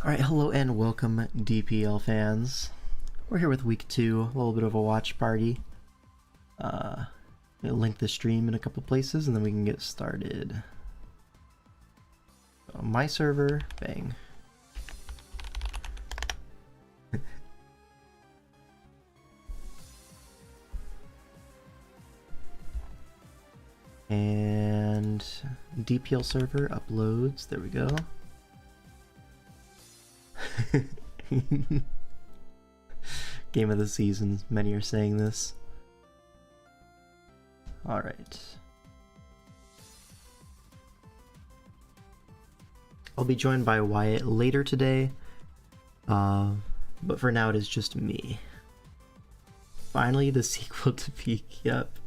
Alright, hello and welcome DPL fans. We're here with week 2, a little bit of a watch party. I'll link the stream in a couple places and then we can get started. So, my server, bang. And DPL server uploads, there we go. Game of the season, many are saying this. Alright. I'll be joined by Wyatt later today, but for now it is just me. Finally the sequel to Peak, yep.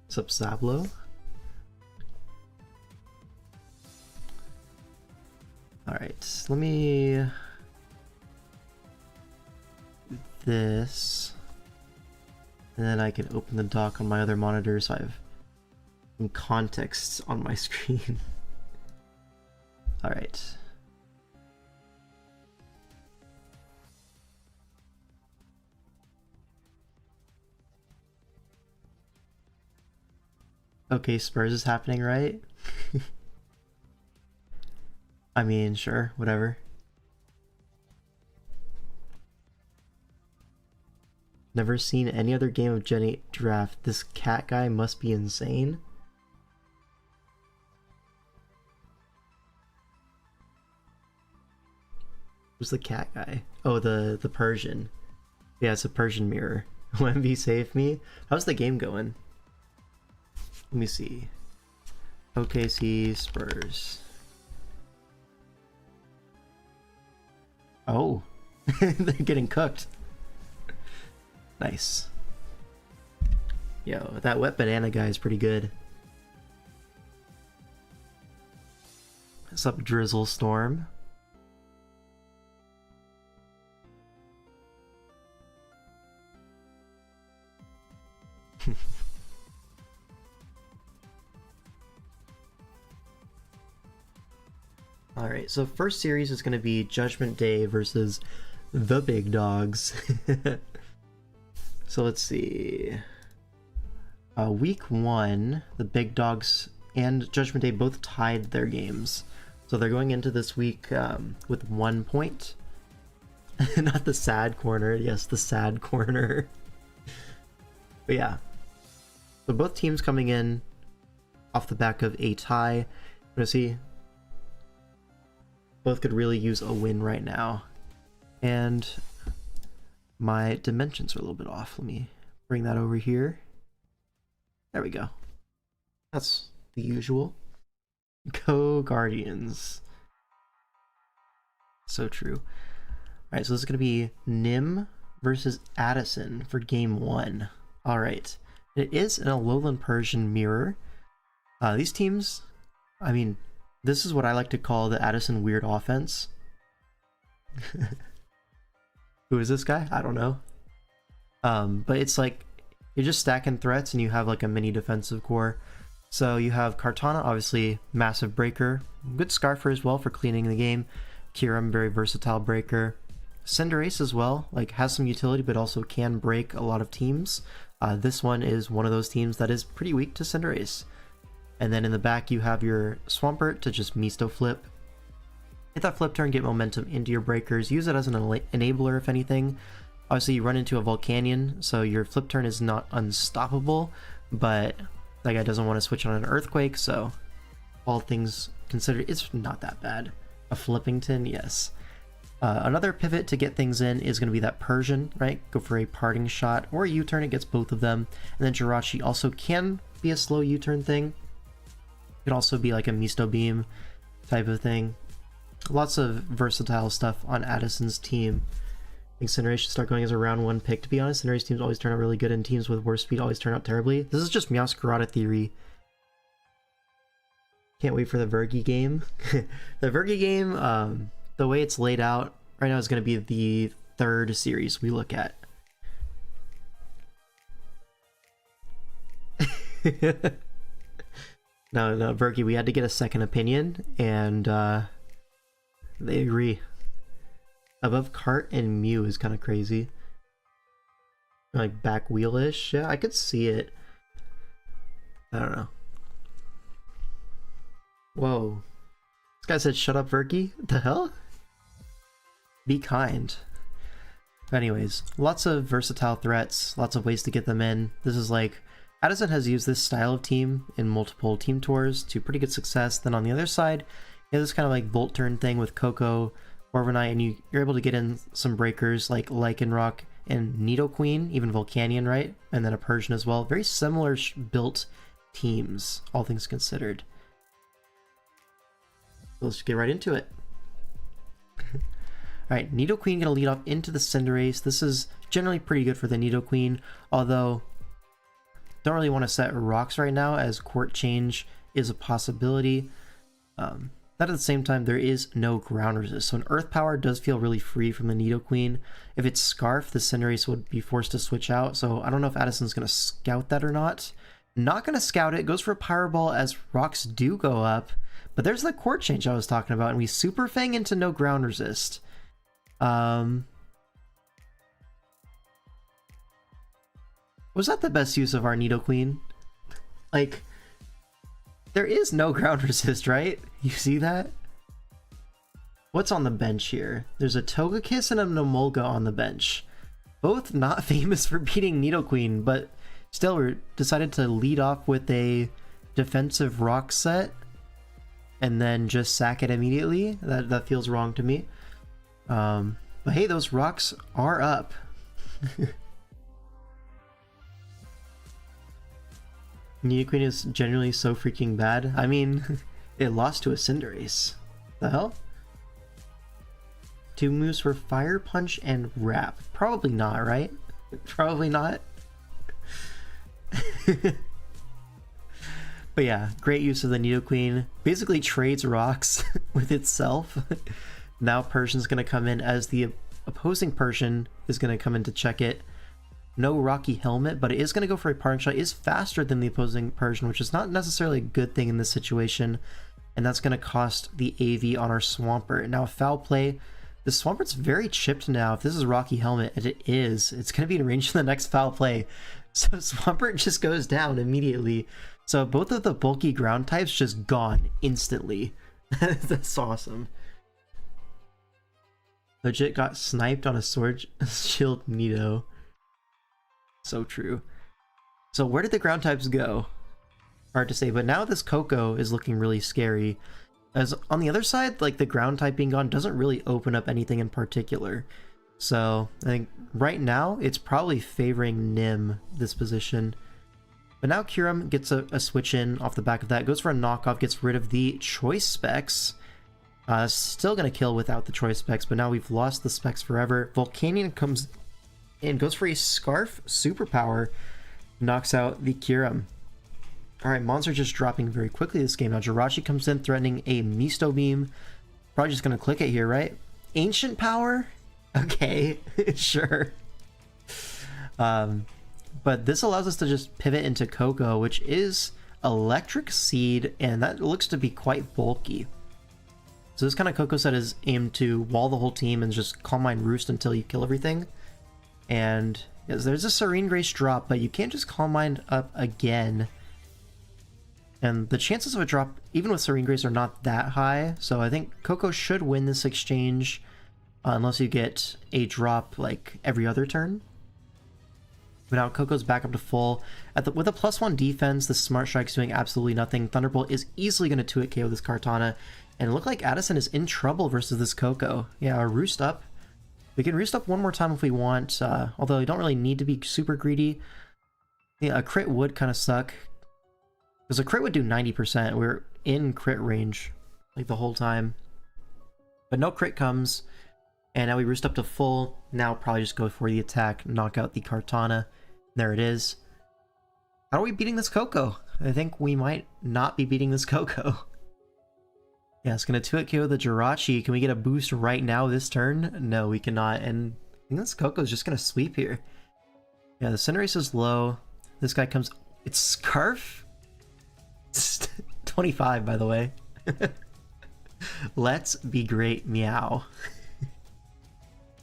What's up, Sablo? Alright, let me do this, and then I can open the dock on my other monitor so I have some context on my screen. Alright. Okay, Spurs is happening, right? I mean, sure, whatever. Never seen any other game of Gen 8 draft. This cat guy must be insane. Who's the cat guy? Oh, the Persian. Yeah, it's a Persian mirror. OMB save me. How's the game going? Let me see. OKC Spurs. Oh, they're getting cooked. Nice. Yo, that wet banana guy is pretty good. What's up, Drizzle Storm? Alright, so first series is going to be Judgment Day versus the Big Dogs. So let's see. Week 1, the Big Dogs and Judgment Day both tied their games. So they're going into this week with 1 point. Not the sad corner, yes, the sad corner. But yeah. So both teams coming in off the back of a tie. I'm gonna see. Both could really use a win right now. And my dimensions are a little bit off. Let me bring that over here. There we go. That's the usual. Go Guardians. So true. Alright, so this is going to be Nim versus Addison for game 1. Alright. It is an Alolan Persian mirror. These teams, I mean, this is what I like to call the Addison weird offense. Who is this guy? I don't know. But it's like, you're just stacking threats and you have like a mini defensive core. So you have Kartana, obviously massive breaker. Good Scarfer as well for cleaning the game. Kiram, very versatile breaker. Cinderace as well, like has some utility but also can break a lot of teams. This one is one of those teams that is pretty weak to Cinderace. And then in the back you have your Swampert to just Misto flip. Hit that flip turn, get momentum into your breakers, use it as an enabler if anything. Obviously you run into a Volcanion, so your flip turn is not unstoppable, but that guy doesn't want to switch on an Earthquake, so all things considered, it's not that bad. A Flippington, yes. Another pivot to get things in is going to be that Persian, right? Go for a Parting Shot or a U-turn, it gets both of them. And then Jirachi also can be a slow U-turn thing. It could also be like a Misto Beam type of thing. Lots of versatile stuff on Addison's team. I think Cinderace should start going as a round 1 pick, to be honest. Cinderace teams always turn out really good and teams with worse speed always turn out terribly. This is just Meowscarada theory. Can't wait for the VERGI game. The VERGI game, the way it's laid out right now is going to be the 3rd series we look at. No, Vergi, we had to get a second opinion, and they agree. Above cart and Mew is kind of crazy. Like back wheel-ish. Yeah, I could see it. I don't know. Whoa. This guy said, shut up, Vergi? What the hell? Be kind. Anyways, lots of versatile threats, lots of ways to get them in. This is like, Addison has used this style of team in multiple team tours to pretty good success. Then on the other side, you have this kind of like Volt Turn thing with Coco, Corviknight, and you're able to get in some breakers like Lycanroc and Nidoqueen, even Volcanion, right? And then a Persian as well. Very similar built teams, all things considered. Let's get right into it. Alright, Nidoqueen gonna lead off into the Cinderace. This is generally pretty good for the Nidoqueen, although don't really want to set rocks right now as Court Change is a possibility. That at the same time, there is no ground resist, so an Earth Power does feel really free from the Nidoqueen. If it's Scarf, the Cinderace would be forced to switch out, so I don't know if Addison's gonna scout that or not. Not gonna scout it, goes for a Power Ball as rocks do go up, but there's the Court Change I was talking about, and we Super Fang into no ground resist. Was that the best use of our Nidoqueen? Like, there is no ground resist, right? You see that? What's on the bench here? There's a Togekiss and a Nomolga on the bench. Both not famous for beating Nidoqueen, but still we decided to lead off with a defensive rock set and then just sack it immediately. That feels wrong to me. But hey, those rocks are up. Nidoqueen is generally so freaking bad. I mean, it lost to a Cinderace. The hell? Two moves for Fire Punch and Wrap. Probably not, right? Probably not. But yeah, great use of the Nidoqueen. Basically trades rocks with itself. Now Persian's going to come in as the opposing Persian is going to come in to check it. No Rocky Helmet, but it is going to go for a Parting Shot. It is faster than the opposing Persian, which is not necessarily a good thing in this situation. And that's going to cost the AV on our Swampert. Now, Foul Play. The Swampert's very chipped now. If this is Rocky Helmet, and it is, it's going to be in range for the next Foul Play. So Swampert just goes down immediately. So both of the bulky ground types just gone instantly. That's awesome. Legit got sniped on a Sword Shield Nido. So true. So where did the ground types go? Hard to say, but now this Coco is looking really scary. As on the other side, like the ground type being gone doesn't really open up anything in particular. So I think right now it's probably favoring Nim this position. But now Kyurem gets a switch in off the back of that, goes for a knockoff, gets rid of the choice specs. Still gonna kill without the choice specs, but now we've lost the specs forever. Volcanion comes in, goes for a Scarf superpower, knocks out the Kyurem. Alright, monster just dropping very quickly this game. Now Jirachi comes in threatening a Misto Beam. Probably just gonna click it here, right? Ancient Power? Okay, sure. But this allows us to just pivot into Coco, which is Electric Seed, and that looks to be quite bulky. So this kind of Coco set is aimed to wall the whole team and just Calm Mind Roost until you kill everything. And yes, there's a Serene Grace drop, but you can't just Calm Mind up again. And the chances of a drop, even with Serene Grace, are not that high. So I think Coco should win this exchange, unless you get a drop like every other turn. But now Coco's back up to full. With a +1 defense, the Smart Strike's doing absolutely nothing. Thunderbolt is easily going to 2-hit KO this Kartana. And it looked like Addison is in trouble versus this Coco. Yeah, Roost up. We can Roost up one more time if we want, although you don't really need to be super greedy. Yeah, a crit would kind of suck. Because a crit would do 90%. We're in crit range like the whole time. But no crit comes. And now we Roost up to full. Now probably just go for the attack, knock out the Kartana. There it is. How are we beating this Coco? I think we might not be beating this Coco. Yeah, it's going to 2-hit KO the Jirachi. Can we get a boost right now this turn? No, we cannot. And I think this Coco is just going to sweep here. Yeah, the Cinderace is low. This guy comes... It's Scarf? 25, by the way. Let's be great, meow.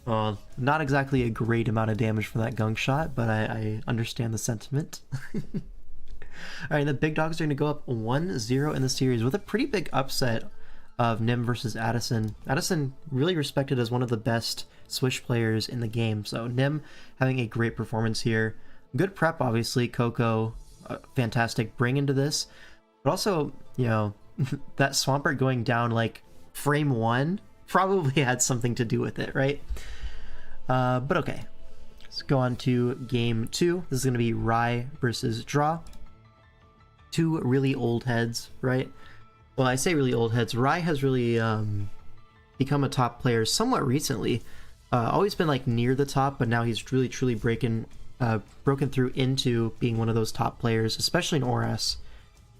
Well, not exactly a great amount of damage from that gunk shot, but I understand the sentiment. Alright, the big dogs are going to go up 1-0 in the series with a pretty big upset of Nim versus Addison. Addison really respected as one of the best Swish players in the game, so Nim having a great performance here. Good prep, obviously. Coco, fantastic bring into this, but also, you know, that Swampert going down like frame 1 probably had something to do with it, right? But okay, let's go on to game 2. This is going to be Rai versus Draw. Two really old heads, right? Well, I say really old heads. Rai has really become a top player somewhat recently. Always been like near the top, but now he's really truly broken through into being one of those top players, especially in ORAS.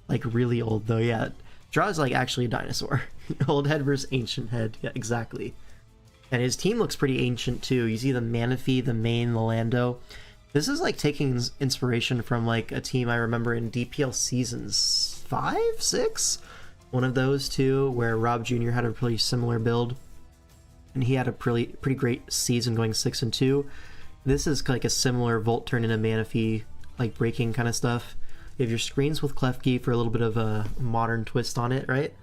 Like really old though, yeah. Draw is like actually a dinosaur. Old head versus ancient head, yeah, exactly. And his team looks pretty ancient too. You see the Manaphy, the main, the Lando. This is like taking inspiration from like a team I remember in DPL seasons 5, 6? One of those two, where Rob Jr. had a pretty similar build. And he had a pretty great season going 6-2. This is like a similar Volt turn into Manaphy, like breaking kind of stuff. You have your screens with Klefki for a little bit of a modern twist on it, right?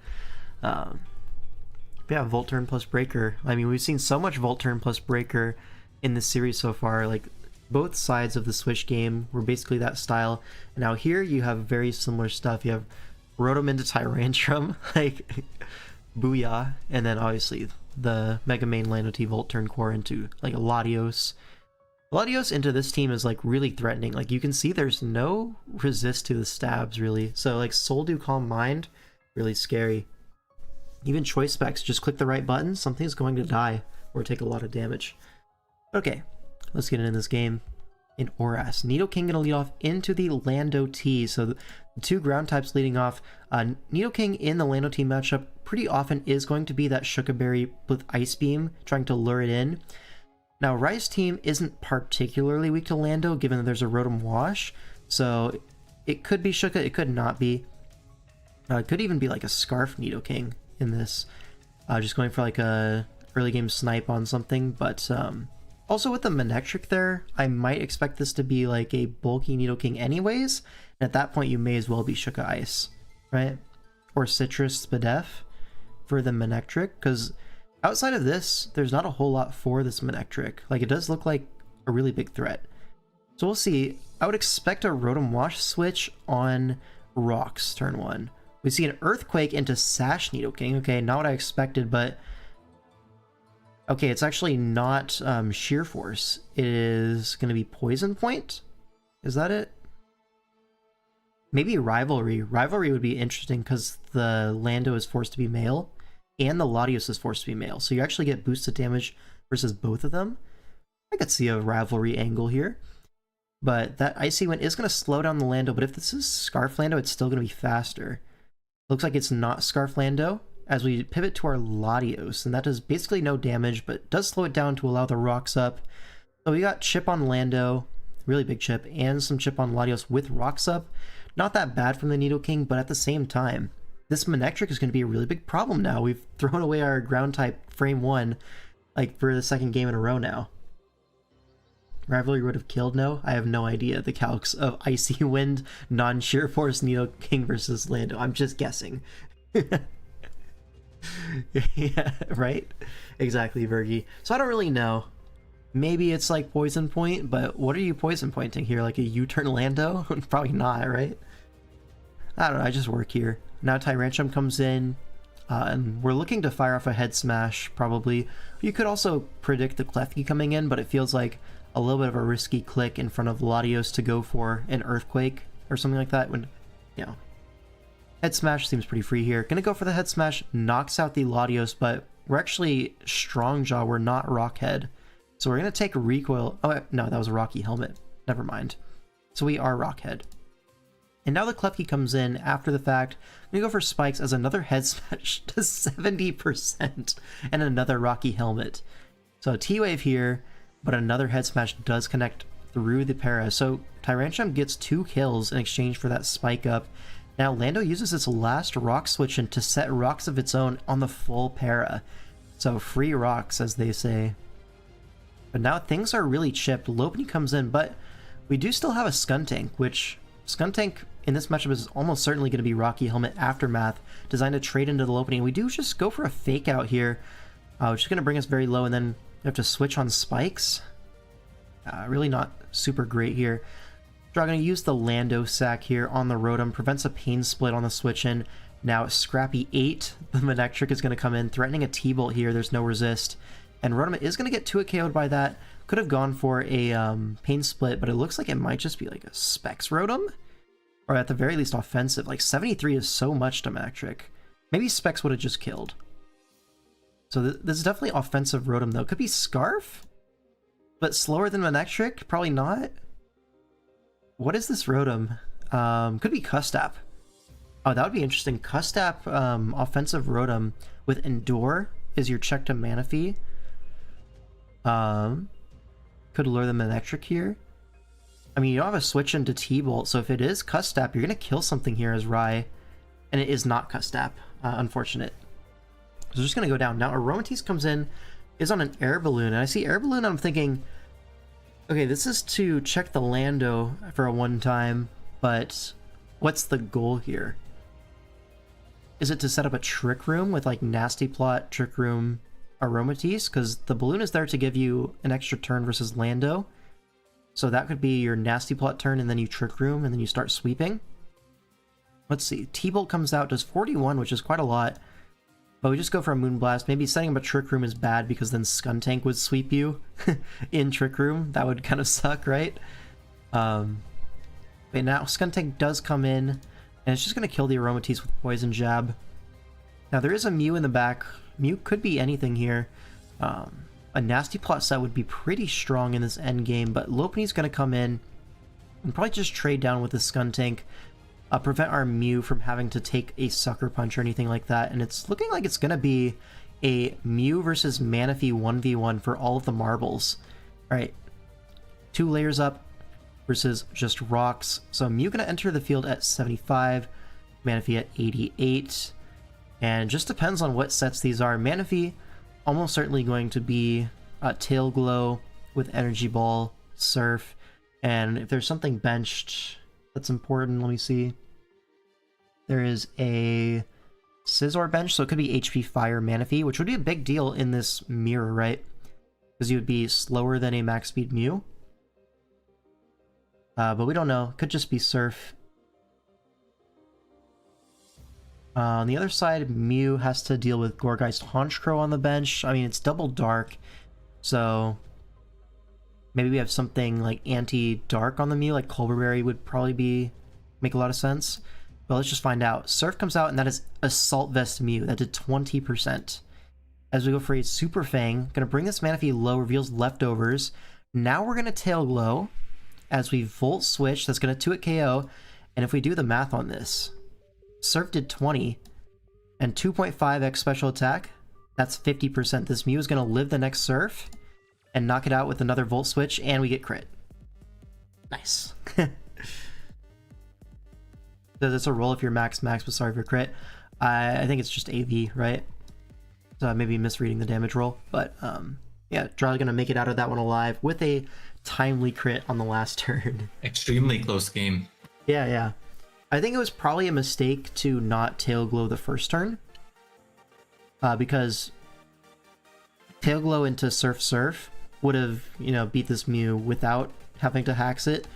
Yeah, Volt turn plus breaker. I mean, we've seen so much Volt turn plus breaker in this series so far. Like, both sides of the Swish game were basically that style. And now here you have very similar stuff. You have Rotom into Tyrantrum, like, booyah. And then obviously the Mega Main Lando T Volt turn core into like a Latios. Latios into this team is like really threatening. Like, you can see there's no resist to the stabs really. So like Soldu Calm Mind, really scary. Even choice specs, just click the right button, something's going to die or take a lot of damage. Okay, let's get into this game in ORAS. Nidoking gonna lead off into the Lando T. So the two ground types leading off. Nidoking in the Lando T matchup pretty often is going to be that Shuka Berry with Ice Beam, trying to lure it in. Now, Rai's team isn't particularly weak to Lando, given that there's a Rotom Wash. So it could be Shuka, it could not be. It could even be like a Scarf Nidoking in this. Just going for like a early game snipe on something. But also with the Manectric there, I might expect this to be like a bulky Nidoking anyways. And at that point, you may as well be Shuka Ice, right? Or Citrus Spadef for the Manectric, because outside of this, there's not a whole lot for this Manectric. Like, it does look like a really big threat. So we'll see. I would expect a Rotom Wash switch on Rocks turn 1. We see an Earthquake into Sash Nidoking. Okay, not what I expected, but... okay, it's actually not Sheer Force. It is going to be Poison Point? Is that it? Maybe Rivalry. Rivalry would be interesting because the Lando is forced to be male, and the Latios is forced to be male. So you actually get boosted damage versus both of them. I could see a Rivalry angle here. But that Icy Wind is going to slow down the Lando, but if this is Scarf Lando, it's still going to be faster. Looks like it's not Scarf Lando, as we pivot to our Latios, and that does basically no damage, but does slow it down to allow the rocks up. So we got chip on Lando, really big chip, and some chip on Latios with rocks up. Not that bad from the Nidoking, but at the same time, this Manectric is going to be a really big problem now. We've thrown away our ground type frame 1, like, for the second game in a row now. Rivalry would have killed? No? I have no idea the calcs of Icy Wind, non-Sheer Force Nidoking versus Lando. I'm just guessing. Yeah, right? Exactly, Vergi. So I don't really know. Maybe it's like Poison Point, but what are you Poison Pointing here? Like a U-turn Lando? Probably not, right? I don't know, I just work here. Now Tyrantrum comes in, and we're looking to fire off a Head Smash, probably. You could also predict the Klefki coming in, but it feels like a little bit of a risky click in front of Latios to go for an Earthquake or something like that when, you know. Head Smash seems pretty free here. Gonna go for the Head Smash, knocks out the Latios, but we're actually Strong Jaw, we're not Rock Head. So we're gonna take Recoil. Oh, no, that was a Rocky Helmet. Never mind. So we are Rock Head. And now the Klefki comes in after the fact. I'm gonna go for Spikes as another Head Smash to 70% and another Rocky Helmet. So T-Wave here, but another Head Smash does connect through the para. So Tyrantrum gets 2 kills in exchange for that Spike Up. Now Lando uses its last rock switch in to set rocks of its own on the full para. So free rocks, as they say. But now things are really chipped. Lopunny comes in, but we do still have a Skuntank, which Skuntank in this matchup is almost certainly going to be Rocky Helmet Aftermath, designed to trade into the Lopunny. And we do just go for a fake out here, which is going to bring us very low, and then we have to switch on spikes. Really not super great here. Draw going to use the Lando sack here on the Rotom, prevents a Pain Split on the switch in. Now Scrappy 8, the Manectric is going to come in, threatening a T-Bolt here, there's no resist. And Rotom is going to get 2-hit KO'd by that. Could have gone for a Pain Split, but it looks like it might just be like a Specs Rotom? Or at the very least offensive. Like 73 is so much to Manectric. Maybe Specs would have just killed. So this is definitely offensive Rotom though. Could be Scarf? But slower than Manectric? Probably not. What is this Rotom? Could be Custap. Oh, that would be interesting. Custap, offensive Rotom with Endure is your check to Manaphy. Could lure the Manectric here. I mean, you don't have a switch into T-Bolt, so if it is Custap, you're going to kill something here as Rai. And it is not Custap. Unfortunate. So we're just going to go down. Now, Aromatisse comes in, is on an Air Balloon, and I see Air Balloon, I'm thinking, okay, this is to check the Lando for a one-time, but what's the goal here? Is it to set up a Trick Room with like Nasty Plot, Trick Room, Aromatisse? Because the balloon is there to give you an extra turn versus Lando. So that could be your Nasty Plot turn, and then you Trick Room, and then you start sweeping. Let's see. T-Bolt comes out, does 41, which is quite a lot. But we just go for a Moonblast. Maybe setting up a Trick Room is bad, because then Skuntank would sweep you in Trick Room. That would kind of suck, right? But now Skuntank does come in, and it's just going to kill the Aromatisse with Poison Jab. Now there is a Mew in the back. Mew could be anything here. A Nasty Plot set would be pretty strong in this end game, but Lopunny's going to come in and probably just trade down with the Skuntank, prevent our Mew from having to take a Sucker Punch or anything like that. And it's looking like it's going to be a Mew versus Manaphy 1v1 for all of the marbles. Alright, 2 layers up versus just rocks. So Mew going to enter the field at 75, Manaphy at 88. And just depends on what sets these are. Manaphy almost certainly going to be Tail Glow with Energy Ball, Surf, and if there's something benched that's important, let me see. There is a Scizor bench, so it could be HP Fire Manaphy, which would be a big deal in this mirror, right? Because you would be slower than a max speed Mew. But we don't know. Could just be Surf. On the other side, Mew has to deal with Gourgeist Honchkrow on the bench. I mean, it's double dark, so maybe we have something like anti-dark on the Mew, like Colberberry would probably make a lot of sense. But let's just find out. Surf comes out, and that is Assault Vest Mew. That did 20%. As we go for a Super Fang, gonna bring this Manaphy low, reveals Leftovers. Now we're gonna Tail Glow as we Volt Switch. That's gonna 2-hit KO, and if we do the math on this, Surf did 20, and 2.5x special attack, that's 50%. This Mew is going to live the next Surf, and knock it out with another Volt Switch, and we get crit. Nice. That's a roll if you're max, but sorry for crit. I think it's just AV, right? So maybe misreading the damage roll, but yeah, Draw's going to make it out of that one alive with a timely crit on the last turn. Extremely close game. Yeah. I think it was probably a mistake to not Tail Glow the first turn. Because Tail Glow into Surf would have, beat this Mew without having to Hax it.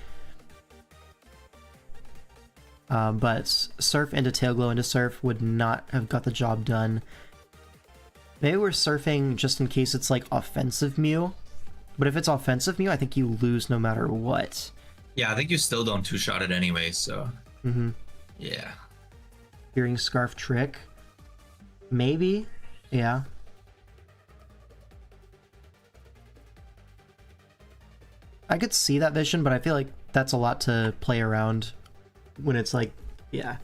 But Surf into Tail Glow into Surf would not have got the job done. Maybe we're surfing just in case it's like offensive Mew. But if it's offensive Mew, I think you lose no matter what. Yeah, I think you still don't two-shot it anyway, so... Mm-hmm. Yeah. Hearing Scarf Trick. Maybe. Yeah. I could see that vision, but I feel like that's a lot to play around when it's like, yeah.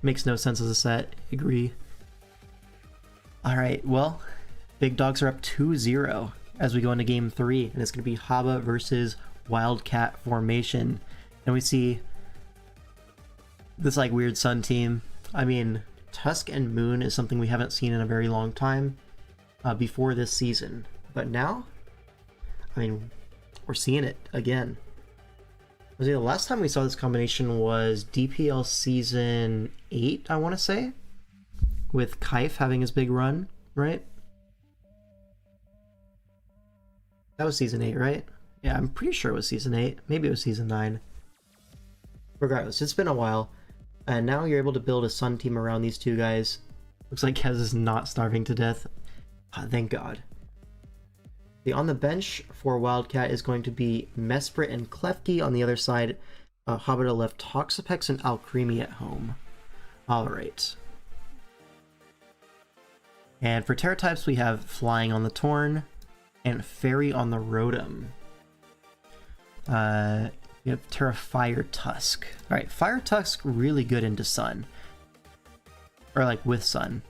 Makes no sense as a set. Agree. Alright, well, Big Dogs are up 2-0 as we go into game 3, and it's going to be Haba versus Wildcat formation. And we see this like weird sun team. I mean, Tusk and Moon is something we haven't seen in a very long time before this season. But now, I mean, we're seeing it again. The last time we saw this combination was DPL Season 8, I want to say, with Kaif having his big run, right? That was Season 8, right? Yeah, I'm pretty sure it was Season 8. Maybe it was Season 9. Regardless, it's been a while. And now you're able to build a Sun team around these two guys. Looks like Kez is not starving to death. Thank God. On the bench for Wildcat is going to be Mesprit and Klefki. On the other side, Habita left Toxapex and Alcremie at home. Alright. And for Terra types, we have Flying on the Torn and Fairy on the Rotom. We have Terra Fire Tusk. Alright, Fire Tusk really good into Sun. Or like with Sun.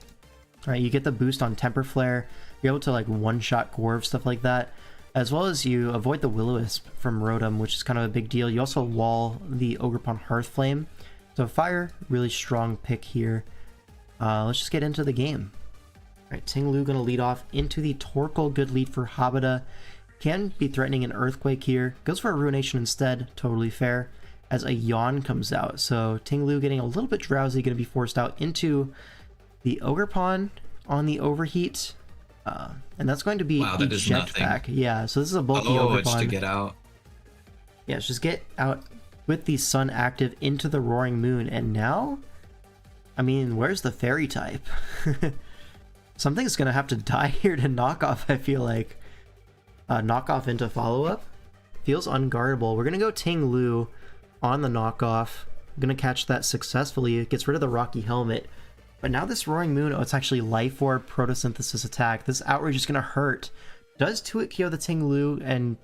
Alright, you get the boost on Temper Flare. You're able to like one-shot Corv, stuff like that. As well as you avoid the Will-O-Wisp from Rotom, which is kind of a big deal. You also wall the Ogerpon Hearthflame. So Fire, really strong pick here. Let's just get into the game. Alright, Ting-Lu gonna lead off into the Torkoal. Good lead for Habita. Can be threatening an Earthquake here. Goes for a Ruination instead. Totally fair. As a Yawn comes out. So Ting-Lu getting a little bit drowsy. Gonna be forced out into the Ogerpon on the Overheat. And that's going to be eject back. Yeah, so this is a bulky Ogerpon. It's to get out. Yeah, it's just get out with the Sun active into the Roaring Moon. And now, I mean, where's the Fairy type? Something's going to have to die here to knock off, I feel like. Knock off into follow-up. Feels unguardable. We're going to go Ting-Lu on the knockoff. Going to catch that successfully. It gets rid of the Rocky Helmet. But now this Roaring Moon, oh, it's actually Life Orb, Photosynthesis attack. This Outrage is going to hurt. Does 2-hit KO the Ting-Lu and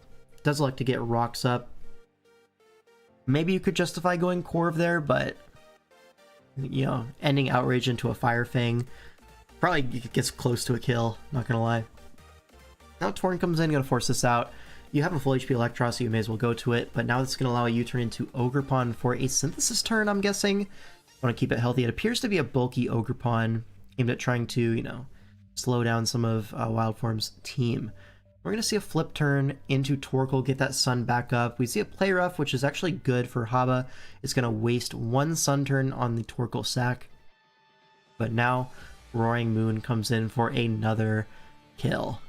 does like to get rocks up. Maybe you could justify going Corv there, but, you know, ending Outrage into a Fire Fang probably gets close to a kill, not going to lie. Now Torn comes in, going to force this out. You have a full HP Electros, so you may as well go to it, but now this is going to allow a U-turn into Ogerpon for a Synthesis turn, I'm guessing. Want to keep it healthy. It appears to be a bulky Ogerpon aimed at trying to, you know, slow down some of Wildform's team. We're going to see a flip turn into Torkoal, get that Sun back up. We see a Play Rough, which is actually good for Haba. It's going to waste one Sun turn on the Torkoal sack. But now Roaring Moon comes in for another kill.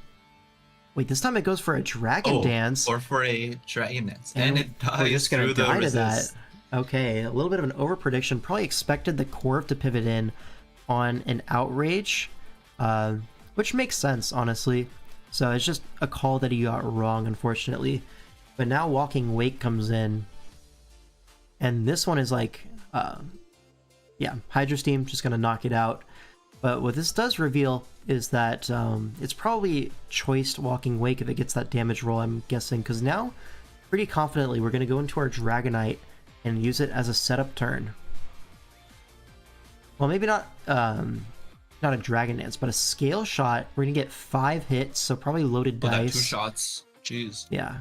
Wait, this time it goes for a Dragon Dance. Or for a Dragon Dance. And it dies we're just through the resist. Okay, a little bit of an over prediction. Probably expected the Corv to pivot in on an Outrage, which makes sense, honestly. So it's just a call that he got wrong, unfortunately. But now Walking Wake comes in, and this one is like, yeah, Hydro Steam, just gonna knock it out. But what this does reveal is that it's probably choiced Walking Wake if it gets that damage roll, I'm guessing, because now, pretty confidently, we're gonna go into our Dragonite and use it as a setup turn. Well, maybe not not a Dragon Dance, but a Scale Shot. We're gonna get 5 hits, so probably loaded dice. 2 shots. Jeez. Yeah.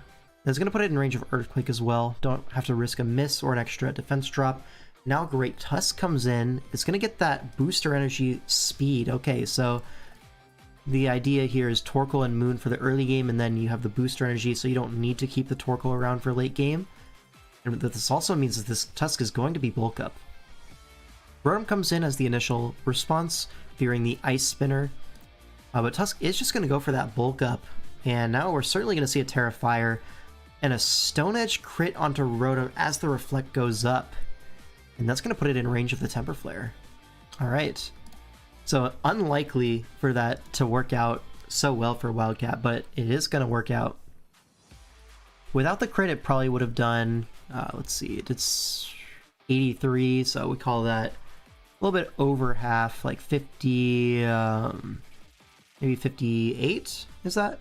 It's gonna put it in range of Earthquake as well. Don't have to risk a miss or an extra defense drop. Now Great Tusk comes in. It's gonna get that booster energy speed. Okay, so the idea here is Torkoal and Moon for the early game, and then you have the booster energy, so you don't need to keep the Torkoal around for late game. And this also means that this Tusk is going to be bulk up. Rotom comes in as the initial response, fearing the Ice Spinner. But Tusk is just going to go for that bulk up. And now we're certainly going to see a Terra Fire and a Stone Edge crit onto Rotom as the Reflect goes up. And that's going to put it in range of the Temper Flare. Alright. So unlikely for that to work out so well for Wildcat, but it is going to work out. Without the crit, it probably would have done, let's see, it's 83, so we call that a little bit over half, like 50, maybe 58, is that?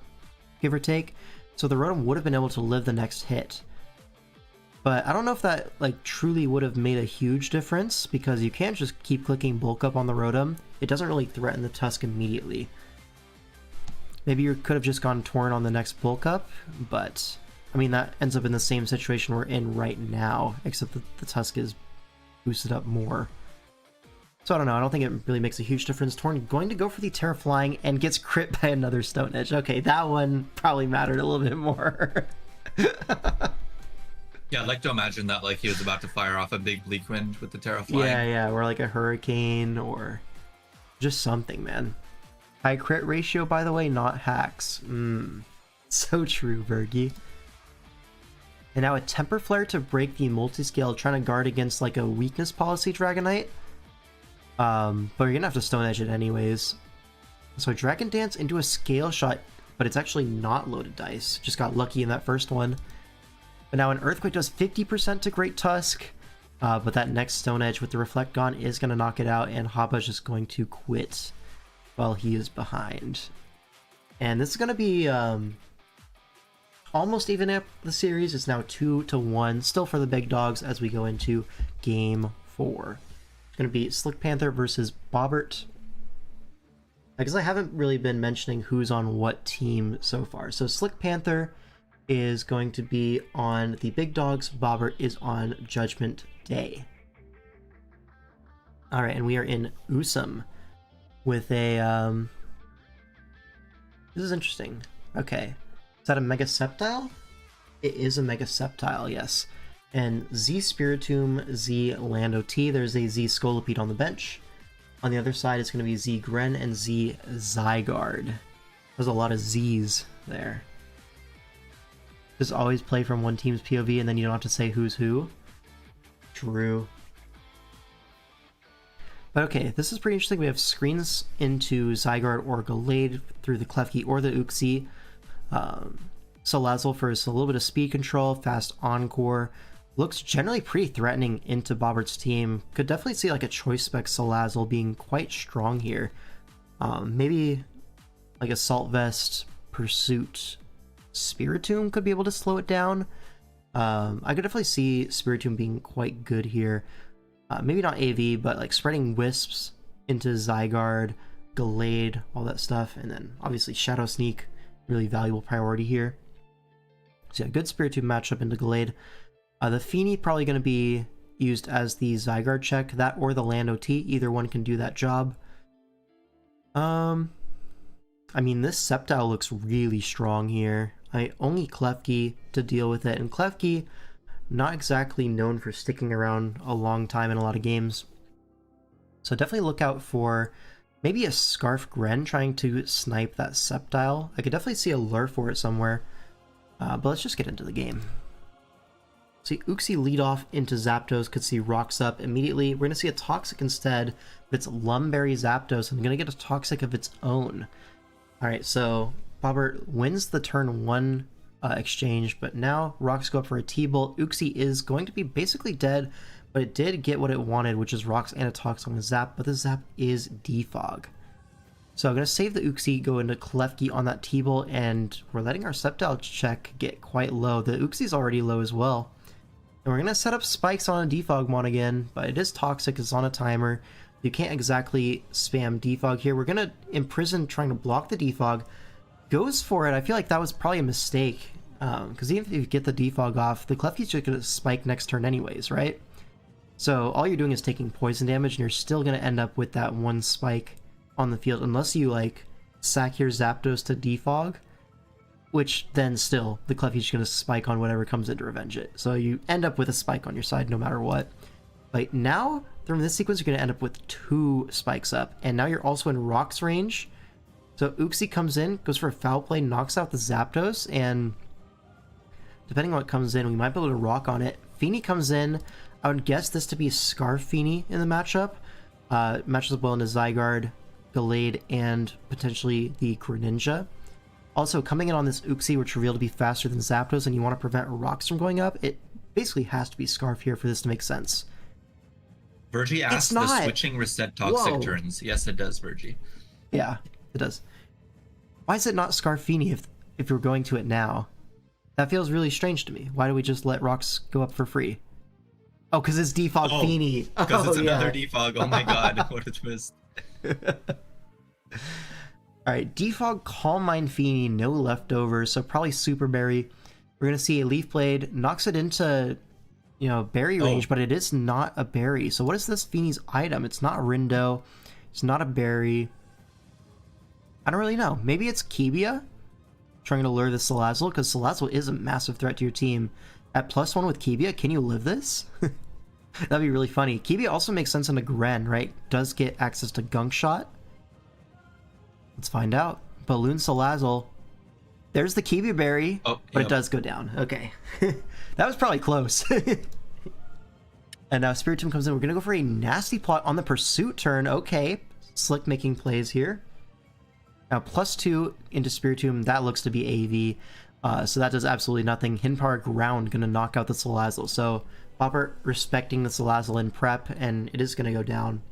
Give or take. So the Rotom would have been able to live the next hit. But I don't know if that like truly would have made a huge difference, because you can't just keep clicking bulk up on the Rotom. It doesn't really threaten the Tusk immediately. Maybe you could have just gone Torn on the next bulk up, but I mean, that ends up in the same situation we're in right now, except that the Tusk is boost it up more. So I don't know, I don't think it really makes a huge difference. Torn going to go for the Terra Flying and gets crit by another Stone Edge. Okay, that one probably mattered a little bit more. Yeah, I'd like to imagine that like he was about to fire off a big Bleak Wind with the Terra Flying. Yeah, or like a Hurricane or just something, man. High crit ratio, by the way, not hacks. So true, VERGI. And now a Temper Flare to break the multi-scale, trying to guard against like a weakness policy Dragonite. But you're gonna have to Stone Edge it anyways. So Dragon Dance into a Scale Shot, but it's actually not loaded dice. Just got lucky in that first one. But now an Earthquake does 50% to Great Tusk. But that next Stone Edge with the Reflect Gone is gonna knock it out, and Hoppa's just going to quit while he is behind. And this is gonna be almost even up the series. It's now 2-1, still for the big dogs as we go into Game 4. It's going to be Slick Panther versus Bobbert. Because I haven't really been mentioning who's on what team so far. So Slick Panther is going to be on the big dogs. Bobbert is on Judgment Day. Alright, and we are in Usum with a... This is interesting. Okay. Is that a Mega Sceptile? It is a Mega Sceptile, yes. And Z Spiritomb, Z Lando T. There's a Z Scolipede on the bench. On the other side, it's going to be Z Gren and Z Zygarde. There's a lot of Z's there. Just always play from one team's POV and then you don't have to say who's who. True. But okay, this is pretty interesting. We have screens into Zygarde or Gallade through the Klefki or the Uxie. Salazzle for a little bit of speed control, fast Encore. Looks generally pretty threatening into Bobbert's team. Could definitely see like a Choice Spec Salazzle being quite strong here. Maybe like Assault Vest, Pursuit, Spiritomb could be able to slow it down. I could definitely see Spiritomb being quite good here. Maybe not AV, but like spreading Wisps into Zygarde, Gallade, all that stuff. And then obviously Shadow Sneak, really valuable priority here. So yeah, good Spiritomb matchup into Gallade. The Feeny probably going to be used as the Zygarde check, that or the Lando T. Either one can do that job. I mean, this Sceptile looks really strong here. Only Klefki to deal with it, and Klefki, not exactly known for sticking around a long time in a lot of games. So definitely look out for maybe a Scarf Gren trying to snipe that Sceptile. I could definitely see a lure for it somewhere. But let's just get into the game. See, Uxie lead off into Zapdos, could see Rocks up immediately. We're going to see a Toxic instead, but it's Lumberry Zapdos, and going to get a Toxic of its own. Alright, so Bobbert wins the turn 1 exchange, but now Rocks go up for a T-Bolt. Uxie is going to be basically dead, but it did get what it wanted, which is Rocks and a Toxic on the Zap, but the Zap is Defog. So I'm going to save the Uxie, go into Klefki on that T-Bolt, and we're letting our Sceptile check get quite low. The Uxie's already low as well. And we're going to set up spikes on a Defogmon again, but it is Toxic, it's on a timer. You can't exactly spam Defog here. We're going to Imprison trying to block the Defog. Goes for it. I feel like that was probably a mistake, because even if you get the Defog off, the Klefki's just going to spike next turn anyways, right? So all you're doing is taking poison damage, and you're still going to end up with that one spike on the field, unless you like sack your Zapdos to Defog, which then still the Klefki's going to spike on whatever comes in to revenge it. So you end up with a spike on your side no matter what. But now from this sequence you're going to end up with 2 spikes up, and now you're also in Rocks range. So Uxie comes in, goes for a Foul Play, knocks out the Zapdos, and depending on what comes in, we might be able to Rock on it. Feeny comes in. I would guess this to be Scarf Feeny in the matchup. Matches up well into Zygarde, Gallade, and potentially the Greninja. Also, coming in on this Uxie, which revealed to be faster than Zapdos, and you want to prevent Rocks from going up, it basically has to be Scarf here for this to make sense. VERGI asked the switching reset Toxic turns. Yes, it does, VERGI. Yeah, it does. Why is it not Scarfini if you're going to it now? That feels really strange to me. Why do we just let Rocks go up for free? Oh, because it's Defog Feeny. Because it's another Defog. Oh my god, what a twist. Alright, Defog, Calm Mind Feeny, no leftovers, so probably Super Berry. We're going to see a Leaf Blade, knocks it into, you know, berry range, but it is not a berry. So what is this Feeney's item? It's not Rindo. It's not a berry. I don't really know. Maybe it's Kibia trying to lure the Salazzle, because Salazzle is a massive threat to your team. At +1 with Kibia, can you live this? That'd be really funny. Kibia also makes sense into Gren, right? Does get access to Gunk Shot. Let's find out. Balloon Salazzle. There's the Kibia berry, but it does go down. Okay. That was probably close. And now Spiritomb comes in. We're going to go for a nasty plot on the Pursuit turn. Okay. Slick making plays here. Now +2 into Spiritomb. That looks to be AV. So that does absolutely nothing. Hidden Power Ground going to knock out the Salazzle. So Boppert respecting the Salazzle in prep, and it is going to go down.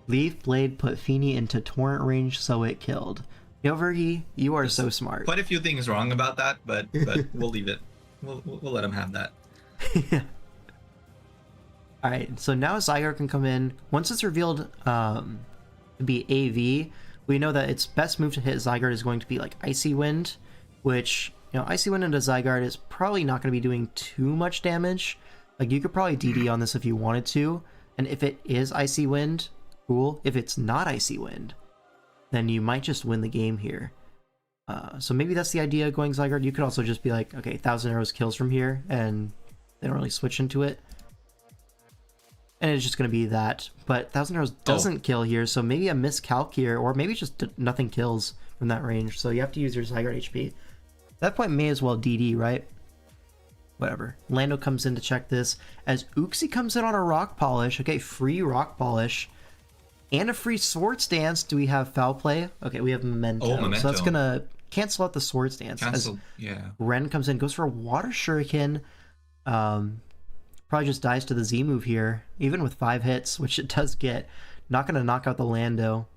Leaf Blade put Feeney into Torrent range, so it killed. Yo, Vergi, you are so smart. Quite a few things wrong about that, but we'll leave it. We'll let him have that. Yeah. All right, so now Zygarde can come in. Once it's revealed to be AV, we know that its best move to hit Zygarde is going to be like Icy Wind, which, you know, Icy Wind into Zygarde is probably not going to be doing too much damage. Like, you could probably DD on this if you wanted to, and if it is Icy Wind, cool. If it's not Icy Wind, then you might just win the game here. So maybe that's the idea going Zygarde. You could also just be like, okay, 1,000 Arrows kills from here, and they don't really switch into it. And it's just going to be that. But 1,000 Arrows doesn't kill here, so maybe a miscalc here, or maybe just nothing kills from that range. So you have to use your Zygarde HP. At that point, may as well DD, right? Whatever. Lando comes in to check this, as Uxie comes in on a Rock Polish. Okay, free Rock Polish. And a free Swords Dance. Do we have Foul Play? Okay, we have Memento. Oh, Memento. So that's going to cancel out the Swords Dance. Cancel, yeah. Ren comes in, goes for a Water Shuriken. Probably just dies to the Z move here, even with 5 hits, which it does get. Not going to knock out the Lando.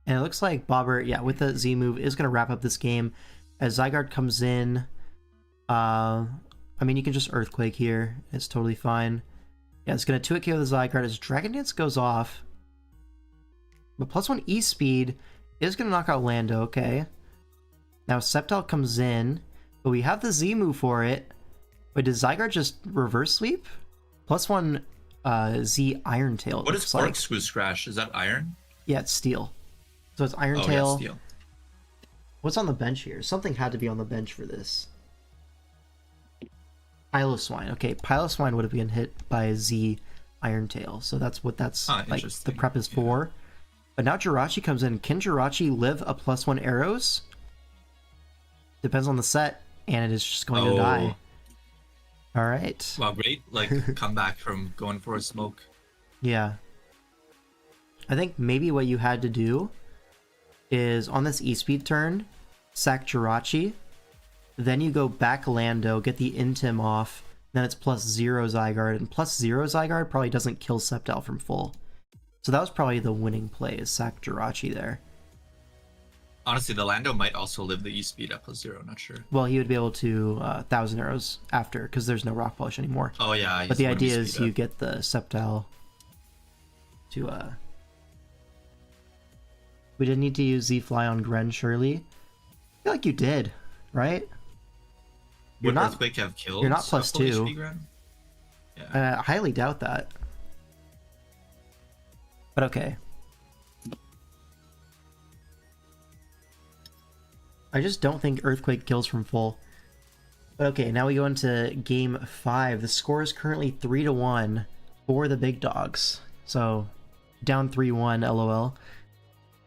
And it looks like Bobbert, yeah, with the Z move, is going to wrap up this game. As Zygarde comes in, I mean, you can just Earthquake here. It's totally fine. Yeah, it's going to 2-hit KO the Zygarde as Dragon Dance goes off. But +1 E-Speed is going to knock out Lando, okay. Now Sceptile comes in, but we have the Z move for it. Wait, does Zygarde just reverse sweep? +1 Z Iron Tail. What is Corkscrew Crash? Is that Iron? Yeah, it's Steel. So it's Iron Tail. Yeah, Steel. What's on the bench here? Something had to be on the bench for this. Piloswine. Okay, Piloswine would have been hit by a Z Iron Tail. So that's what like the prep is for. But now Jirachi comes in. Can Jirachi live a +1 arrows? Depends on the set, and it is just going to die. All right. Wow, great comeback from going for a smoke. Yeah. I think maybe what you had to do is on this E-Speed turn, sack Jirachi, then you go back Lando, get the Intim off, then it's +0 Zygarde, and +0 Zygarde probably doesn't kill Sceptile from full. So that was probably the winning play, is sack Jirachi there. Honestly, the Lando might also live the E-Speed at +0, not sure. Well, he would be able to 1,000 Arrows after, because there's no Rock Polish anymore. Oh yeah. But the idea is you get the Sceptile to... We didn't need to use Z-Fly on Gren, surely. I feel like you did, right? Would Earthquake have killed? You're not +2. Yeah. I highly doubt that. But okay. I just don't think Earthquake kills from full. But okay, now we go into game 5. The score is currently 3-1 for the big dogs. So down 3-1, lol.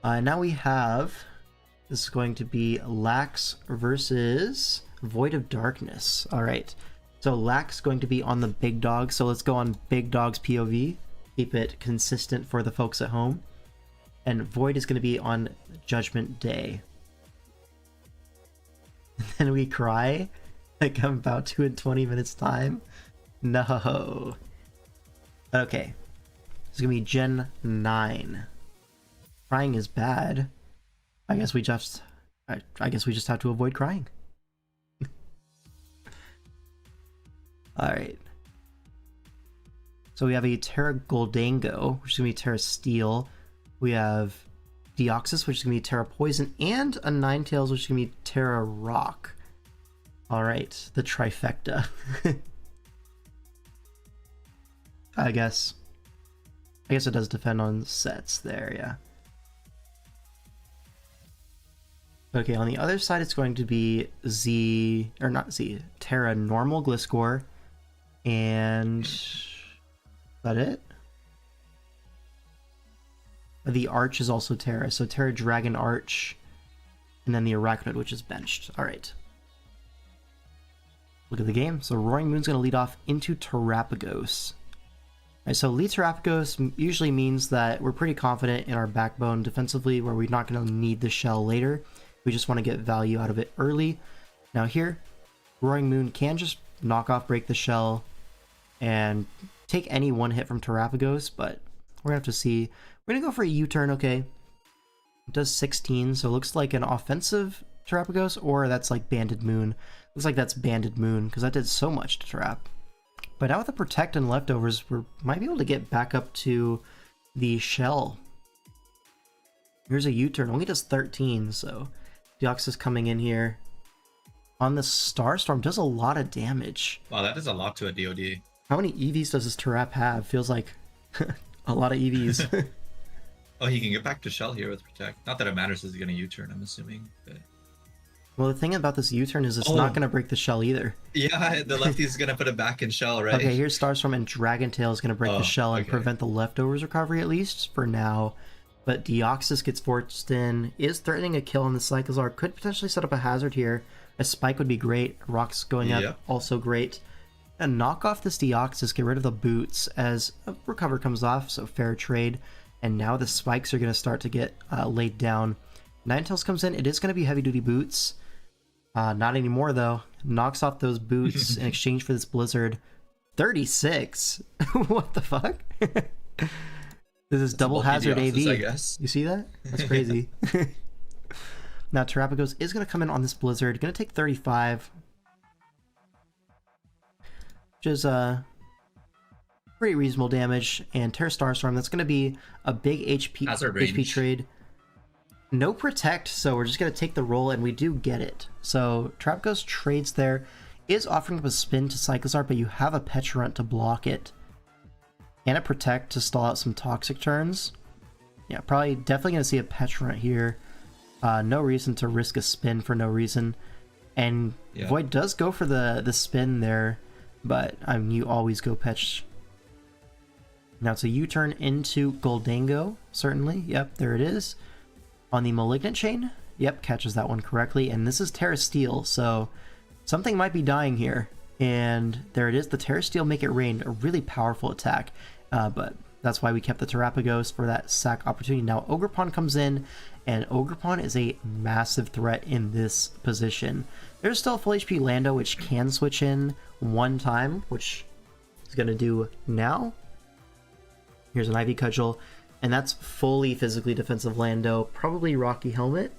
Now we have, this is going to be Lax versus Void of Darkness. All right, so Lax going to be on the big dog. So let's go on big dogs POV. Keep it consistent for the folks at home. And Void is going to be on Judgment Day. And then we cry like I'm about to in 20 minutes time. No. Okay, it's gonna be Gen 9. Crying is bad. I guess we just have to avoid crying. Alright. So we have a Terra Goldango, which is going to be Terra Steel. We have Deoxys, which is going to be Terra Poison, and a Ninetales, which is going to be Terra Rock. Alright, the trifecta. I guess it does depend on sets there, yeah. Okay, on the other side it's going to be Terra normal Gliscor, and is that it? The Arch is also Terra, so Terra Dragon Arch, and then the Arachnid, which is benched. Alright. Look at the game. So Roaring Moon's going to lead off into Terrapagos. Alright, so lead Terrapagos usually means that we're pretty confident in our backbone defensively, where we're not going to need the shell later. We just want to get value out of it early. Now here, Roaring Moon can just knock off, break the shell, and take any one hit from Terrapagos, but we're going to have to see. We're going to go for a U-turn, okay. It does 16, so it looks like an offensive Terrapagos, or that's like Banded Moon. Looks like that's Banded Moon, because that did so much to Trap. But now with the Protect and Leftovers, we might be able to get back up to the shell. Here's a U-turn, only does 13, so Deoxys coming in here. On the Starstorm, does a lot of damage. Wow, that is a lot to a DOD. How many EVs does this Terrap have? Feels like a lot of EVs. Oh, he can get back to shell here with Protect. Not that it matters, is he going to U-turn, I'm assuming. But... Well, the thing about this U-turn is it's not going to break the shell either. Yeah, the lefty is going to put it back in shell, right? Okay, here's Starstorm, and Dragon Tail is going to break the shell and prevent the Leftovers recovery, at least for now. But Deoxys gets forced in, is threatening a kill on the Cyclozar, could potentially set up a hazard here. A Spike would be great, Rocks going up, also great. And knock off this Deoxys, get rid of the boots as a recover comes off, so fair trade. And now the spikes are going to start to get laid down. Ninetales comes in, it is going to be heavy duty boots. Not anymore though. Knocks off those boots in exchange for this Blizzard. 36? What the fuck? This is double hazard AV. I guess. You see that? That's crazy. Now Terrapagos is going to come in on this Blizzard. Going to take 35. Which is pretty reasonable damage. And Terra Starstorm, that's going to be a big HP trade. No Protect, so we're just going to take the roll, and we do get it. So Terrapagos trades there. Is offering up a spin to Cyclozar, but you have a Pecharunt to block it. And a Protect to stall out some Toxic turns. Yeah, probably definitely going to see a Pecharunt here. No reason to risk a spin for no reason. And Void does go for the spin there, but you always go Petch. Now it's a U-turn into Goldango, certainly. Yep, there it is. On the Malignant Chain, yep, catches that one correctly. And this is Terra Steel, so something might be dying here. And there it is, the Terra Steel Make It Rain, a really powerful attack. But that's why we kept the Terrapagos for that sack opportunity. Now Ogerpon comes in, and Ogerpon is a massive threat in this position. There's still a full HP Lando, which can switch in one time, which is going to do now. Here's an Ivy Cudgel, and that's fully physically defensive Lando. Probably Rocky Helmet.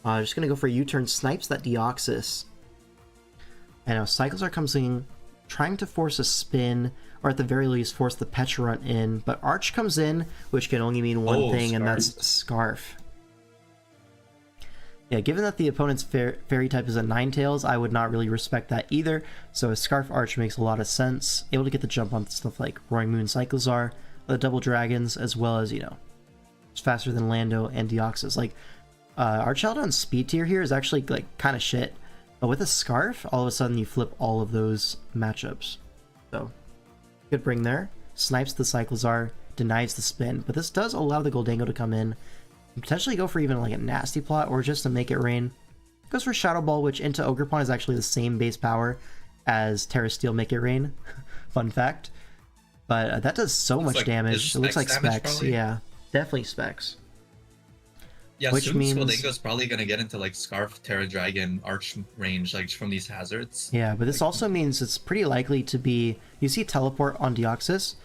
Just going to go for a U-turn, snipes that Deoxys. And now Cyclozar comes in, trying to force a spin, or at the very least force the Pecharunt in, but Arch comes in, which can only mean one thing, and that's Scarf. Yeah, given that the opponent's fairy type is a Ninetales, I would not really respect that either, so a Scarf Arch makes a lot of sense. Able to get the jump on stuff like Roaring Moon Cyclozar, the double dragons, as well as, it's faster than Lando and Deoxys. Like, Archeld on speed tier here is actually, like, kind of shit. But with a Scarf, all of a sudden you flip all of those matchups. So, good bring there. Snipes the Cyclozar, denies the spin. But this does allow the Goldango to come in and potentially go for even like a nasty plot or just to make it rain. Goes for Shadow Ball, which into Ogerpon is actually the same base power as Terra Steel Make It Rain. Fun fact. But that does so much damage. It looks like Specs. Yeah, definitely Specs. Yeah, which means Goldango's probably going to get into like Scarf, Terra Dragon, Arch range, like from these hazards. Yeah, but this also means it's pretty likely to be, you see Teleport on Deoxys,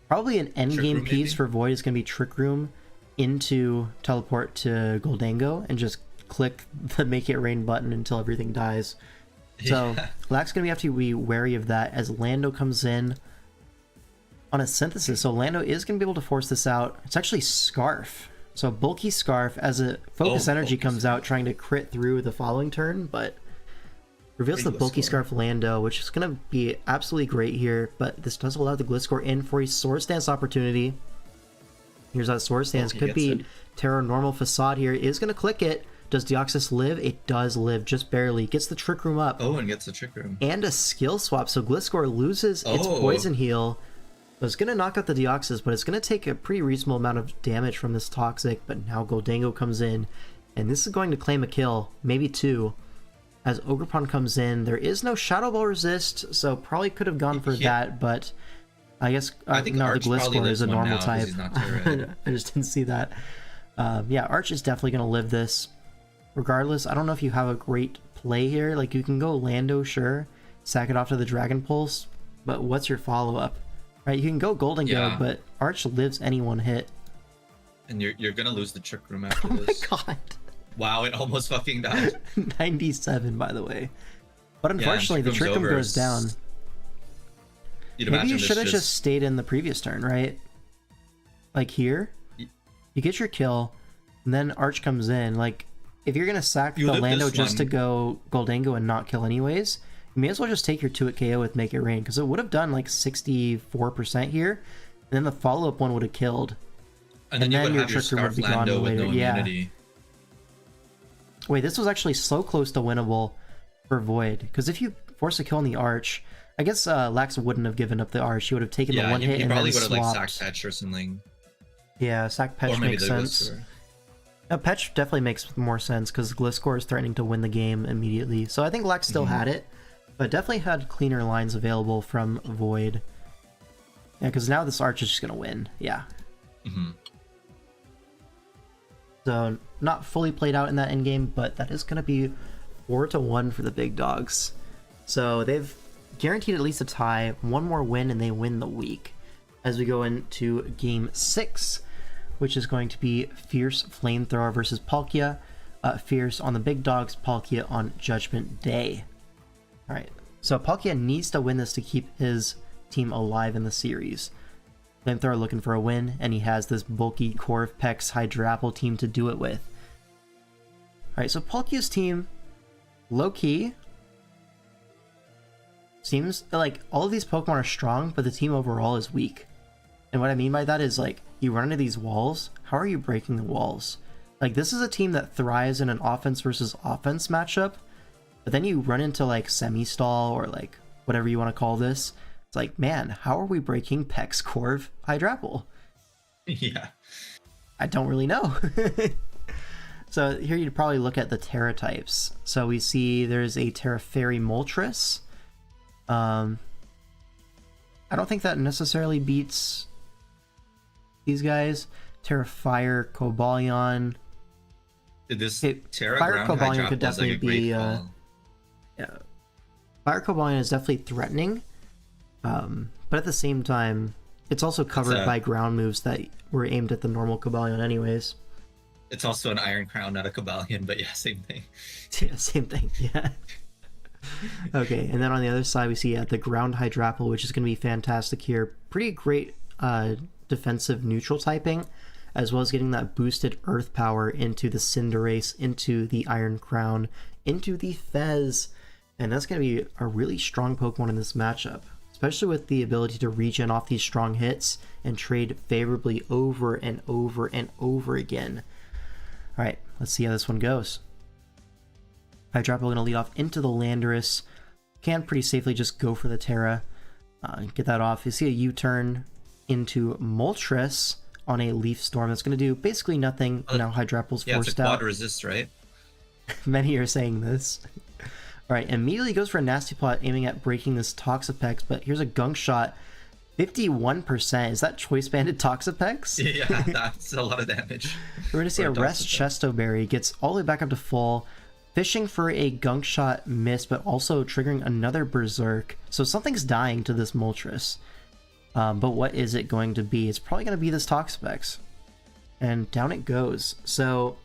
probably an endgame piece for Void is going to be Trick Room into Teleport to Goldango and just click the Make It Rain button until everything dies. So Lack's going to have to be wary of that as Lando comes in on a Synthesis. So Lando is going to be able to force this out. It's actually Scarf. So bulky Scarf as a Focus Energy comes out trying to crit through the following turn, but Reveals the bulky Scarf Lando, which is going to be absolutely great here, but this does allow the Gliscor in for a Sword Stance opportunity. Here's that Sword Stance. Could be Terror Normal Facade here. Is going to click it. Does Deoxys live? It does live, just barely. Gets the Trick Room up. Oh, and gets the Trick Room. And a skill swap, so Gliscor loses its Poison Heal. So it's going to knock out the Deoxys, but it's going to take a pretty reasonable amount of damage from this Toxic, but now Goldango comes in, and this is going to claim a kill, maybe 2. As Ogerpon comes in, there is no Shadow Ball resist, so probably could have gone for that, but I guess I think no, the Arch Gliscor is a normal type. He's not I just didn't see that. Yeah, Arch is definitely going to live this. Regardless, I don't know if you have a great play here. Like, you can go Lando, sure, sack it off to the Dragon Pulse, but what's your follow-up? Right, you can go Goldango, but Arch lives any one hit. And you're going to lose the Trick Room after this. Oh my god. Wow, it almost fucking died. 97, by the way. But unfortunately, the Trick Room goes down. Maybe you should have just stayed in the previous turn, right? Like here, you get your kill, and then Arch comes in. Like, if you're going to sack the Lando just to go Goldango and not kill anyways, you may as well just take your 2-hit KO with Make It Rain, because it would have done like 64% here, and then the follow-up one would have killed. And then your Trick Room would be gone later. No immunity. Wait, this was actually so close to winnable for Void, because if you force a kill on the Arch, I guess Lax wouldn't have given up the Arch. He would have taken the one hit and then swapped. Yeah, he probably would have like sacked Petch or something. Yeah, sack Petch makes sense. Petch definitely makes more sense, because Gliscor is threatening to win the game immediately. So I think Lax still had it, but definitely had cleaner lines available from Void. Yeah, because now this Arch is just going to win. Yeah. So not fully played out in that endgame, but that is going to be 4-1 for the big dogs. So they've guaranteed at least a tie, one more win, and they win the week. As we go into game 6, which is going to be Fierce Flamethrower versus Palkia. Fierce on the big dogs, Palkia on Judgment Day. Alright, so Palkia needs to win this to keep his team alive in the series. Flamethrower looking for a win, and he has this bulky Corv Pex Hydra Apple team to do it with. Alright, so Palkia's team, low-key, seems like all of these Pokemon are strong, but the team overall is weak. And what I mean by that is, like, you run into these walls, how are you breaking the walls? Like, this is a team that thrives in an offense versus offense matchup, but then you run into, like, semi-stall or, like, whatever you want to call this. It's like, man, how are we breaking Pex, Corv, Hydrapple? Yeah. I don't really know. So here you'd probably look at the Terra types. So we see there's a Terra Fairy Moltres. I don't think that necessarily beats these guys. Terra Fire Cobalion. This Terra Fire Ground Cobalion could like definitely be yeah. Fire Cobalion is definitely threatening. But at the same time, it's also covered by ground moves that were aimed at the normal Cobalion anyways. It's also an Iron Crown, not a Cobalion, but yeah, same thing. Yeah, same thing, yeah. Okay, and then on the other side we see the Ground Hydrapple, which is going to be fantastic here. Pretty great defensive neutral typing, as well as getting that boosted Earth power into the Cinderace, into the Iron Crown, into the Fez, and that's going to be a really strong Pokemon in this matchup. Especially with the ability to regen off these strong hits and trade favorably over and over and over again. Alright, let's see how this one goes. Hydrapple going to lead off into the Landorus. Can pretty safely just go for the Terra. Get that off. You see a U-turn into Moltres on a Leaf Storm. That's going to do basically nothing. Now Hydrapple's forced out. Yeah, it's a quad resist, right? Many are saying this. Alright, immediately goes for a Nasty Plot aiming at breaking this Toxapex, but here's a Gunk Shot. 51%. Is that Choice Banded Toxapex? Yeah, that's a lot of damage. We're going to see a Rest Chestoberry. Gets all the way back up to full. Fishing for a Gunk Shot miss, but also triggering another Berserk. So something's dying to this Moltres. But what is it going to be? It's probably going to be this Toxapex. And down it goes. So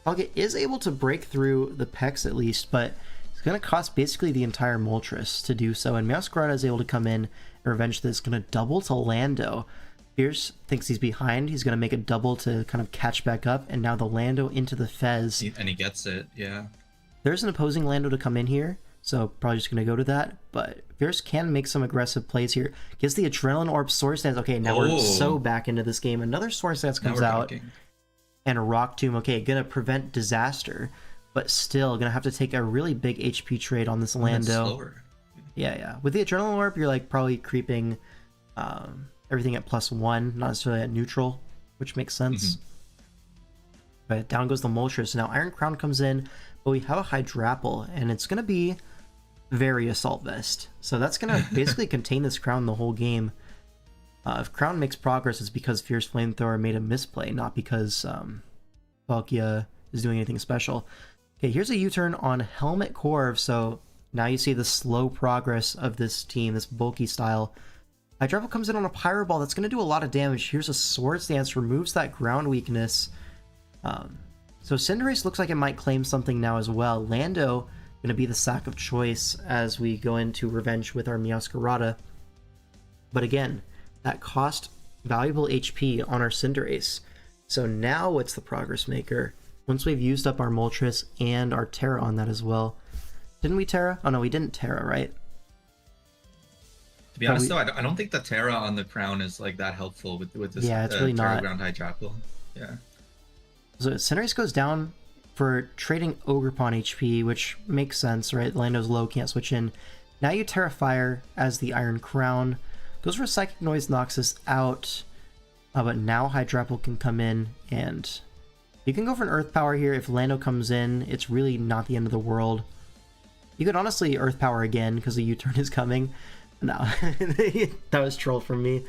Palkia is able to break through the Pex at least, but going to cost basically the entire Moltres to do so, and Meowscarada is able to come in and revenge this. Going to double to Lando. Fierce thinks he's behind. He's going to make a double to kind of catch back up, and now the Lando into the Fez. And he gets it, yeah. There's an opposing Lando to come in here, so probably just going to go to that. But Fierce can make some aggressive plays here. Gets the Adrenaline Orb, Sword Stance. Okay, now we're so back into this game. Another Sword Stance comes out. And a Rock Tomb. Okay, gonna prevent disaster, but still gonna have to take a really big HP trade on this Lando. Yeah. With the Adrenaline Orb, you're like probably creeping everything at +1, not necessarily at neutral, which makes sense. But down goes the Moltres. Now Iron Crown comes in, but we have a Hydrapple, and it's gonna be very Assault Vest. So that's gonna basically contain this Crown the whole game. If Crown makes progress, it's because Fierce Flamethrower made a misplay, not because Palkia is doing anything special. Okay, here's a U-turn on Helmet Corv, so now you see the slow progress of this team, this bulky style. Hydrapple comes in on a Pyro Ball that's going to do a lot of damage. Here's a Sword Stance, removes that ground weakness. So Cinderace looks like it might claim something now as well. Lando going to be the sack of choice as we go into Revenge with our Meowscarada. But again, that cost valuable HP on our Cinderace. So now what's the progress maker? Once we've used up our Moltres and our Terra on that as well. Didn't we Terra? Oh no, we didn't Terra, right? To be honest though, I don't think the Terra on the Crown is like that helpful with this it's really Terra not. Ground Hydrapple. Yeah. So Cinderace goes down for trading Ogerpon HP, which makes sense, right? Lando's low, can't switch in. Now you Terra Fire as the Iron Crown. Goes for Psychic Noise, knocks us out, but now Hydrapple can come in, and you can go for an Earth Power here. If Lando comes in, it's really not the end of the world. You could honestly Earth Power again, because the U-turn is coming. No, that was troll from me.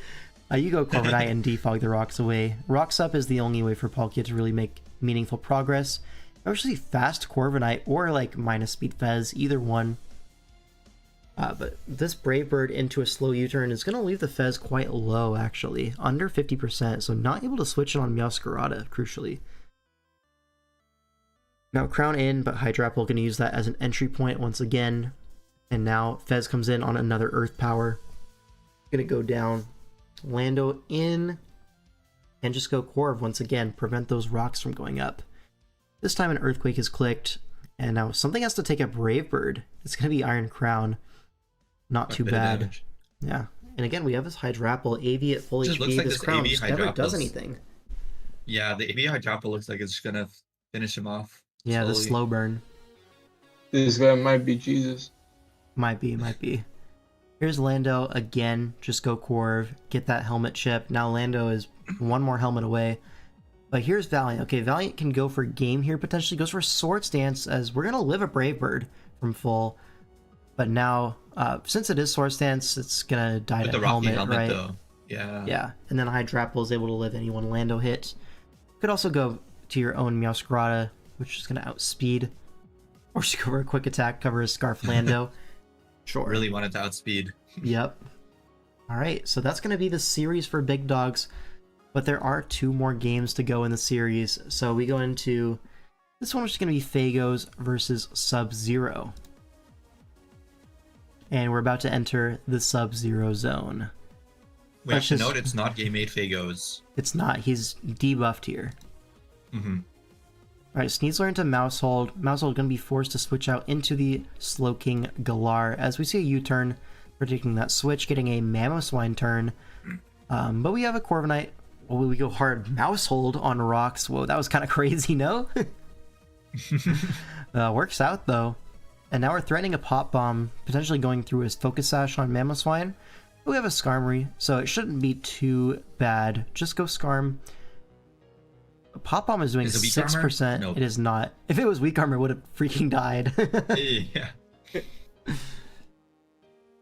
You go Corviknight and defog the rocks away. Rocks Up is the only way for Palkia to really make meaningful progress. Actually, fast Corviknight or like minus speed Fez, either one. But this Brave Bird into a slow U-turn is going to leave the Fez quite low, actually. Under 50%, so not able to switch it on Meowscarada, crucially. Now Crown in, but Hydrapple going to use that as an entry point once again. And now Fez comes in on another Earth Power. Going to go down. Lando in. And just go Corv once again. Prevent those rocks from going up. This time an Earthquake is clicked. And now something has to take a Brave Bird. It's going to be Iron Crown. Not too bad. Yeah. And again, we have this Hydrapple. AV at full HP. Like this Crown just never does anything. Yeah, the AV Hydrapple looks like it's going to finish him off. Yeah, slowly. The slow burn. This guy might be Jesus. Might be. Here's Lando again. Just go Corv. Get that helmet chip. Now Lando is one more helmet away. But here's Valiant. Okay, Valiant can go for game here potentially. Goes for Sword Stance as we're going to live a Brave Bird from full. But now, since it is Sword Stance, it's going to die to helmet, right? Though. Yeah. And then Hydrapple is able to live any one Lando hit. Could also go to your own Meowscarada, which is going to outspeed. Or just go for a quick attack, cover a Scarf Lando. Sure. Really wanted to outspeed. Yep. Alright, so that's going to be the series for Big Dogs. But there are 2 more games to go in the series. So we go into this one, which is going to be Fagos versus Sub-Zero. And we're about to enter the Sub-Zero zone. We have to note it's not Game 8 Fagos. It's not. He's debuffed here. Alright, Sneasler into Mousehold. Mousehold going to be forced to switch out into the Slowking Galar. As we see a U-turn, predicting that switch, getting a Mamoswine turn. But we have a Corviknight. Oh, we go hard Mousehold on rocks. Whoa, that was kind of crazy, no? Works out, though. And now we're threatening a Pop Bomb, potentially going through his Focus Sash on Mamoswine. But we have a Skarmory, so it shouldn't be too bad. Just go Skarm. Pop Bomb is doing 6%. Nope. It is not. If it was Weak Armor, it would have freaking died. Yeah.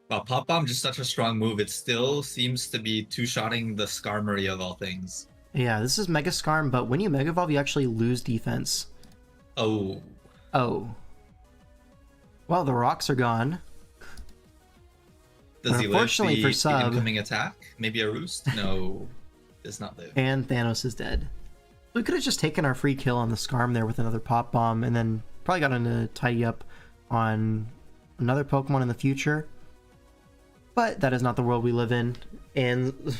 Wow, Pop Bomb just such a strong move. It still seems to be two-shotting the Skarmory of all things. Yeah, this is Mega Skarm, but when you Mega Evolve, you actually lose defense. Oh. Well, the rocks are gone. Does he live the incoming attack? Maybe a Roost? No, does not live. And Thanos is dead. We could have just taken our free kill on the Skarm there with another Pop Bomb, and then probably gotten to tidy up on another Pokemon in the future. But that is not the world we live in, and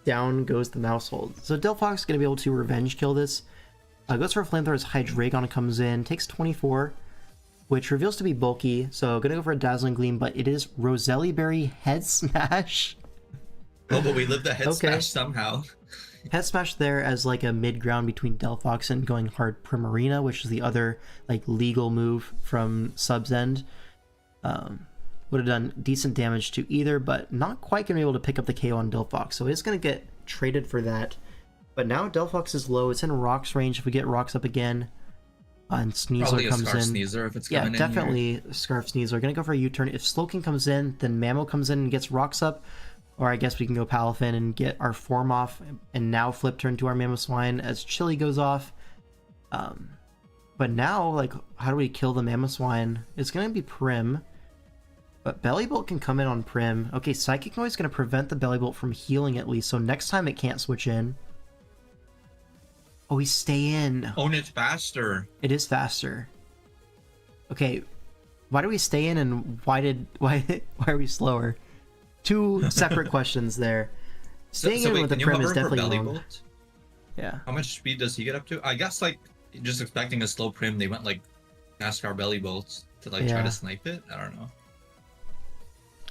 down goes the Mousehold. So Delphox is going to be able to revenge kill this. Goes for a Flamethrower as Hydreigon comes in, takes 24. which reveals to be bulky, so gonna go for a Dazzling Gleam, but it is Roselli Berry Head Smash. Oh, but we lived the Head Okay. Smash somehow. Head Smash there as like a mid-ground between Delphox and going hard Primarina, which is the other like legal move from Sub's end. Would have done decent damage to either, but not quite going to be able to pick up the KO on Delphox, so it's going to get traded for that. But now Delphox is low, it's in Rock's range. If we get Rocks up again, and Sneasler Probably comes a Scarf in. Sneasler if it's Yeah, coming definitely Scarf Sneasler. Going to go for a U-turn. If Slowking comes in, then Mammo comes in and gets Rocks up. Or I guess we can go Palafin and get our form off, and now flip turn to our Mamoswine as Chili goes off. But now, like, how do we kill the Mamoswine? It's going to be Prim, but Bellybolt can come in on Prim. Okay, Psychic Noise is going to prevent the Bellybolt from healing at least, so next time it can't switch in. Oh, we stay in. Oh, and it's faster. It is faster. Okay, why do we stay in, and why are we slower? Two separate questions there. Staying in with the Prim is definitely wrong. Yeah. How much speed does he get up to? I guess like just expecting a slow Prim, they went like NASCAR Bellybolts to like try to snipe it. I don't know.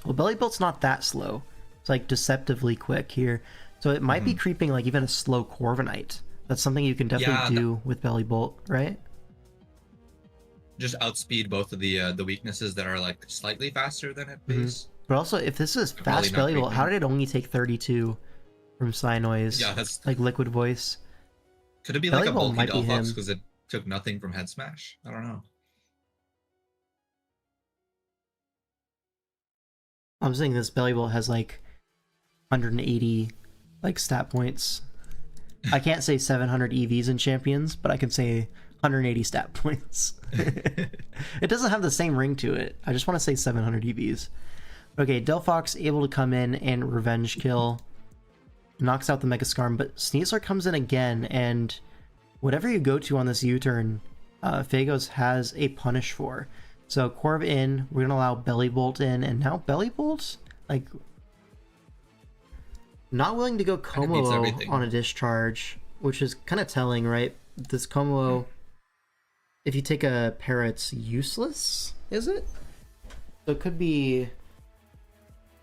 Well, Bellybolt's not that slow. It's like deceptively quick here, so it might be creeping like even a slow Corviknight. That's something you can definitely do with Bellybolt, right? Just outspeed both of the weaknesses that are like slightly faster than it base. But also, if this is fast Bellybolt, how did it only take 32 from Psynoise? Yeah, that's like Liquid Voice. Could it be like a bulky Delphox because it took nothing from Head Smash? I don't know. I'm saying this Bellybolt has like 180 like stat points. I can't say 700 EVs in Champions, but I can say 180 stat points. It doesn't have the same ring to it. I just want to say 700 EVs. Okay, Delphox able to come in and revenge kill. Knocks out the Mega Scarm, but Sneasler comes in again, and whatever you go to on this U-turn, Phagos has a punish for. So Corv in, we're gonna allow Bellybolt in, and now Bellybolt, like, not willing to go Como on a discharge, which is kind of telling, right? This Como, if you take a pair, it's useless, is it? So it could be,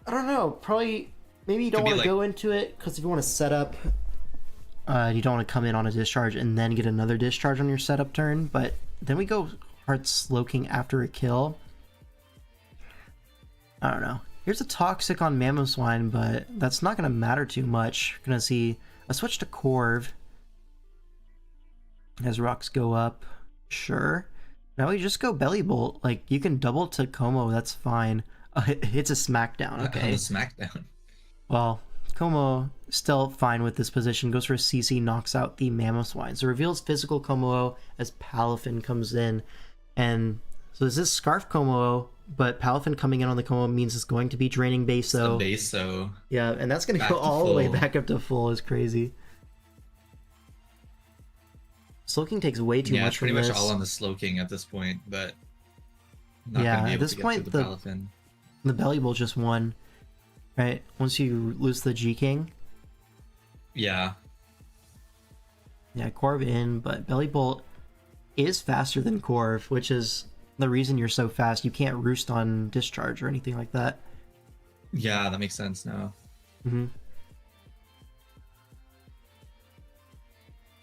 I don't know, probably, maybe you don't want to go into it, because if you want to set up, you don't want to come in on a discharge and then get another discharge on your setup turn, but then we go hard Slowking after a kill. I don't know. Here's a Toxic on Mamoswine, but that's not going to matter too much. We're going to see a switch to Corv as rocks go up. Sure. Now we just go Bellybolt. Like, you can double to Como, that's fine. It's a Smackdown, okay. A Smackdown. Well, Como still fine with this position. Goes for a CC, knocks out the Mamoswine. So reveals physical Como as Palafin comes in. And so this is Scarf Como, but Palafin coming in on the Como means it's going to be draining base, though. Base, so yeah, and that's going to go all the way back up to full. Is crazy. Slowking takes way too much from this. Yeah, pretty much all on the Slowking at this point, but not yeah, gonna be able at this to point, get the Palafin. The Bellybolt just won, right? Once you lose the G-King. Yeah. Yeah, Corv in, but Bellybolt is faster than Corv, which is the reason you're so fast. You can't roost on discharge or anything like that. Yeah, that makes sense now.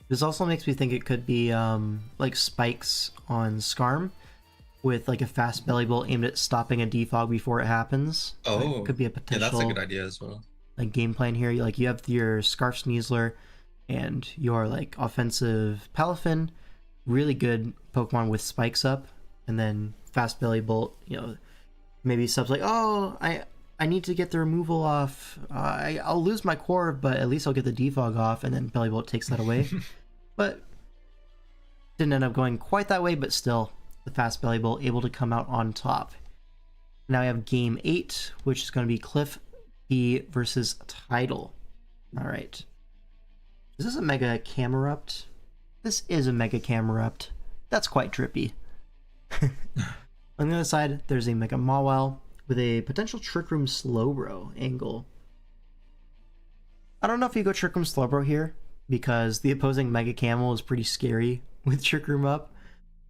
This also makes me think it could be like spikes on Scarm with like a fast Bellybolt aimed at stopping a defog before it happens. Oh, like, could be a potential. Yeah, that's a good idea as well. Like game plan here, like you have your Scarf Sneasler and your like offensive Palafin, really good Pokemon with spikes up, and then fast Bellybolt. You know, maybe subs like, oh, I need to get the removal off. I'll lose my core, but at least I'll get the defog off, and then Bellybolt takes that away. But didn't end up going quite that way, but still, the fast Bellybolt able to come out on top. Now we have game 8, which is going to be Cliff B versus Tidal. Alright. Is this a Mega Camerupt? This is a Mega Camerupt. That's quite trippy. On the other side, there's a Mega Mawile with a potential Trick Room Slowbro angle. I don't know if you go Trick Room Slowbro here, because the opposing Mega Camel is pretty scary with Trick Room up.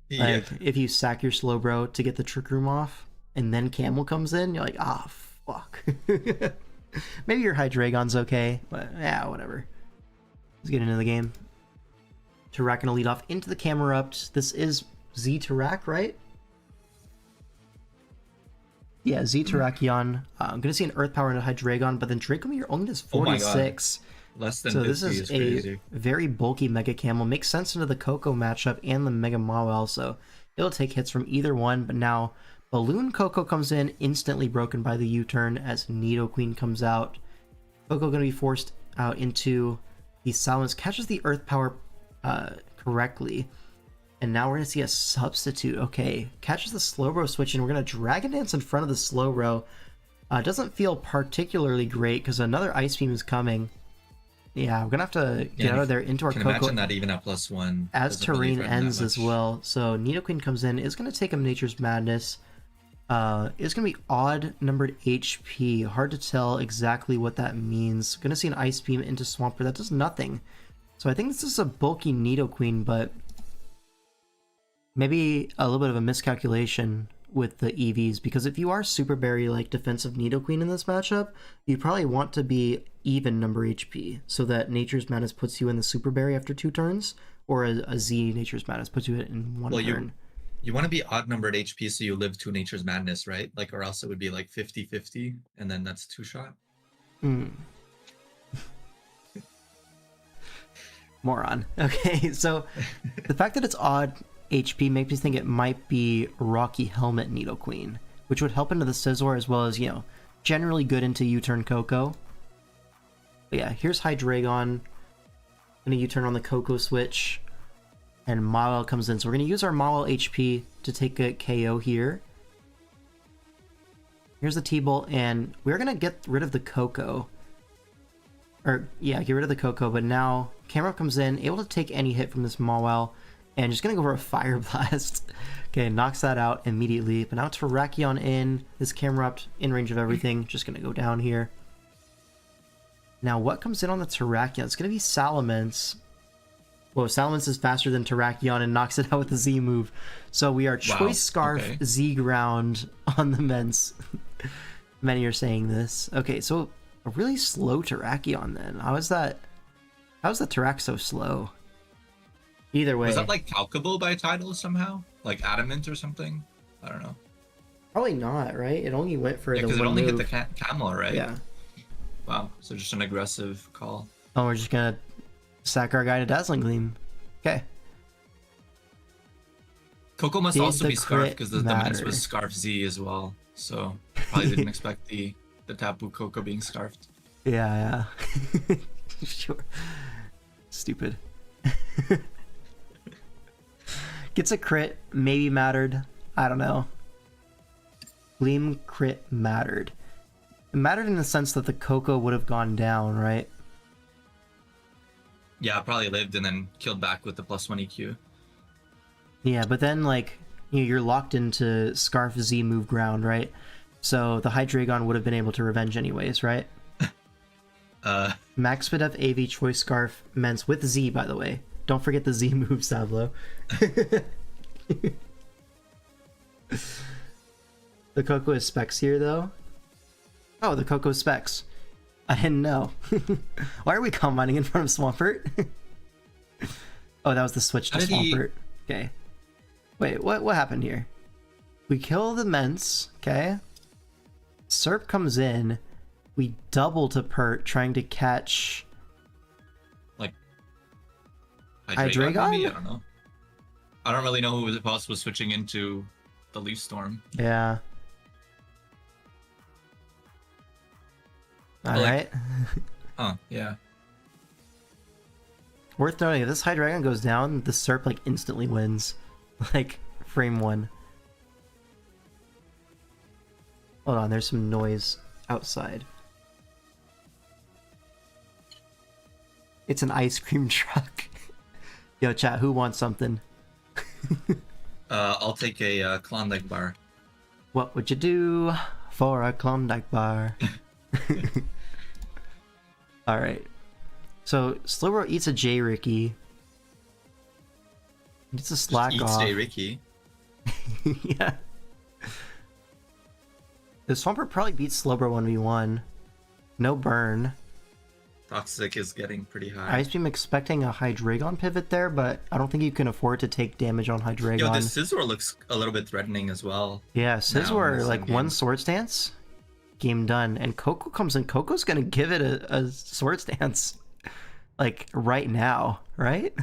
Yeah. Like, if you sack your Slowbro to get the Trick Room off, and then Camel comes in, you're like, ah, fuck. Maybe your Hydreigon's okay, but yeah, whatever. Let's get into the game. Tarak gonna lead off into the Camerupt. This is Z Tarak, right? Yeah, Z Tarakion. I'm gonna see an Earth Power into Hydreigon, but then Dracomir only does Oh my 46. Less than So 50 this is crazy. a very bulky Mega Camel. Makes sense into the Coco matchup and the Mega Mawile, so it'll take hits from either one. But now Balloon Coco comes in, instantly broken by the U-turn as Nidoqueen comes out. Coco going to be forced out into the Silence, catches the Earth Power correctly. And now we're going to see a substitute. Okay, catches the Slowbro switch, and we're going to Dragon Dance in front of the Slowbro. Doesn't feel particularly great because another Ice Beam is coming. Yeah, we're going to have to get out of there into our Can Coco. imagine that even at +1. As doesn't really terrain threaten that ends as much. well. So Nidoqueen comes in, is going to take him Nature's Madness. It's going to be odd numbered HP. Hard to tell exactly what that means. Going to see an Ice Beam into Swampert. That does nothing. So I think this is a bulky Nidoqueen, but maybe a little bit of a miscalculation with the EVs, because if you are Super Berry like defensive Nidoqueen in this matchup, you probably want to be even number HP so that Nature's Madness puts you in the Super Berry after 2 turns, or a Z Nature's Madness puts you in 1 turn. You want to be odd numbered HP so you live 2 Nature's Madness, right? Like, or else it would be like 50-50, and then that's 2-shot. Moron. Okay, so the fact that it's odd HP makes me think it might be Rocky Helmet Nidoqueen, which would help into the Scizor as well as, you know, generally good into U-turn Coco. But yeah, here's Hydreigon. Gonna U-turn on the Coco switch. And Mawile comes in. So we're gonna use our Mawile HP to take a KO here. Here's the T-Bolt, and we're gonna get rid of the Coco. Or, yeah, get rid of the Coco, but now Camera comes in, able to take any hit from this Mawile, and just gonna go for a Fire Blast. Okay, knocks that out immediately. But now Terrakion in, this Camerupt in range of everything, just gonna go down here. Now, what comes in on the Terrakion? It's gonna be Salamence. Whoa, Salamence is faster than Terrakion and knocks it out with the Z move. So we are Choice Scarf, okay. Z Ground on the Mence. Many are saying this. Okay, so a really slow Terrakion then. How is that Terrak so slow? Either way. Was that like Calcabo by title somehow? Like Adamant or something? I don't know. Probably not, right? It only went for Yeah, the because one it only move. hit the camel, right? Yeah. Wow, so just an aggressive call. Oh, we're just gonna sack our guy to Dazzling Gleam. Okay. Coco must Did also the be Scarf crit because the Mence matter? was Scarf Z as well. So probably didn't expect the Tapu Coco being scarfed. Yeah. Sure. Stupid. Gets a crit, maybe mattered. I don't know. Gleam crit mattered. It mattered in the sense that the Coco would have gone down, right? Yeah, probably lived and then killed back with the +1 EQ. Yeah, but then, like, you're locked into Scarf Z move ground, right? So the Hydreigon would have been able to revenge anyways, right? Max Speed Up AV Choice Scarf Mence with Z, by the way. Don't forget the Z move, Savlo. The Coco is Specs here, though. Oh, the Coco Specs. I didn't know. Why are we combining in front of Swampert? Oh, that was the switch to How did he- Swampert. Okay. Wait, what happened here? We kill the Mence, okay? Serp comes in. We double to Pert, trying to catch... Like Hydreigon? Maybe? I don't know. I don't really know who else was switching into the Leaf Storm. Yeah. But, Alright. Huh, yeah. Worth noting, if this Hydreigon goes down, the Serp, like, instantly wins. Like, frame 1. Hold on, there's some noise outside. It's an ice cream truck. Yo, chat, who wants something? I'll take a Klondike bar. What would you do for a Klondike bar? Alright. So, Slowbro eats a J-Ricky. It's a slack Eat, off. stay Ricky. Yeah. The Swampert probably beats Slowbro 1v1. No burn. Toxic is getting pretty high. Ice Beam expecting a Hydreigon pivot there, but I don't think you can afford to take damage on Hydreigon. Yo, this Scizor looks a little bit threatening as well. Yeah, Scizor, this like game. one Swords Dance, game done. And Coco comes in. Coco's gonna give it a Swords Dance. Like, right now, right?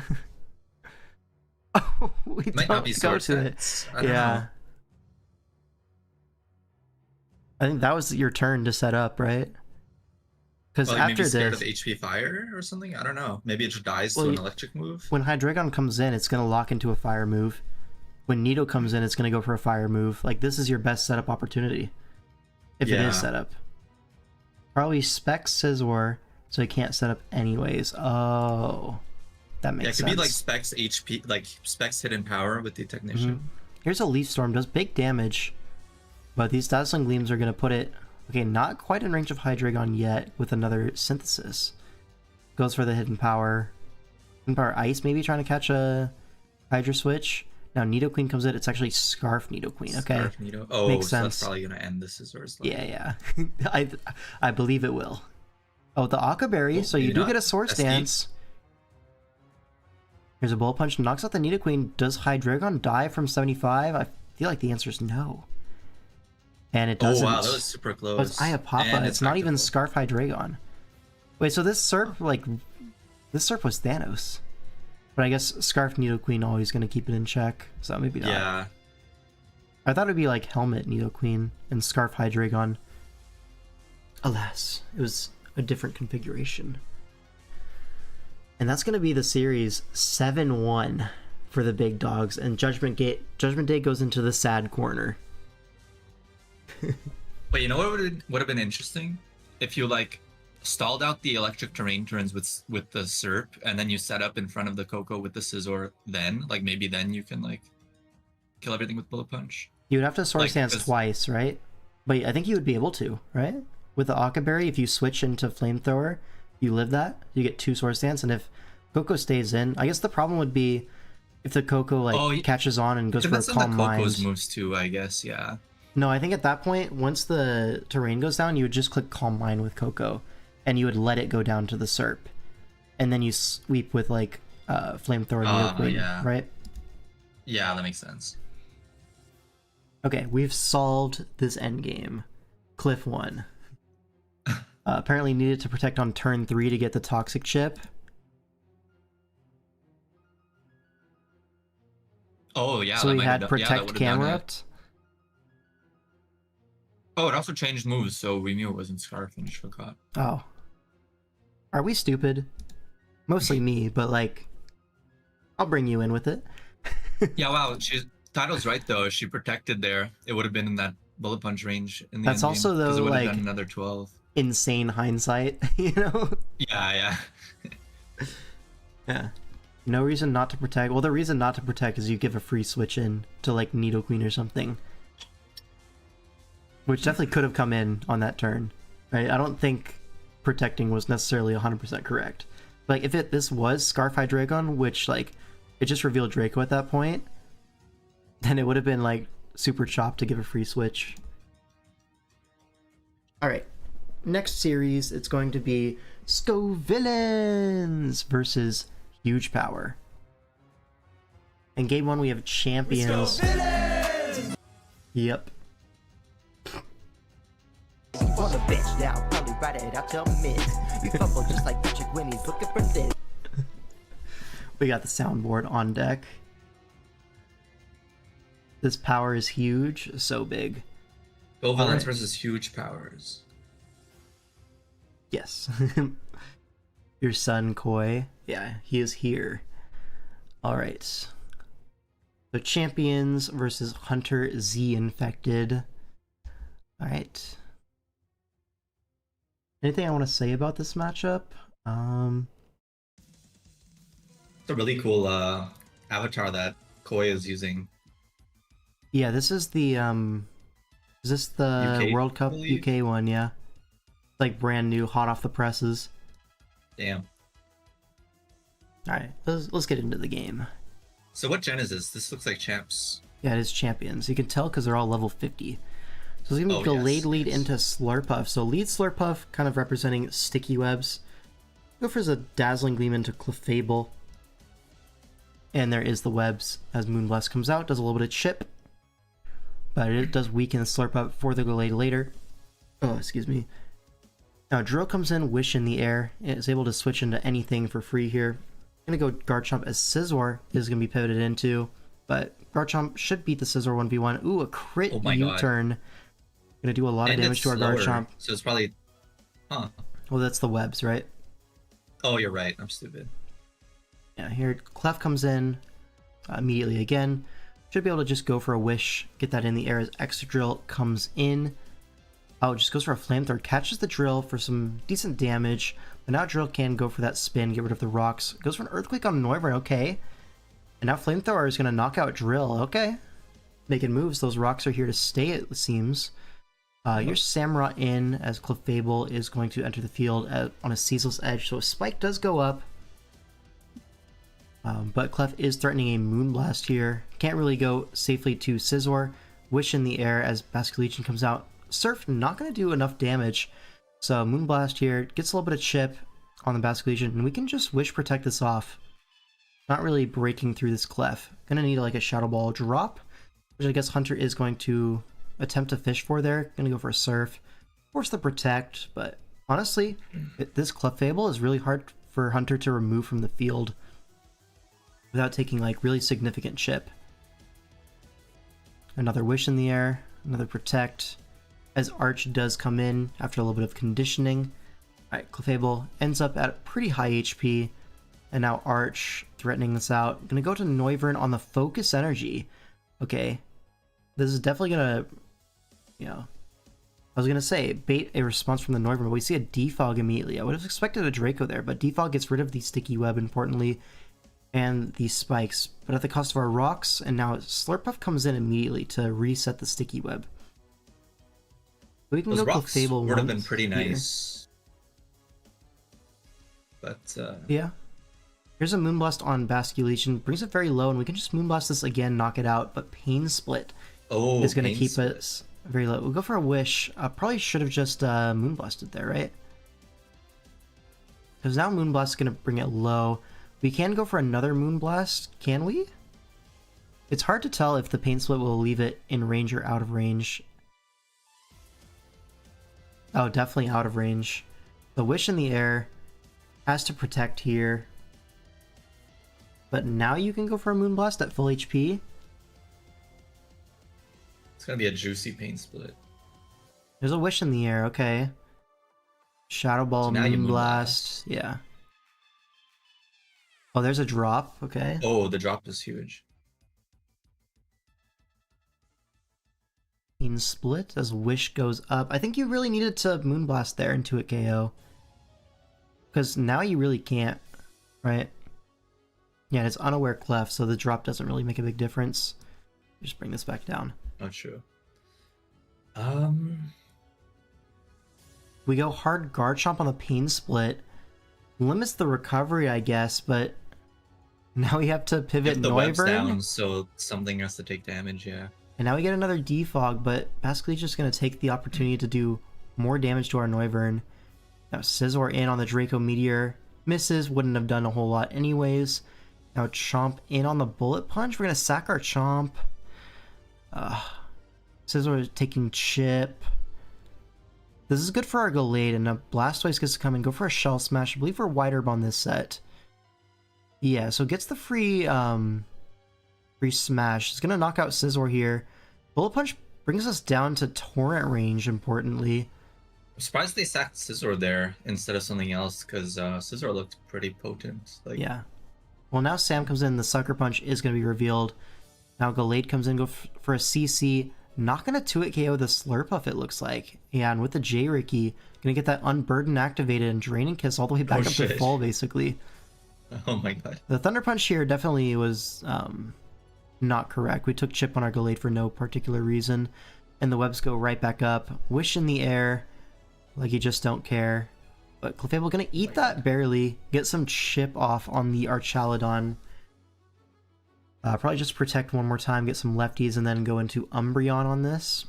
Oh, we Might don't not be go Swords to Dance. it. I don't know. I think that was your turn to set up, right? Because Well, maybe after scared this, of HP fire or something? I don't know. Maybe it just dies to an electric move? when Hydreigon comes in, it's gonna lock into a fire move. When Nido comes in, it's gonna go for a fire move. Like, this is your best setup opportunity. If it is set up. Probably Specs Scizor, so he can't set up anyways. Oh. That makes sense. Yeah, it could be like Specs HP, like Specs hidden power with the Technician. Here's a Leaf Storm, does big damage. But these Dazzling Gleams are gonna put it... Okay, not quite in range of Hydreigon yet with another Synthesis. Goes for the Hidden Power. Hidden Power Ice, maybe trying to catch a Hydra Switch. Now Nidoqueen comes in, it's actually Scarf Nidoqueen, okay. Scarf Nido. Oh, makes so sense. that's probably gonna end the Scizor's life. Yeah. I believe it will. Oh, the Aqua Berry, so you maybe do not. get a Swords SD. Dance. Here's a Bullet Punch, knocks out the Nidoqueen. Does Hydreigon die from 75? I feel like the answer is no. And it doesn't. Oh wow, that was super But close. it's Iapapa, And it's not even tactical. Scarf Hydreigon. Wait, so this Serp, like... This Serp was Thanos. But I guess Scarf Nidoqueen always gonna keep it in check, so maybe not. Yeah. I thought it'd be like Helmet Nidoqueen and Scarf Hydreigon. Alas, it was a different configuration. And that's gonna be the series 7-1 for the big dogs, and Judgment Day goes into the sad corner. But you know what would have been interesting? If you like stalled out the electric terrain turns with the Serp, and then you set up in front of the Coco with the Scizor, then like maybe then you can like kill everything with Bullet Punch. You would have to Swords Like, Dance 'cause- twice, right? But I think you would be able to, right? With the Aqua Berry, if you switch into Flamethrower, you live that, you get 2 Swords Dance, and if Coco stays in, I guess the problem would be if the Coco like catches on and goes for a Depends on the Calm Mind. Coco's moves too, I guess. Yeah. No, I think at that point, once the terrain goes down, you would just click Calm Mind with Coco, and you would let it go down to the Serp, and then you sweep with like Flamethrower Nidoqueen, yeah. right? Yeah, that makes sense. Okay, we've solved this endgame. Cliff won. Apparently needed to protect on turn 3 to get the Toxic Chip. Oh yeah. So that we might have had done- Protect that would've done it. Camerupt. Oh, it also changed moves, so we knew it wasn't Scarf and just forgot. Oh. Are we stupid? Mostly me, but like, I'll bring you in with it. Yeah, wow. Title's right though. If she protected there, it would have been in that Bullet Punch range in the That's endgame, also, 'cause though, it would have like- done another 12. Insane hindsight, you know? Yeah. Yeah. No reason not to protect. Well, the reason not to protect is you give a free switch in to like Nidoqueen or something. Which definitely could have come in on that turn. Right? I don't think protecting was necessarily 100% correct. Like, if this was Scarf Hydreigon, which, like, it just revealed Draco at that point, then it would have been, like, super chopped to give a free switch. Alright. Next series, it's going to be Scovillains versus Huge Power. In game 1, we have champions. Yep. On the bench now, probably ride it out till mid. You fumble just like Patrick when he's looking for this. We got the soundboard on deck. This power is huge, so big. Go Villains Alright. versus Huge Powers. Yes. Your son, Koi. Yeah, he is here. Alright. So champions versus Hunter Z Infected. Alright. Anything I want to say about this matchup? It's a really cool avatar that Koi is using. Yeah, this is the is this the UK, World Cup I believe? UK one, yeah. Like brand new, hot off the presses. Damn. Alright, let's get into the game. So what gen is this? This looks like champs. Yeah, it is champions. You can tell because they're all level 50. So it's going to be Oh, Gallade yes, lead yes. into Slurpuff. So lead Slurpuff kind of representing sticky webs. Go for the Dazzling Gleam into Clefable. And there is the webs as Moonblast comes out. Does a little bit of chip. But it does weaken the Slurpuff for the Gallade later. Oh, excuse me. Now Drill comes in, Wish in the air. It is able to switch into anything for free here. I'm going to go Garchomp as Scizor is going to be pivoted into. But Garchomp should beat the Scizor 1v1. Ooh, a crit Oh my God. U-turn. Going to do a lot of And damage it's to our slower, Garchomp. so it's probably... Huh. Well, that's the webs, right? Oh, you're right. I'm stupid. Yeah, here Clef comes in immediately again. Should be able to just go for a Wish, get that in the air as Extra Drill comes in. Oh, just goes for a Flamethrower, catches the Drill for some decent damage. But now Drill can go for that spin, get rid of the rocks. Goes for an Earthquake on Noivern, okay. And now Flamethrower is going to knock out Drill, okay. Making moves, those rocks are here to stay, it seems. Your Samurott in as Clefable is going to enter the field on a Ceaseless Edge, so a Spike does go up. But Clef is threatening a Moonblast here. Can't really go safely to Scizor. Wish in the air as Basculegion comes out. Surf not going to do enough damage. So Moonblast here gets a little bit of chip on the Basculegion, and we can just Wish Protect this off. Not really breaking through this Clef. Gonna need like a Shadow Ball drop, which I guess Hunter is going to attempt to fish for there. Gonna go for a Surf. Force the Protect, but honestly, this Clefable is really hard for Hunter to remove from the field without taking like really significant chip. Another Wish in the air, another Protect, as Arch does come in after a little bit of conditioning. Alright, Clefable ends up at pretty high HP, and now Arch threatening this out. Gonna go to Noivern on the Focus Energy. Okay, this is definitely gonna, you know, I was gonna say bait a response from the Noivern, but we see a Defog immediately. I would have expected a Draco there, but Defog gets rid of the Sticky Web, importantly, and the spikes, but at the cost of our rocks, and now Slurpuff comes in immediately to reset the Sticky Web. We can Those go rocks Clefable would have been once pretty here. nice. But, Yeah. Here's a Moonblast on Basculegion, brings it very low, and we can just Moonblast this again, knock it out, but Pain Split is going to Pain keep Split. us very low. We'll go for a Wish. Probably should have just Moonblasted there, right? Because now Moonblast is going to bring it low. We can go for another Moonblast, can we? It's hard to tell if the Pain Split will leave it in range or out of range. Oh, definitely out of range. The Wish in the air has to Protect here. But now you can go for a Moonblast at full HP. It's gonna be a juicy Pain Split. There's a Wish in the air, okay. Shadow Ball, So now you Moonblast, yeah. Oh, there's a drop, okay. Oh, the drop is huge. Pain Split as Wish goes up. I think you really needed to Moonblast there into it KO. Because now you really can't, right? Yeah, it's Unaware Clef, so the drop doesn't really make a big difference. Just bring this back down. Not true. We go hard Garchomp on the Pain Split. Limits the recovery, I guess, but now we have to pivot If the web's Noivern. down, so something has to take damage, yeah. And now we get another Defog, but Basculegion's just going to take the opportunity to do more damage to our Noivern. Now Scizor in on the Draco Meteor. Misses, wouldn't have done a whole lot anyways. Now Chomp in on the Bullet Punch. We're going to sack our Chomp. Scizor is taking chip. This is good for our Gallade, and a Blastoise gets to come and go for a Shell Smash. I believe we're Wide Herb on this set. Yeah, so gets the free Smash. It's going to knock out Scizor here. Bullet Punch brings us down to Torrent range, importantly. I'm surprised they sacked Scizor there instead of something else, because Scizor looked pretty potent. Like, Yeah. Well, now Sam comes in. The Sucker Punch is going to be revealed. Now Gallade comes in, go for a CC. Not going to 2-hit KO the Slurpuff, it looks like. Yeah, and with the J-Ricky, going to get that Unburden activated and Draining Kiss all the way back up to shit. full, basically. Oh my god. The Thunder Punch here definitely was not correct. We took chip on our Gallade for no particular reason. And the webs go right back up. Wish in the air, like you just don't care. But Clefable going to eat that barely. Get some chip off on the Archaludon. Probably just protect one more time, get some lefties, and then go into Umbreon on this.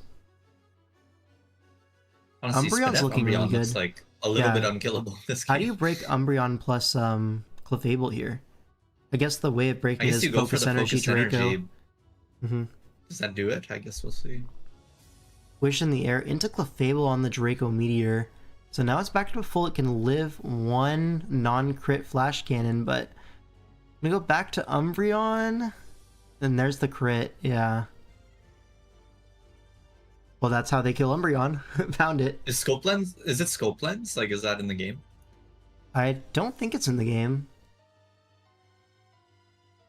Honestly, Umbreon's looking really looks good. like a little Yeah. bit unkillable in this game. How do you break Umbreon plus Clefable here? I guess the way of I breaking guess is you go for Focus the Energy focus Draco. energy. Mm-hmm. Does that do it? I guess we'll see. Wish in the air into Clefable on the Draco Meteor. So now it's back to full. It can live one non-crit Flash Cannon, but I'm gonna go back to Umbreon. And there's the crit, yeah. Well, that's how they kill Umbreon. Found it. Is Scope Lens? Is it Scope Lens? Like, is that in the game? I don't think it's in the game.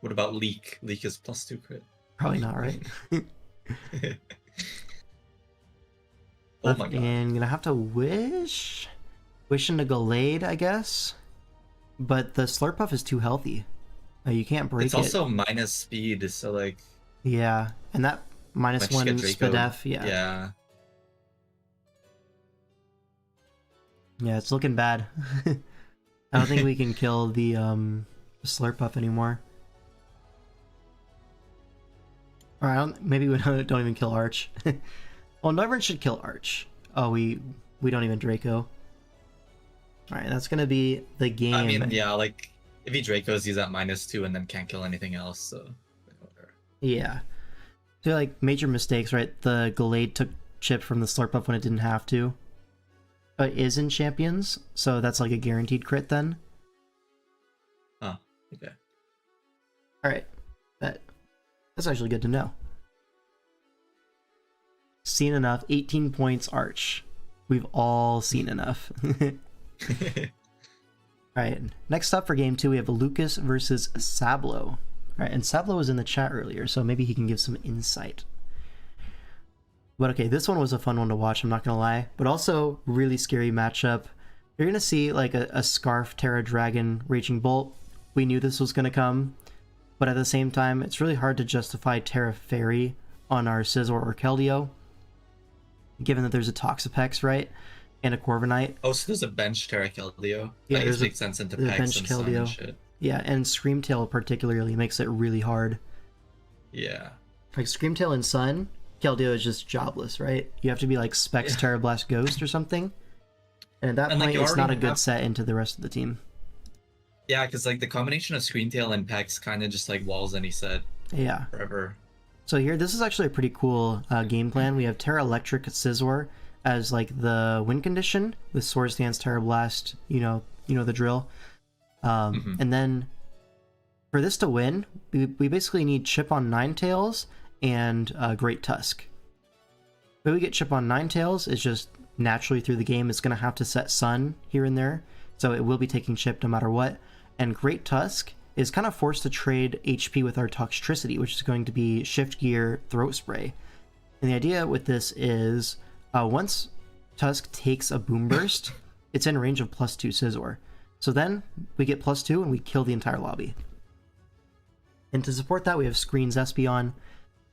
What about Leak? Leak is +2 crit. Probably not, right? Oh my god. And gonna have to wish into Gallade, I guess. But the Slurpuff is too healthy. You can't break It's it. also minus speed, so like. Yeah, and that might just -1 get Draco. Spadef, yeah. Yeah. Yeah, it's looking bad. I don't think we can kill the Slurpuff anymore. Alright, maybe we don't even kill Arch. Well, no one should kill Arch. Oh, we don't even Draco. Alright, that's gonna be the game. I mean, yeah, like if he Dracos, he's at -2 and then can't kill anything else. So. Yeah. So like major mistakes, right? The Gallade took chip from the Slurpuff when it didn't have to. But it is in Champions, so that's like a guaranteed crit then. Oh, okay. Alright. That's actually good to know. Seen enough. 18 points Arch. We've all seen enough. Alright, next up for game 2 we have Lucas versus Sablo. Alright, and Sablo was in the chat earlier, so maybe he can give some insight. But okay, this one was a fun one to watch, I'm not gonna lie. But also, really scary matchup. You're gonna see like a Scarf Terra Dragon Raging Bolt. We knew this was gonna come. But at the same time, it's really hard to justify Terra Fairy on our Scizor or Keldeo, given that there's a Toxapex, right? And a Corviknight. Oh, so there's a bench Terra Keldeo. Yeah, That there's makes sense into there's a Pex bench and Sun and Keldeo. shit. Yeah, and Screamtail particularly makes it really hard. Yeah. Like Screamtail and Sun, Keldeo is just jobless, right? You have to be like Specs Yeah. Terra Blast Ghost or something. And at that And, like, point, you it's not a already good have- set into the rest of the team. Yeah, because like the combination of Screamtail and Pex kind of just like walls any set Yeah. forever. So here, this is actually a pretty cool game plan. We have Terra Electric Scizor as like the win condition with Swords Dance, Terra Blast. You know the drill. And then for this to win, we basically need Chip on Ninetales and Great Tusk. The way we get Chip on Ninetales is just naturally through the game. It's going to have to set Sun here and there, so it will be taking Chip no matter what. And Great Tusk is kind of forced to trade HP with our Toxtricity, which is going to be Shift Gear, Throat Spray. And the idea with this is once Tusk takes a Boom Burst, it's in range of +2 Scizor. So then we get +2 and we kill the entire lobby. And to support that, we have Screens Espeon.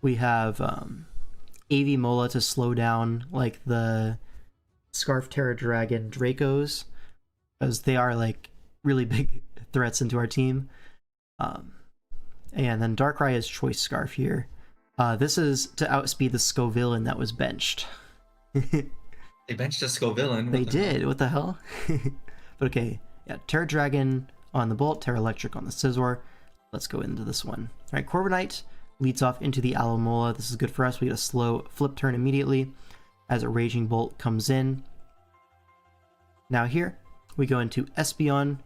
We have AV Mola to slow down like the Scarf Terra Dragon Dracos, as they are like really big threats into our team. And then Darkrai is Choice Scarf here. This is to outspeed the Scovillain that was benched. They benched a Scovillain. They did. What the hell? But okay, yeah. Terra Dragon on the Bolt, Terra Electric on the Scizor. Let's go into this one. All right, Corviknight leads off into the Alomola. This is good for us. We get a slow flip turn immediately as a Raging Bolt comes in. Now here we go into Espeon,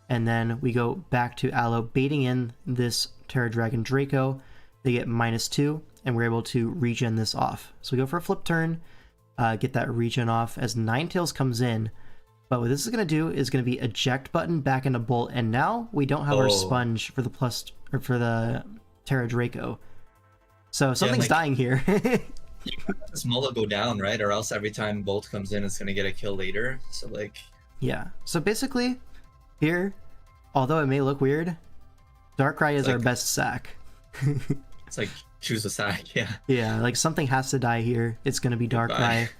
and then we go back to Aloe, baiting in this Terra Dragon Draco. They get -2, and we're able to regen this off. So we go for a flip turn, get that regen off as Ninetales comes in. But what this is going to do is going to be eject button back into Bolt, and now we don't have our sponge for the Terra Draco. So something's dying here. You can let this Mola go down, right? Or else every time Bolt comes in, it's gonna get a kill later. So like, yeah. So basically, here, although it may look weird, Darkrai is our best sack. it's like choose a sack, yeah. Yeah, like something has to die here. It's gonna be Darkrai.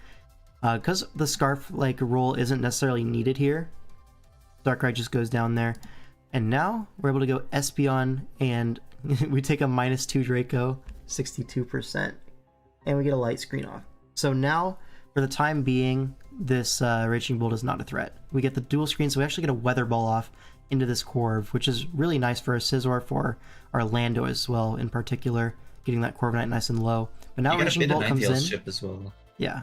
Because the Scarf like roll isn't necessarily needed here, Darkrai just goes down there. And now we're able to go Espeon and we take a -2 Draco, 62%, and we get a light screen off. So now, for the time being, this Raging Bolt is not a threat. We get the dual screen, so we actually get a Weather Ball off into this Corv, which is really nice for a Scizor, for our Lando as well, in particular, getting that Corviknight nice and low. But now Raging Bolt comes in. Ship as well. Yeah.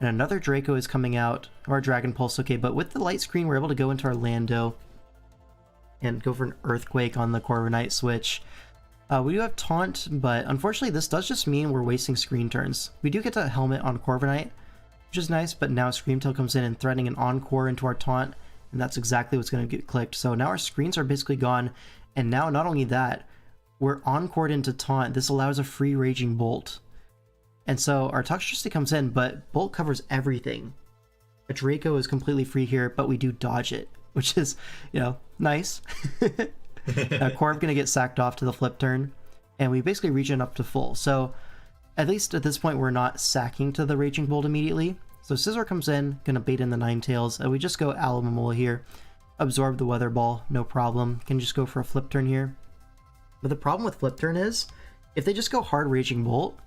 And another Draco is coming out, or Dragon Pulse, okay, but with the light screen, we're able to go into our Lando and go for an Earthquake on the Corviknight switch. We do have Taunt, but unfortunately this does just mean we're wasting screen turns. We do get to Helmet on Corviknight, which is nice, but now Screamtail comes in and threatening an Encore into our Taunt, and that's exactly what's going to get clicked. So now our screens are basically gone, and now not only that, we're Encored into Taunt. This allows a free Raging Bolt. And so our Toxtricity comes in, but Bolt covers everything. A Draco is completely free here, but we do dodge it, which is, you know, nice. Corv gonna get sacked off to the flip turn, and we basically regen up to full. So at least at this point, we're not sacking to the Raging Bolt immediately. So Scizor comes in, gonna bait in the Ninetales, and we just go Alomomola here, absorb the Weather Ball, no problem. Can just go for a flip turn here. But the problem with flip turn is, if they just go hard Raging Bolt,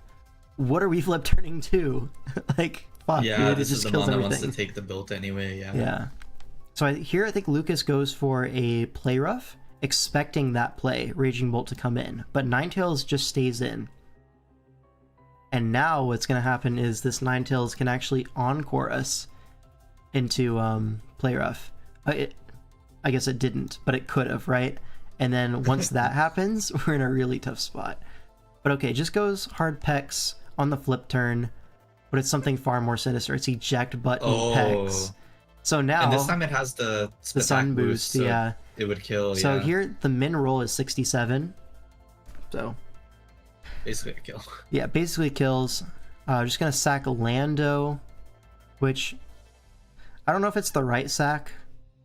what are we flip turning to? Like, fuck, yeah, dude, this it is just the kills one that everything. wants to take the build anyway. Yeah. Yeah. So here I think Lucas goes for a Play Rough, expecting that play, Raging Bolt, to come in, but Ninetales just stays in. And now what's going to happen is this Ninetales can actually Encore us into Play Rough. I guess it didn't, but it could have, right? And then once that happens, we're in a really tough spot. But okay, just goes hard Pex on the flip turn, but it's something far more sinister. It's Eject Button Pex. So now, and this time it has the Sun Boost, so yeah. It would kill, So yeah. here, the min roll is 67. So basically a kill. yeah, basically kills. Just gonna sack Lando, which I don't know if it's the right sack,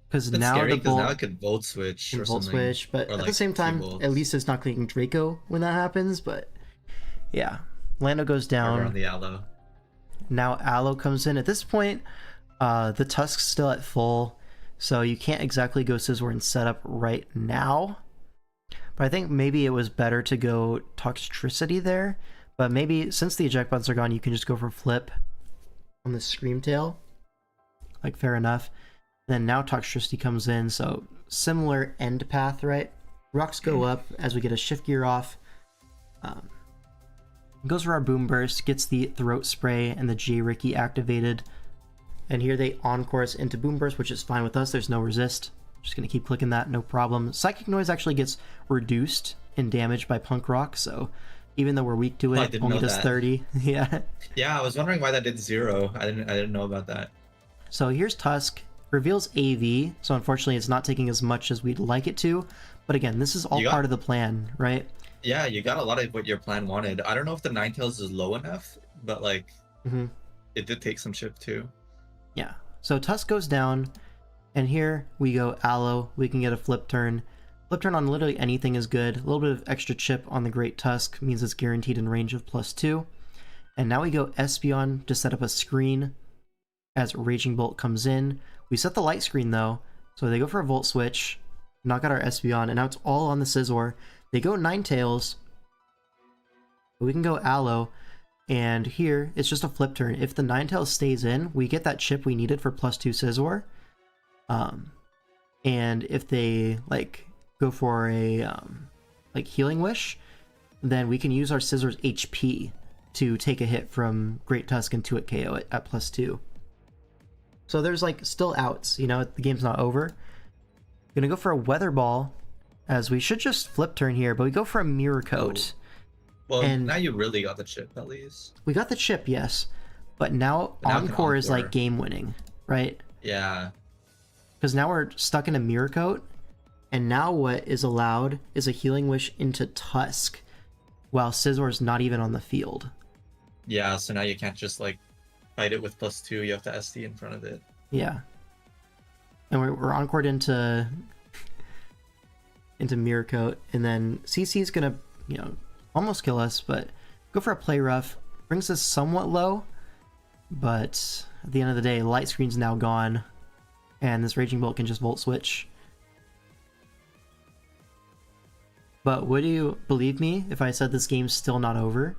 because now scary, the Bolt now it could Volt Switch or Volt something. Switch, but or at like the same time, T-Bolts. at least it's not clicking Draco when that happens. But yeah, Lando goes Harder on down. the Aloe. Now Aloe comes in. At this point, the Tusk's still at full, so you can't exactly go Scizor and set up right now. But I think maybe it was better to go Toxtricity there. But maybe since the eject buttons are gone, you can just go for flip on the Screamtail. Like, fair enough. Then now Toxtricity comes in, so similar end path, right? Rocks go up as we get a Shift Gear off. Goes for our Boom Burst, gets the Throat Spray and the J-Ricky activated. And here they Encore us into Boom Burst, which is fine with us. There's no resist. Just going to keep clicking that, no problem. Psychic Noise actually gets reduced in damage by Punk Rock, so even though we're weak to I it, didn't only know does that. 30. Yeah. Yeah, I was wondering why that did 0. I didn't know about that. So here's Tusk. Reveals AV, so unfortunately it's not taking as much as we'd like it to. But again, this is all part of the plan, right? Yeah, you got a lot of what your plan wanted. I don't know if the Ninetales is low enough, but like, it did take some chip too. Yeah. So Tusk goes down, and here we go Aloe. We can get a flip turn. Flip turn on literally anything is good. A little bit of extra chip on the Great Tusk means it's guaranteed in range of +2. And now we go Espeon to set up a screen as Raging Bolt comes in. We set the light screen though, so they go for a Volt Switch, knock out our Espeon, and now it's all on the Scizor. They go Ninetales. We can go Aloe, and here it's just a flip turn. If the Ninetales stays in, we get that chip we needed for +2 Scizor. And if they like go for a like Healing Wish, then we can use our Scizor's HP to take a hit from Great Tusk and 2-hit KO at +2. So there's like still outs, you know, the game's not over. Gonna go for a Weather Ball, as we should just flip turn here, but we go for a Mirror Coat. Well, And now you really got the chip at least. we got the chip, yes, but now But now it can Encore is like Encore. game winning, right? Yeah. Because now we're stuck in a Mirror Coat, and now what is allowed is a Healing Wish into Tusk, while Scizor's not even on the field. Yeah, so now you can't just like fight it with +2, you have to SD in front of it. Yeah. And we're Encored into Mirror Coat, and then CC's gonna, you know, almost kill us, but go for a Play Rough. Brings us somewhat low, but at the end of the day, light screen's now gone, and this Raging Bolt can just Volt Switch. But would you believe me if I said this game's still not over?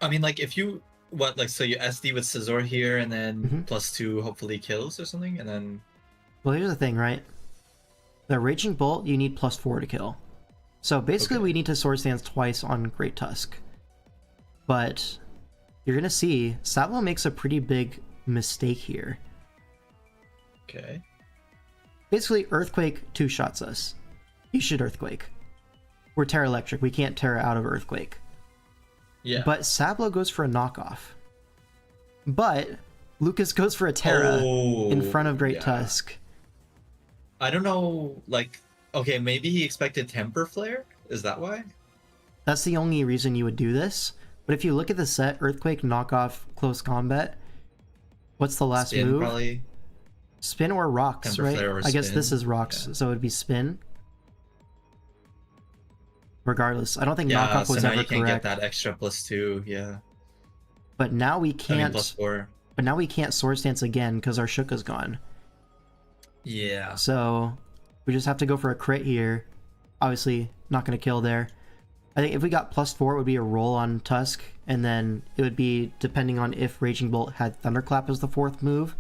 I mean, like, if you so you SD with Scizor here, and then Mhm. +2 hopefully kills or something, and then Well, here's the thing, right? The Raging Bolt, you need +4 to kill. So basically, Okay. we need to Sword Stance twice on Great Tusk. But you're gonna see, Sablo makes a pretty big mistake here. okay. Basically, Earthquake two-shots us. You should Earthquake. We're Terra Electric, we can't Terra out of Earthquake. Yeah. But Sablo goes for a knockoff. But Lucas goes for a Terra in front of Great yeah. Tusk. I don't know, like, okay, maybe he expected Temper Flare? Is that why? That's the only reason you would do this. But if you look at the set, Earthquake, knockoff, close combat, what's the last Spin, move? probably. Spin or rocks, Temper right? Flare or I guess this spin, is rocks, yeah. so it would be spin. Regardless, I don't think Yeah, knockoff so was now ever you can correct. get that extra +2, yeah. But now we I mean, can't. +4. But now we can't Sword Stance again because our Shuka's gone. Yeah. So we just have to go for a crit here. Obviously, not going to kill there. I think if we got +4, it would be a roll on Tusk, and then it would be depending on if Raging Bolt had Thunderclap as the 4th move,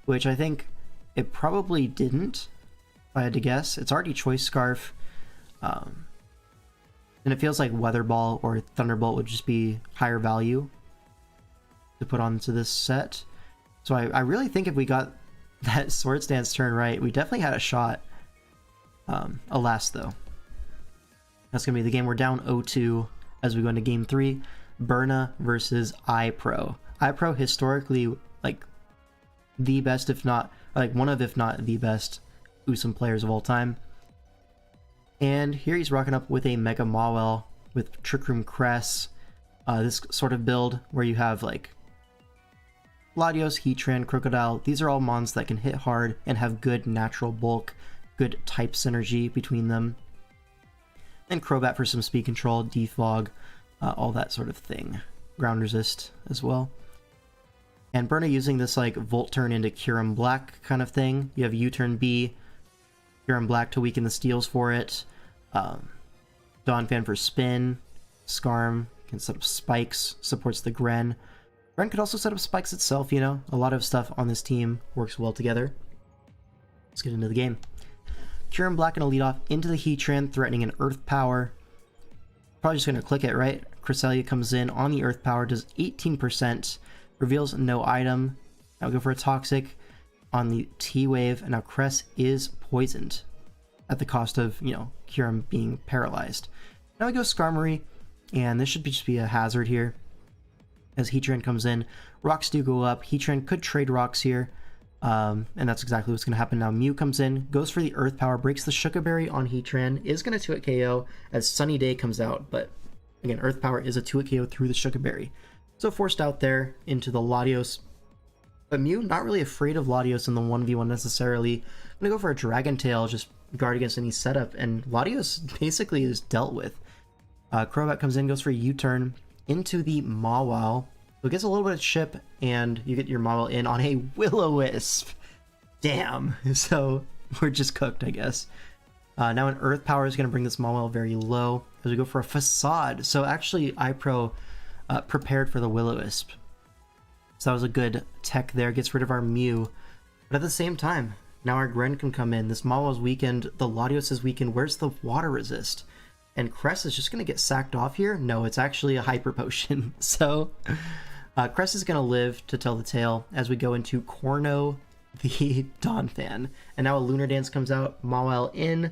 which I think it probably didn't, if I had to guess. It's already Choice Scarf, and it feels like Weather Ball or Thunderbolt would just be higher value to put onto this set. So I really think if we got that Sword Stance turn right, we definitely had a shot. Alas, though. That's going to be the game. We're down 0-2 as we go into game 3. Berna versus iPro. iPro historically, like, the best, if not, like, one of, if not, the best Usum players of all time. And here he's rocking up with a Mega Mawel with Trick Room Cress. This sort of build where you have, like, Latios, Heatran, Crocodile. These are all mons that can hit hard and have good natural bulk, good type synergy between them. And Crobat for some speed control, defog, all that sort of thing. Ground resist as well. And Berna using this like Volt turn into Kyurem Black kind of thing. You have U-turn B, Kyurem Black to weaken the steals for it. Donphan for spin. Skarm can set up spikes, supports the Gren. Gren could also set up spikes itself, you know? A lot of stuff on this team works well together. Let's get into the game. Kyurem Black and a lead off into the Heatran, threatening an Earth Power. Probably just going to click it, right? Cresselia comes in on the Earth Power, does 18%, reveals no item. Now we go for a Toxic on the T-Wave, and now Cress is poisoned at the cost of, you know, Kyurem being paralyzed. Now we go Skarmory, and this should just be a hazard here. As Heatran comes in, rocks do go up. Heatran could trade rocks here. And that's exactly what's going to happen now. Mew comes in, goes for the Earth Power, breaks the Shuka Berry on Heatran, is going to 2-hit KO as Sunny Day comes out, but again, Earth Power is a 2-hit KO through the Shuka Berry. So forced out there into the Latios. But Mew, not really afraid of Latios in the 1v1 necessarily. I'm going to go for a Dragon Tail, just guard against any setup, and Latios basically is dealt with. Crobat comes in, goes for a U-turn into the Mawile. So it gets a little bit of chip, and you get your Mawile in on a Will-O-Wisp. Damn. So we're just cooked, I guess. Now an Earth Power is going to bring this Mawile very low as we go for a Facade. So actually, iPro prepared for the Will-O-Wisp. So that was a good tech there. Gets rid of our Mew. But at the same time, now our Gren can come in. This Mawile is weakened. The Latios is weakened. Where's the Water Resist? And Cress is just going to get sacked off here? No, it's actually a Hyper Potion. So Cress is going to live to tell the tale as we go into Corno the Donphan. And now a Lunar Dance comes out, Mawile in,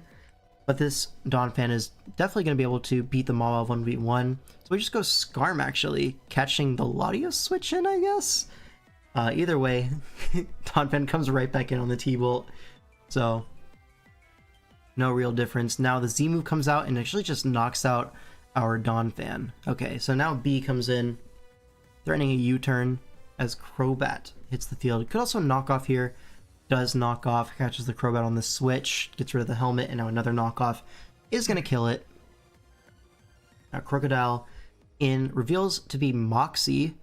but this Donphan is definitely going to be able to beat the Mawile 1v1. So we just go Skarm, actually, catching the Latios switch in, I guess? Either way, Donphan comes right back in on the T-Bolt, so no real difference. Now the Z move comes out and actually just knocks out our Donphan. Okay, so now B comes in, threatening a U-turn as Crobat hits the field. Could also knock off here. Does knock off, catches the Crobat on the switch, gets rid of the helmet, and now another knockoff is going to kill it. Now Crocodile in reveals to be Moxie,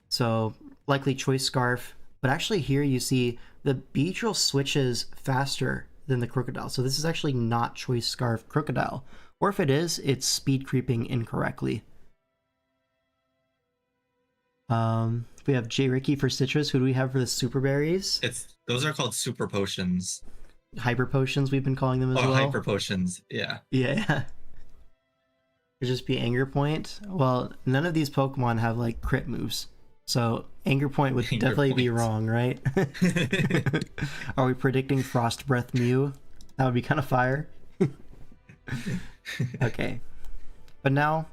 so likely Choice Scarf, but actually here you see the Beedrill switches faster than the Crocodile. So this is actually not Choice Scarf Crocodile. Or if it is, it's speed creeping incorrectly. We have J. Ricky for Citrus. Who do we have for the Super Berries? Those are called super potions. Hyper Potions, we've been calling them as well. Hyper potions, yeah. Yeah. Could just be Anger Point. Well, none of these Pokemon have like crit moves. So Anger Point would definitely be wrong, right? Are we predicting Frost Breath Mew? That would be kind of fire. Okay. But now,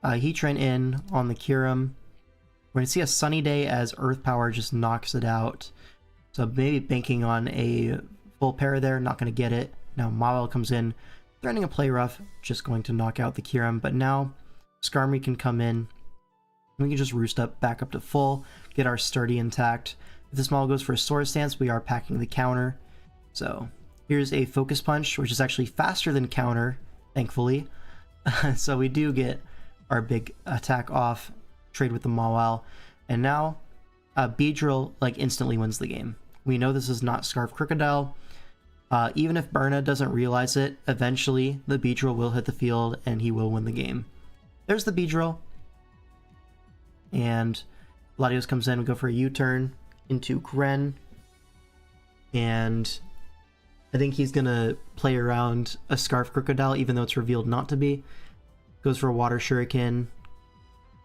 Heatran in on the Kyurem. We're going to see a Sunny Day as Earth Power just knocks it out. So maybe banking on a full pair there, not going to get it. Now Mawile comes in, threatening a Play Rough, just going to knock out the Kyurem. But now Skarmory can come in. We can just roost up, back up to full, get our Sturdy intact. If this Mawile goes for a Sword Stance, we are packing the counter. So here's a Focus Punch, which is actually faster than counter, thankfully. So we do get our big attack off, trade with the Mawile, and now Beedrill like instantly wins the game. We know this is not Scarf Crocodile. Even if Berna doesn't realize it, eventually the Beedrill will hit the field and he will win the game. There's the Beedrill. And Latios comes in, we go for a U-turn into Gren. And I think he's gonna play around a Scarf Crocodile, even though it's revealed not to be. Goes for a Water Shuriken,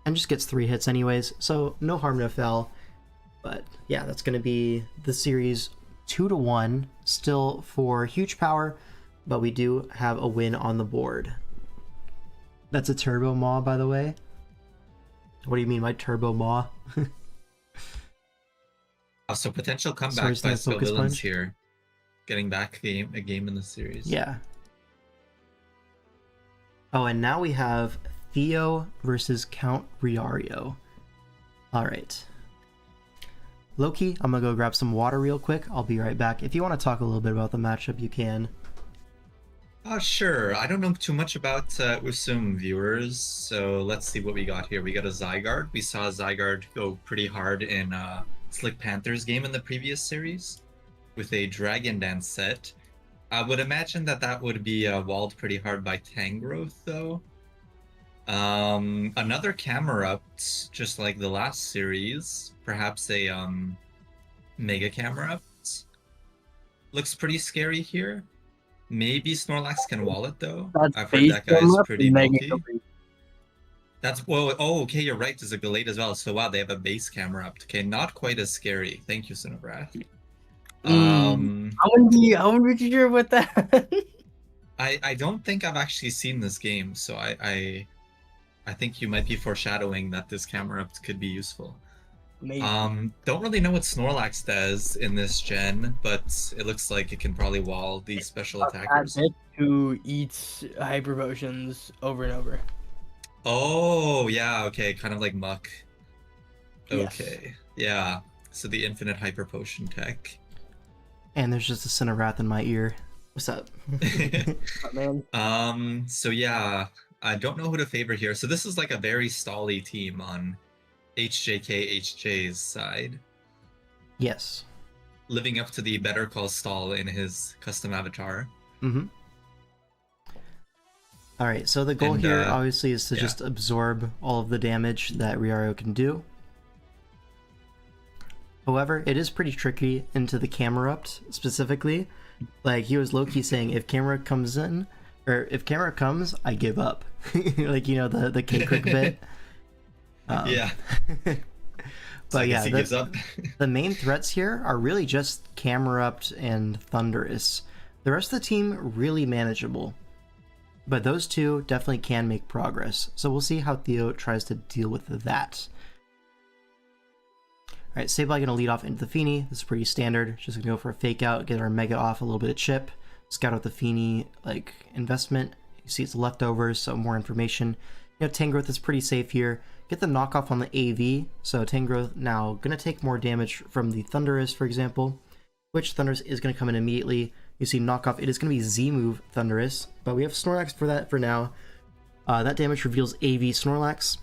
and just gets 3 hits anyways, so no harm, no foul. But yeah, that's gonna be the series 2-1, still for huge power, but we do have a win on the board. That's a Turbo Maw, by the way. What do you mean by Turbo Maw? So potential comeback by Sylveilance here. Getting back a game in the series. Yeah. Oh, and now we have Theo versus Count Riario. Alright. Loki, I'm gonna go grab some water real quick. I'll be right back. If you want to talk a little bit about the matchup, you can. Sure. I don't know too much about Usum viewers, so let's see what we got here. We got a Zygarde. We saw Zygarde go pretty hard in Slick Panther's game in the previous series with a Dragon Dance set. I would imagine that would be walled pretty hard by Tangrowth, though. Another Camerupt, just like the last series. Perhaps a Mega Camerupt. Looks pretty scary here. Maybe Snorlax can wall it, though. I've heard that guy's pretty bulky. That's, well, oh, okay, you're right, there's a Gallade as well. So wow, they have a base Camerupt. Okay, not quite as scary. Thank you, Cinnabrath. I wouldn't be too sure with that. I don't think I've actually seen this game, so I think you might be foreshadowing that this Camerupt could be useful. Maybe. Don't really know what Snorlax does in this gen, but it looks like it can probably wall these special attackers. Who eats hyper potions over and over. Oh, yeah, okay, kind of like Muck. Yes. Okay, yeah, so the infinite hyper potion tech. And there's just a Cinnabrath in my ear. What's up? Man. So yeah, I don't know who to favor here. So this is like a very stally team on HJ's side. Yes. Living up to the Better Call Stall in his custom avatar. Mm-hmm. Alright, so the goal here obviously is to just absorb all of the damage that Riario can do. However, it is pretty tricky into the Camerupt specifically. Like, he was low-key saying, if camera comes in, or if camera comes, I give up. Like, you know, the K-Quick bit. Yeah. But yeah, he gives up. The main threats here are really just Camerupt and Thundurus. The rest of the team, really manageable. But those two definitely can make progress. So we'll see how Theo tries to deal with that. Alright, Sableye going to lead off into the Feeny. This is pretty standard. Just going to go for a fake out, get our Mega off a little bit of chip. Scout out the Feeny, like, investment. You see it's leftovers, so more information. You know, Tangrowth is pretty safe here. Get the knockoff on the AV. So Tangrowth now going to take more damage from the Thundurus, for example. Which Thundurus is going to come in immediately. You see knockoff, it is going to be Z-move Thundurus. But we have Snorlax for that for now. That damage reveals AV Snorlax.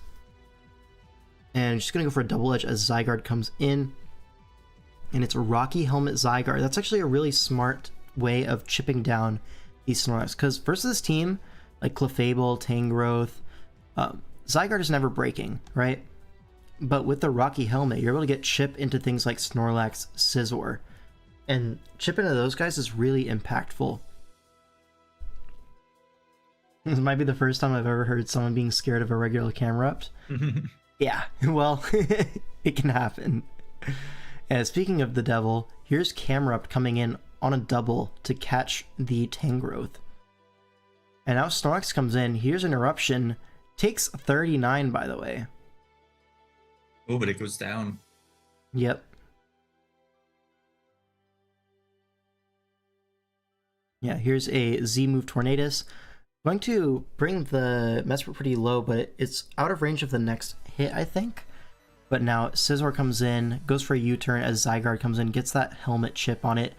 And just going to go for a double edge as Zygarde comes in. And it's a Rocky Helmet Zygarde. That's actually a really smart way of chipping down these Snorlax. Because versus this team, like Clefable, Tangrowth, Zygarde is never breaking, right? But with the Rocky Helmet, you're able to get chip into things like Snorlax, Scizor. And chip into those guys is really impactful. This might be the first time I've ever heard someone being scared of a regular Camerupt. Yeah, well, it can happen. And speaking of the devil, here's Camerupt coming in on a double to catch the Tangrowth. And now Snorlax comes in, here's an Eruption, takes 39 by the way. Oh, but it goes down. Yep. Yeah, here's a Z move Tornadus. Going to bring the Mesprit pretty low, but it's out of range of the next hit, I think. But now Scizor comes in, goes for a U-turn as Zygarde comes in, gets that helmet chip on it,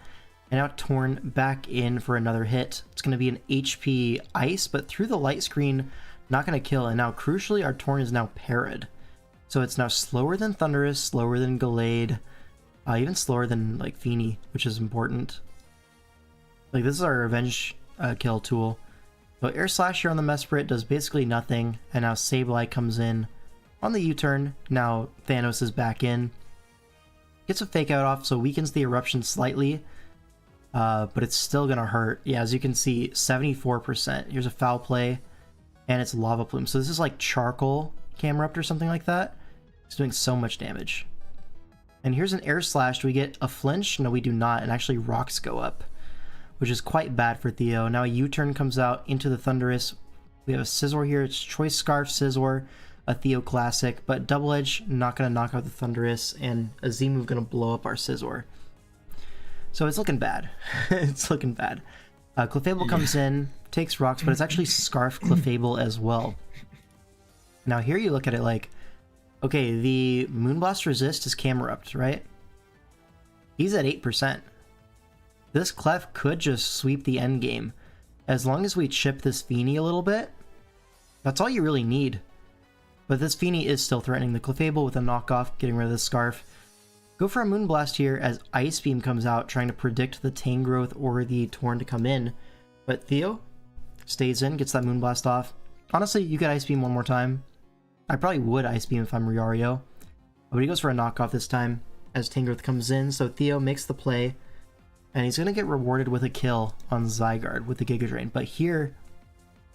and now Torn back in for another hit. It's going to be an HP Ice, but through the light screen, not going to kill. And now, crucially, our Torn is now parried. So it's now slower than Thundurus, slower than Gallade, even slower than, like, Feeny, which is important. Like, this is our revenge kill tool. So Air Slash here on the Mesprit does basically nothing, and now Sableye comes in on the U-turn. Now Thanos is back in. Gets a Fake Out off, so weakens the Eruption slightly, but it's still gonna hurt. Yeah, as you can see, 74%. Here's a Foul Play, and it's Lava Plume. So this is like Charcoal Camerupt or something like that. It's doing so much damage. And here's an Air Slash. Do we get a flinch? No, we do not, and actually rocks go up, which is quite bad for Theo. Now a U-turn comes out into the Thundurus. We have a Scizor here. It's Choice Scarf Scizor, a Theo Classic, but Double Edge not going to knock out the Thundurus, and a Z move going to blow up our Scizor. So it's looking bad. It's looking bad. Clefable comes in, takes rocks, but it's actually Scarf Clefable as well. Now here you look at it like, okay, the Moonblast resist is Camerupt, right? He's at 8%. This Clef could just sweep the end game. As long as we chip this Feeny a little bit, that's all you really need. But this Feeny is still threatening the Clefable with a knockoff, getting rid of the Scarf. Go for a Moonblast here as Ice Beam comes out, trying to predict the Tangrowth or the Torn to come in. But Theo stays in, gets that Moonblast off. Honestly, you could Ice Beam one more time. I probably would Ice Beam if I'm Riario. But he goes for a knockoff this time as Tangrowth comes in, so Theo makes the play. And he's going to get rewarded with a kill on Zygarde with the Giga Drain. But here,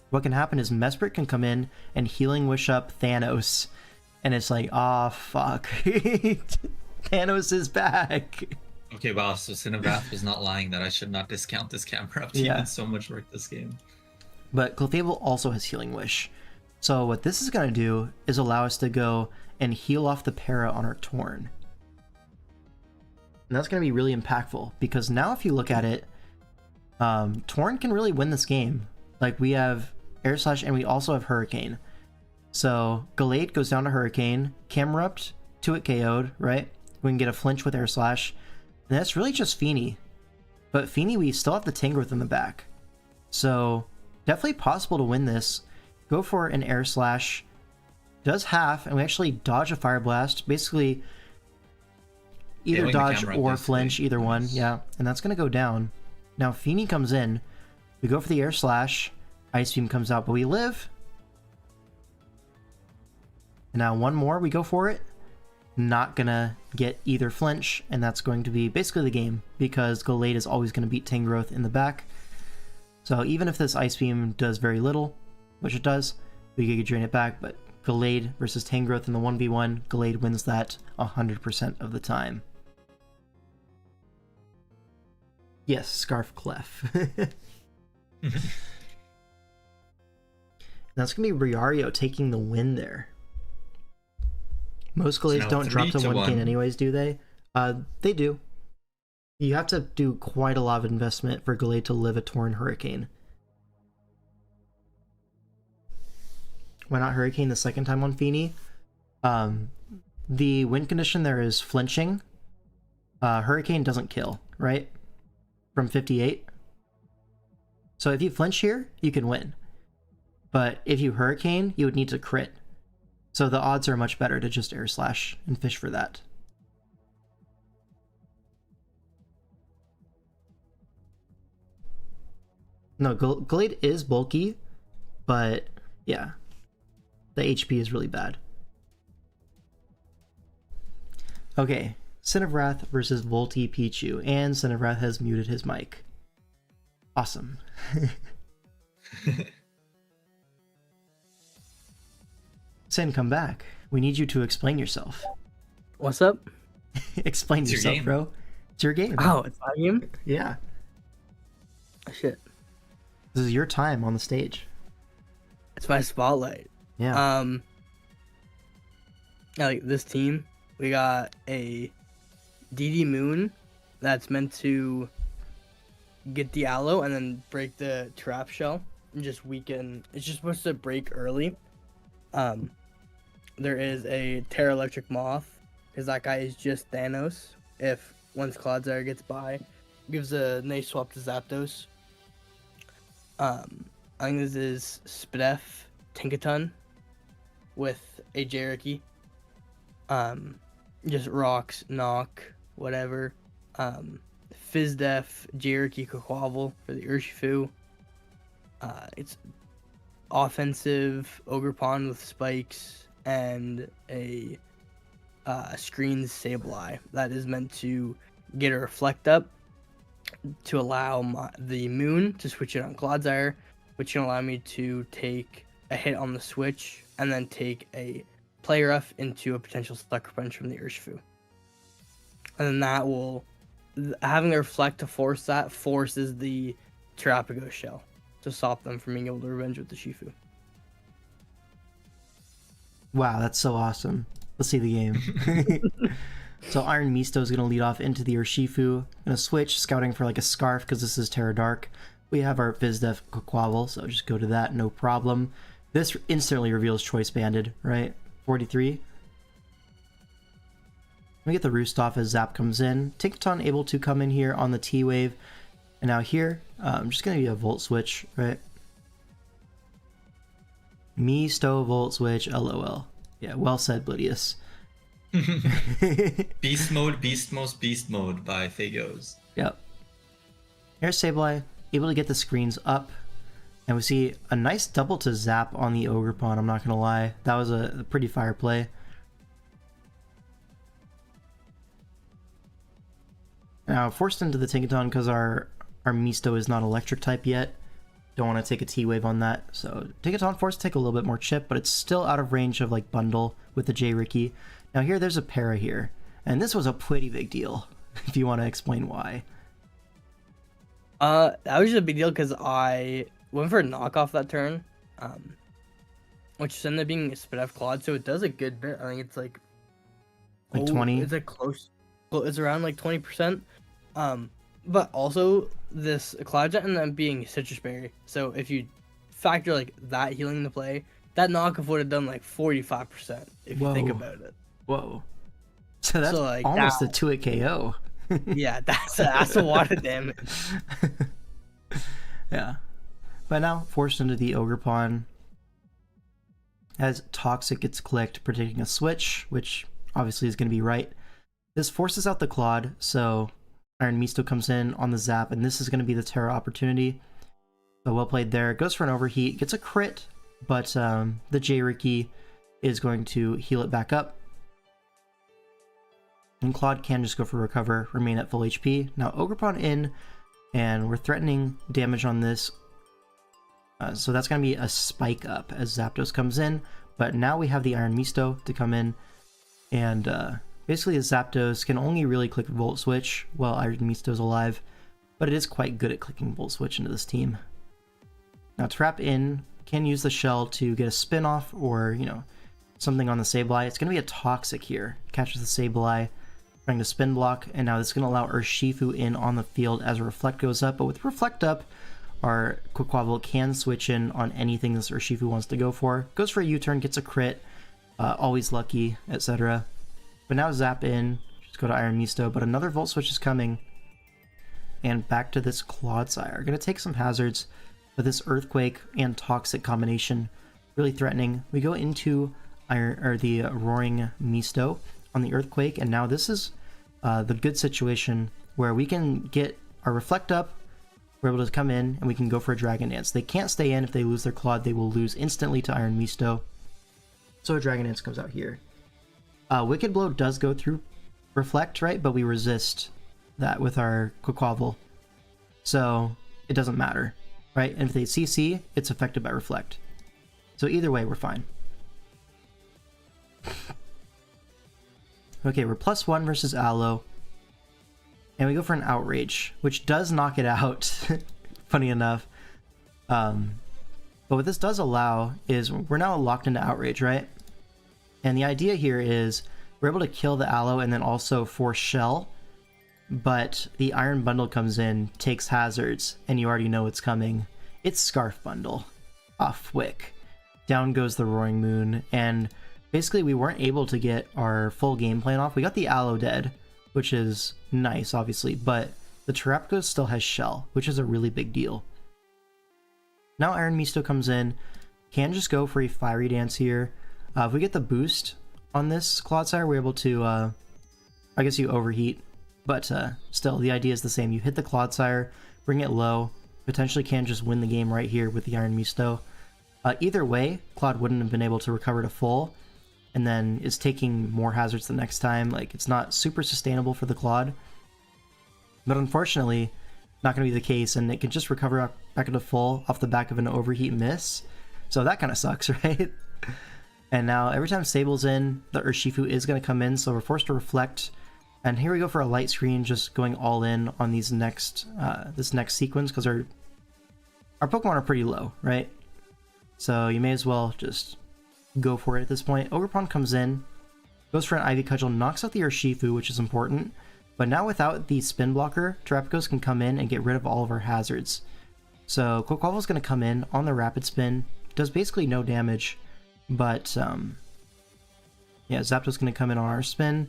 what can happen is Mesprit can come in and Healing Wish up Thanos. And it's like, ah, oh, fuck. Thanos is back. Okay, wow, so Cinnabath was not lying that I should not discount this Camerupt. He did so much work this game. But Clefable also has Healing Wish. So what this is going to do is allow us to go and heal off the para on our Torn. And that's going to be really impactful, because now if you look at it, Torn can really win this game. Like, we have Air Slash and we also have Hurricane. So Gallade goes down to Hurricane, Camerupt, 2-hit KO'd, right? We can get a flinch with Air Slash. And that's really just Feeny. But Feeny, we still have the Tangrowth in the back. So definitely possible to win this. Go for an Air Slash. Does half, and we actually dodge a Fire Blast. Basically, either dodge or flinch, either one. Yeah, and that's going to go down. Now Feeny comes in. We go for the Air Slash. Ice Beam comes out, but we live. And now one more, we go for it. Not going to get either flinch, and that's going to be basically the game, because Gallade is always going to beat Tangrowth in the back. So even if this Ice Beam does very little, which it does, we Giga Drain it back, but Gallade versus Tangrowth in the 1v1, Gallade wins that 100% of the time. Yes, Scarf Clef. That's going to be Riario taking the win there. Most Gallades don't drop to 1k anyways, do they? They do. You have to do quite a lot of investment for Gallade to live a Torn Hurricane. Why not Hurricane the second time on Feeny? The win condition there is flinching. Hurricane doesn't kill, right? From 58. So if you flinch here, you can win. But if you Hurricane, you would need to crit. So the odds are much better to just Air Slash and fish for that. No, Glade is bulky, but yeah, the HP is really bad. Okay, Sin of Wrath versus Volti Pichu, and Sin of Wrath has muted his mic. Awesome. Sin, come back. We need you to explain yourself. What's up? Explain It's your yourself, game. bro. It's your game. Oh, it's my game? Yeah. Oh, shit. This is your time on the stage. It's my spotlight. Yeah. Like this team, we got a DD Moon that's meant to get the aloe and then break the trap shell and just weaken. It's just supposed to break early. There is a Terra Electric Moth, because that guy is just Thanos. If once Clodsire gets by, gives a nice swap to Zapdos. I think this is Spidef Tinkaton with a Jericho. Just rocks, knock, whatever. Fizdef, Jericho Quaquaval for the Urshifu. It's offensive Ogerpon with spikes and a screens Sableye that is meant to get a reflect up to allow the Moon to switch it on Clodsire, which can allow me to take a hit on the switch and then take a Play Rough into a potential Sucker Punch from the Urshifu. And then that will, having the reflect to force that, forces the Terrapago shell to stop them from being able to revenge with the Shifu. Wow, that's so awesome. Let's see the game. So Iron Misto is going to lead off into the Urshifu. Going to switch, scouting for like a Scarf because this is Terra Dark. We have our Fizdef Quaquaval, so just go to that, no problem. This instantly reveals Choice Banded, right? 43. We get the Roost off as Zap comes in. Tinkaton able to come in here on the T-Wave. And now here, I'm just going to be a Volt Switch, right? Misto Volt Switch, LOL. Yeah, well said, Blidius. Beast mode, beast mode by Thagos. Yep. Here's Sableye, able to get the screens up. And we see a nice double to Zap on the Ogerpon, I'm not going to lie. That was a pretty fire play. Now, forced into the Tinkaton because our Misto is not electric type yet. Don't want to take a T-Wave on that. So Tinkaton forced to take a little bit more chip, but it's still out of range of like bundle with the J-Ricky. Now here, there's a para here. And this was a pretty big deal, if you want to explain why. That was just a big deal because I went for a knockoff that turn, which ended up being a Spidef Claude, so it does a good bit. I think it's like 20? It's like close. Well, it's around like 20%. But also this Cloud Jet ended up being Citrus Berry. So if you factor like that healing into play, that knockoff would have done like 45% if you think about it. Whoa. So that's like, almost a 2-hit KO. Yeah, that's a lot of damage. Yeah. But now forced into the Ogerpon as Toxic gets clicked, predicting a switch, which obviously is going to be right. This forces out the Claude, so Iron Misto comes in on the Zap, and this is going to be the Terra opportunity. So well played there. Goes for an overheat, gets a crit, but the J-Ricky is going to heal it back up. And Claude can just go for recover, remain at full HP. Now Ogerpon in, and we're threatening damage on this. So that's going to be a spike up as Zapdos comes in. But now we have the Iron Misto to come in, and basically Zapdos can only really click Volt Switch while Iron Misto's alive, but it is quite good at clicking Volt Switch into this team. Now Trap in can use the shell to get a spin off or, you know, something on the Sableye. It's going to be a Toxic here. Catches the Sableye, trying to spin block, and now this is going to allow Urshifu in on the field as a Reflect goes up, but with Reflect up, our Quaquaval can switch in on anything this Urshifu wants to go for. Goes for a U-turn, gets a crit, always lucky, etc. But now Zap in, just go to Iron Misto, but another Volt Switch is coming. And back to this Clodsire. Gonna take some hazards, but this Earthquake and Toxic combination, really threatening. We go into the Roaring Misto on the Earthquake, and now this is the good situation where we can get our Reflect up, we're able to come in and we can go for a Dragon Dance. They can't stay in. If they lose their Claude, they will lose instantly to Iron Misto. So a Dragon Dance comes out here. Wicked Blow does go through Reflect, right? But we resist that with our Quaquaval. So it doesn't matter, right? And if they CC, it's affected by Reflect. So either way, we're fine. Okay, we're +1 versus Aloe. And we go for an Outrage, which does knock it out, funny enough. But what this does allow is we're now locked into Outrage, right? And the idea here is we're able to kill the Aloe and then also force Shell. But the Iron Bundle comes in, takes hazards, and you already know it's coming. It's Scarf Bundle. Off Wick. Down goes the Roaring Moon, and basically we weren't able to get our full game plan off. We got the Aloe dead, which is nice, obviously, but the Terapagos still has Shell, which is a really big deal. Now Iron Misto comes in, can just go for a Fiery Dance here. If we get the boost on this Clodsire, we're able to, I guess you overheat, but still, the idea is the same. You hit the Clodsire, bring it low, potentially can just win the game right here with the Iron Misto. Either way, Claude wouldn't have been able to recover to full, and then is taking more hazards the next time. Like, it's not super sustainable for the Claude. But unfortunately, not going to be the case, and it can just recover back into full off the back of an overheat miss. So that kind of sucks, right? And now every time Sable's in, the Urshifu is going to come in, so we're forced to reflect. And here we go for a light screen, just going all in on these next this next sequence, because our Pokemon are pretty low, right? So you may as well just go for it at this point. Ogerpon comes in, goes for an Ivy Cudgel, knocks out the Urshifu, which is important. But now without the spin blocker, Terapagos can come in and get rid of all of our hazards. So Quaquaval's going to come in on the Rapid Spin, does basically no damage, but yeah, Zapdos going to come in on our spin.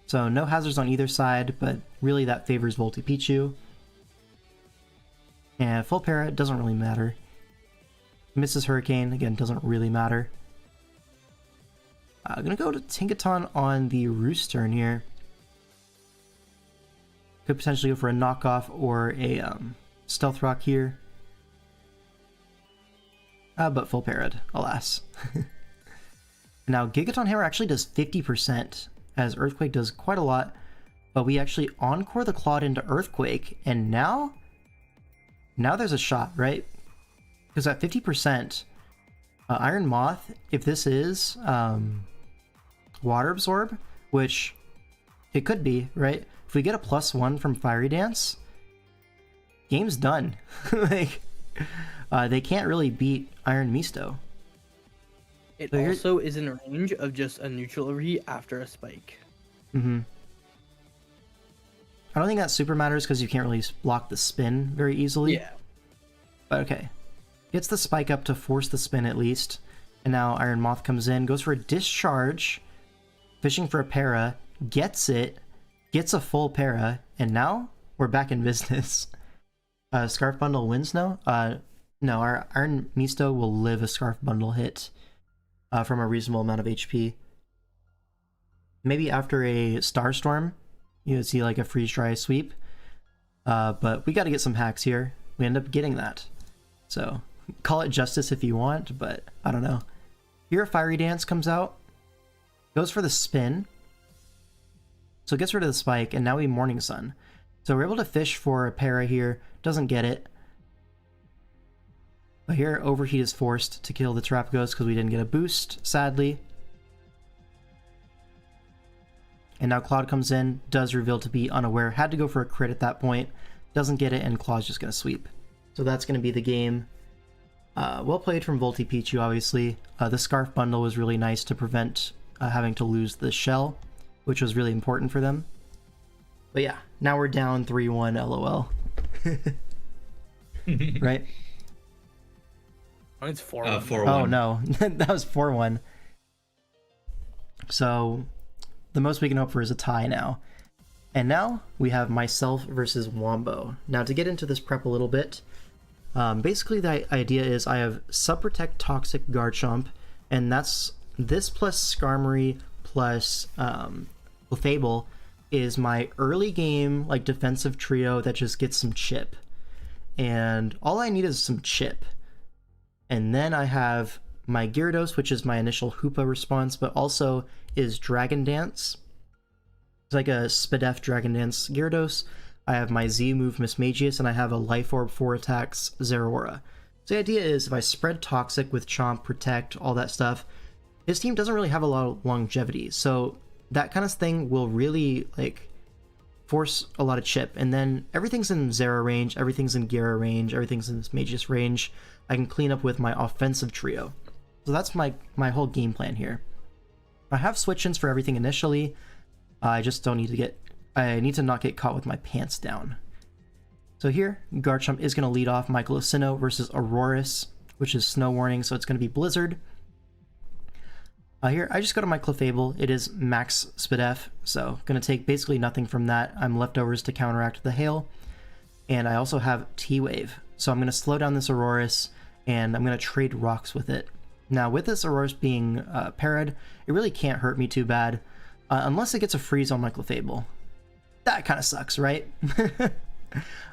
So no hazards on either side, but really that favors Voltipichu. And full para doesn't really matter. Misses Hurricane, again, doesn't really matter. I'm going to go to Tinkaton on the Roost turn here. Could potentially go for a knockoff or a Stealth Rock here. But full parad, alas. Now, Gigaton Hammer actually does 50%, as Earthquake does quite a lot. But we actually Encore the Claude into Earthquake, and now there's a shot, right? Because at 50%, Iron Moth, if this is Water Absorb, which it could be, right? If we get a +1 from Fiery Dance, game's done. Like, they can't really beat Iron Misto. It So also is in range of just a neutral overheat after a spike. I don't think that super matters because you can't really block the spin very easily. Yeah. But okay. Gets the spike up to force the spin at least. And now Iron Moth comes in, goes for a Discharge, fishing for a para, gets it, gets a full para, and now we're back in business. Scarf Bundle wins now? No, our Iron Misto will live a Scarf Bundle hit from a reasonable amount of HP. Maybe after a Starstorm, you would see like a Freeze Dry sweep. But we got to get some hacks here. We end up getting that. So, call it justice if you want, but I don't know. Here, Fiery Dance comes out, goes for the spin. So it gets rid of the spike, and now we Morning Sun. So we're able to fish for a para here, doesn't get it. But here, Overheat is forced to kill the Terapagos because we didn't get a boost, sadly. And now Cloud comes in, does reveal to be unaware, had to go for a crit at that point, doesn't get it, and Claw's just going to sweep. So that's going to be the game. Well played from Voltipichu, obviously. The Scarf Bundle was really nice to prevent having to lose the shell, which was really important for them. But yeah, now we're down 3-1, lol. Right? It's 4-1. 4-1. Oh no, that was 4-1. So the most we can hope for is a tie now. And now we have myself versus Wombo. Now to get into this prep a little bit, basically the idea is I have Subprotect Toxic Garchomp, and that's this plus Skarmory plus Clefable is my early game like defensive trio that just gets some chip. And all I need is some chip. And then I have my Gyarados, which is my initial Hoopa response, but also is Dragon Dance. It's like a Spadef Dragon Dance Gyarados. I have my Z move Mismagius, and I have a Life Orb 4 attacks Zeraora. So the idea is if I spread Toxic with Chomp, Protect, all that stuff, his team doesn't really have a lot of longevity. So that kind of thing will really like force a lot of chip. And then everything's in Zera range, everything's in Gyara range, everything's in Mismagius range. I can clean up with my offensive trio. So that's my whole game plan here. I have switch-ins for everything initially. I just don't need to get... I need to not get caught with my pants down. So here, Garchomp is going to lead off Michael Asino versus Aurorus, which is Snow Warning, so it's going to be Blizzard. Here, I just go to my Clefable. It is Max Spadef, so going to take basically nothing from that. I'm leftovers to counteract the Hail. And I also have T-Wave, so I'm going to slow down this Aurorus, and I'm going to trade rocks with it. Now, with this Aurorus being parried, it really can't hurt me too bad, unless it gets a freeze on my Clefable. That kind of sucks, right?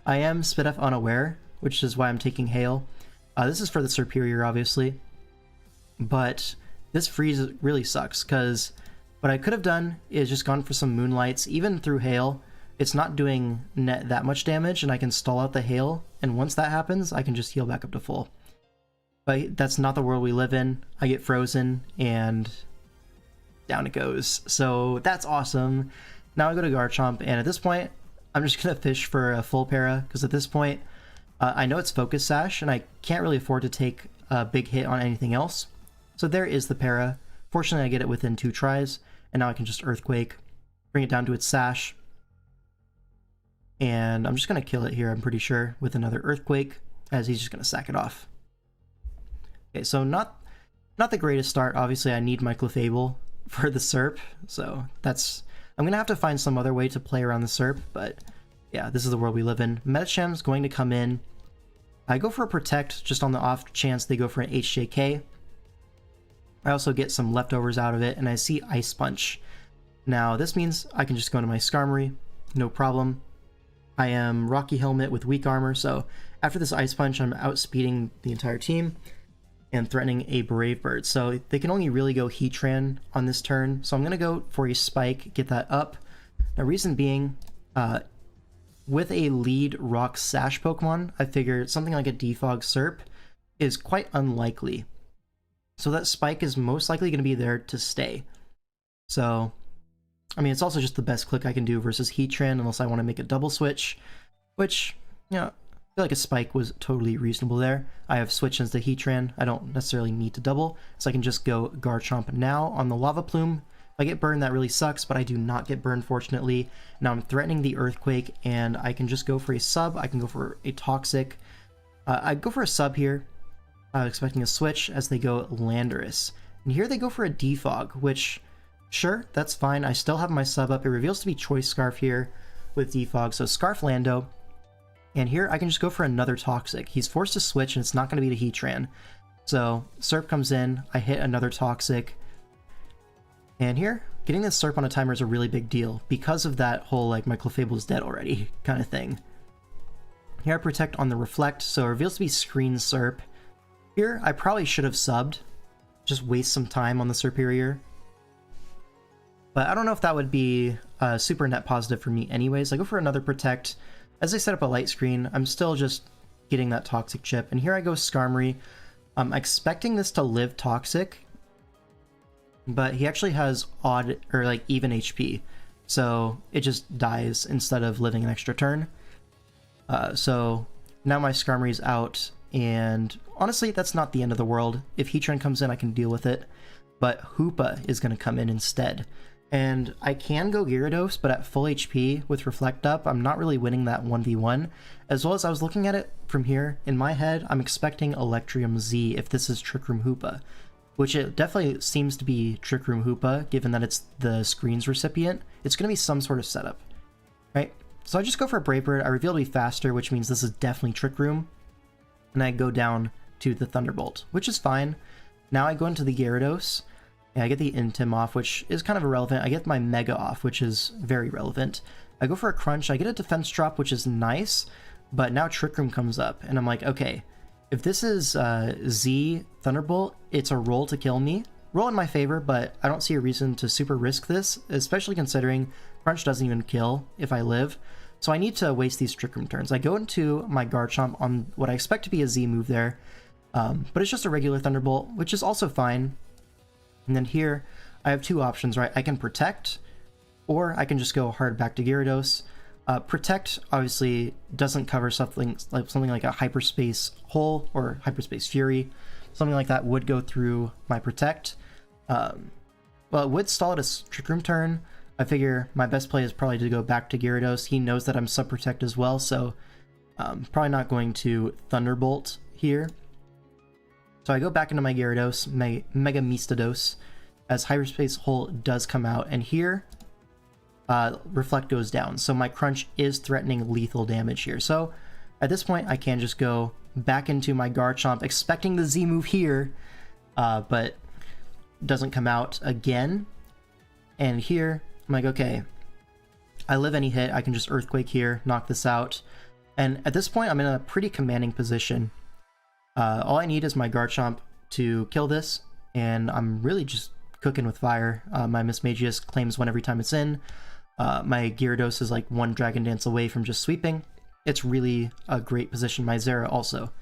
I am Spadef unaware, which is why I'm taking Hail. This is for the Superior, obviously. But this freeze really sucks, because what I could have done is just gone for some Moonlights. Even through Hail, it's not doing net that much damage, and I can stall out the Hail, and once that happens, I can just heal back up to full. But that's not the world we live in. I get frozen, and down it goes. So that's awesome. Now I go to Garchomp, and at this point, I'm just going to fish for a full para, because at this point, I know it's Focus Sash, and I can't really afford to take a big hit on anything else. So there is the para. Fortunately, I get it within 2 tries, and now I can just Earthquake, bring it down to its Sash, and I'm just going to kill it here, I'm pretty sure, with another Earthquake, as he's just going to sack it off. Okay, so not the greatest start. Obviously, I need my Clefable for the Serp, so that's... I'm going to have to find some other way to play around the Serp, but yeah, this is the world we live in. Metacham's going to come in. I go for a Protect, just on the off chance they go for an HJK. I also get some leftovers out of it, and I see Ice Punch. Now, this means I can just go into my Skarmory, no problem. I am Rocky Helmet with weak armor, so after this Ice Punch, I'm outspeeding the entire team and threatening a Brave Bird. So they can only really go Heatran on this turn. So I'm going to go for a Spike, get that up. Now, reason being, with a lead Rock Sash Pokemon, I figure something like a Defog Serp is quite unlikely. So that Spike is most likely going to be there to stay. So, I mean, it's also just the best click I can do versus Heatran, unless I want to make a double switch, which, you know, I feel like a Spike was totally reasonable there. I have switch-ins to Heatran. I don't necessarily need to double, so I can just go Garchomp now on the Lava Plume. If I get burned, that really sucks, but I do not get burned, fortunately. Now I'm threatening the Earthquake, and I can just go for a sub. I can go for a Toxic. I go for a sub here, expecting a switch as they go Landorus. And here they go for a Defog, which, sure, that's fine. I still have my sub up. It reveals to be Choice Scarf here with Defog, so Scarf Lando. And here I can just go for another Toxic. He's forced to switch, and it's not going to be to Heatran. So Serp comes in, I hit another Toxic. And here, getting this Serp on a timer is a really big deal because of that whole, like, my Clefable is dead already kind of thing. Here I Protect on the Reflect, so it reveals to be Screen Serp. Here, I probably should have subbed. Just waste some time on the Superior. But I don't know if that would be super net positive for me anyways. I go for another Protect. As I set up a Light Screen, I'm still just getting that Toxic chip. And here I go Skarmory. I'm expecting this to live Toxic, but he actually has odd, or like even HP. So it just dies instead of living an extra turn. So now my Skarmory's out, and honestly, that's not the end of the world. If Heatran comes in, I can deal with it. But Hoopa is going to come in instead. And I can go Gyarados, but at full HP with Reflect up, I'm not really winning that 1v1. As well as I was looking at it from here, in my head, I'm expecting Electrium Z if this is Trick Room Hoopa. Which it definitely seems to be Trick Room Hoopa, given that it's the screen's recipient. It's going to be some sort of setup, right? So I just go for a Brave Bird. I reveal to be faster, which means this is definitely Trick Room. And I go down to the Thunderbolt, which is fine. Now I go into the Gyarados. Yeah, I get the Intim off, which is kind of irrelevant. I get my Mega off, which is very relevant. I go for a Crunch. I get a Defense drop, which is nice, but now Trick Room comes up, and I'm like, okay, if this is Z Thunderbolt, it's a roll to kill me. Roll in my favor, but I don't see a reason to super risk this, especially considering Crunch doesn't even kill if I live. So I need to waste these Trick Room turns. I go into my Garchomp on what I expect to be a Z move there, but it's just a regular Thunderbolt, which is also fine. And then here, I have two options, right? I can Protect, or I can just go hard back to Gyarados. Protect obviously doesn't cover something like a Hyperspace Hole or Hyperspace Fury. Something like that would go through my Protect. Well, it would stall at a Trick Room turn. I figure my best play is probably to go back to Gyarados. He knows that I'm Sub-Protect as well, so probably not going to Thunderbolt here. So I go back into my Gyarados, Mega Mistados, as Hyperspace Hole does come out, and here, Reflect goes down. So my Crunch is threatening lethal damage here. So at this point, I can just go back into my Garchomp, expecting the Z move here, but doesn't come out again. And here, I'm like, okay, I live any hit, I can just Earthquake here, knock this out. And at this point, I'm in a pretty commanding position. All I need is my Garchomp to kill this, and I'm really just cooking with fire. My Mismagius claims one every time it's in. My Gyarados is like one Dragon Dance away from just sweeping. It's really a great position. My Zera also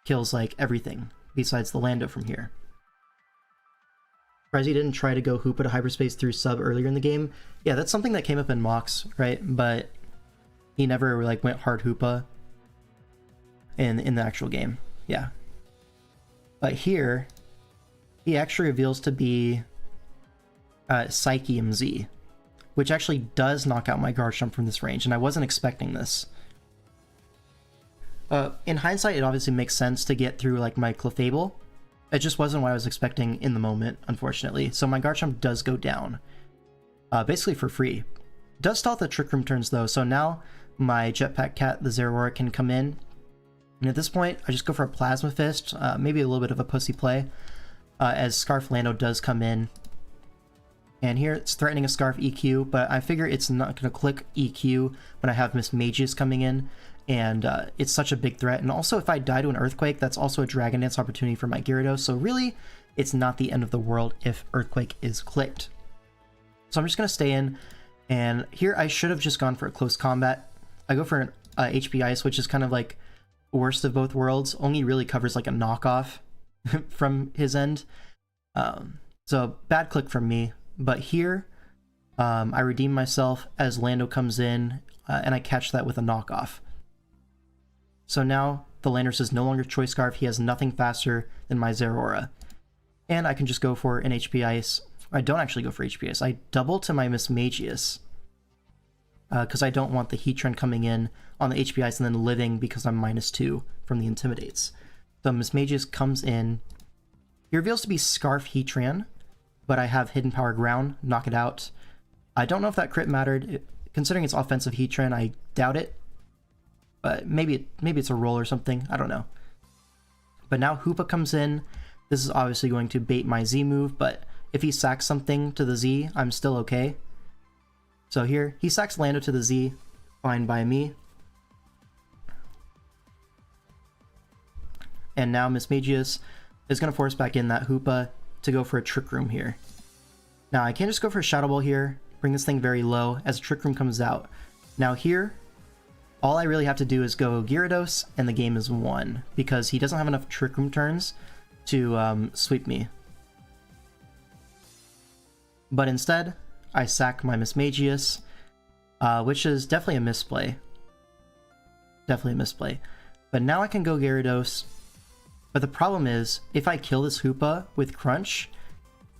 kills like everything besides the Lando from here. Surprised he didn't try to go Hoopa to Hyperspace through sub earlier in the game. Yeah, that's something that came up in mocks, right? But he never like went hard Hoopa in the actual game. Yeah. But here, he actually reveals to be Psyche MZ, which actually does knock out my Garchomp from this range, and I wasn't expecting this. In hindsight, it obviously makes sense to get through like my Clefable. It just wasn't what I was expecting in the moment, unfortunately. So my Garchomp does go down, basically for free. Does stall the Trick Room turns though, so now my Jetpack Cat, the Zeraora, can come in. And at this point, I just go for a Plasma Fist, maybe a little bit of a pussy play, as Scarf Lando does come in. And here it's threatening a Scarf EQ, but I figure it's not going to click EQ when I have Mismagius coming in, and it's such a big threat. And also, if I die to an Earthquake, that's also a Dragon Dance opportunity for my Gyarados, so really, it's not the end of the world if Earthquake is clicked. So I'm just going to stay in, and here I should have just gone for a close combat. I go for an HP Ice, which is kind of like worst of both worlds, only really covers like a knockoff from his end. So bad click from me. But here, I redeem myself as Lando comes in, and I catch that with a knockoff. So now the Landorus is no longer Choice Scarf. He has nothing faster than my Zeraora. And I can just go for an HP Ice. I don't actually go for HP Ice. I double to my Mismagius, because I don't want the Heatran coming in on the HP Ice and then living because I'm -2 from the Intimidates. So Mismagius comes in. He reveals to be Scarf Heatran, but I have Hidden Power Ground, knock it out. I don't know if that crit mattered. Considering it's offensive Heatran, I doubt it. But maybe it's a roll or something, I don't know. But now Hoopa comes in. This is obviously going to bait my Z move, but if he sacks something to the Z, I'm still okay. So here, he sacks Lando to the Z, fine by me. And now Mismagius is going to force back in that Hoopa to go for a Trick Room here. Now I can't just go for a Shadow Ball here, bring this thing very low as a Trick Room comes out. Now here, all I really have to do is go Gyarados and the game is won, because he doesn't have enough Trick Room turns to sweep me. But instead, I sack my Mismagius, which is definitely a misplay. Definitely a misplay. But now I can go Gyarados. But the problem is, if I kill this Hoopa with Crunch,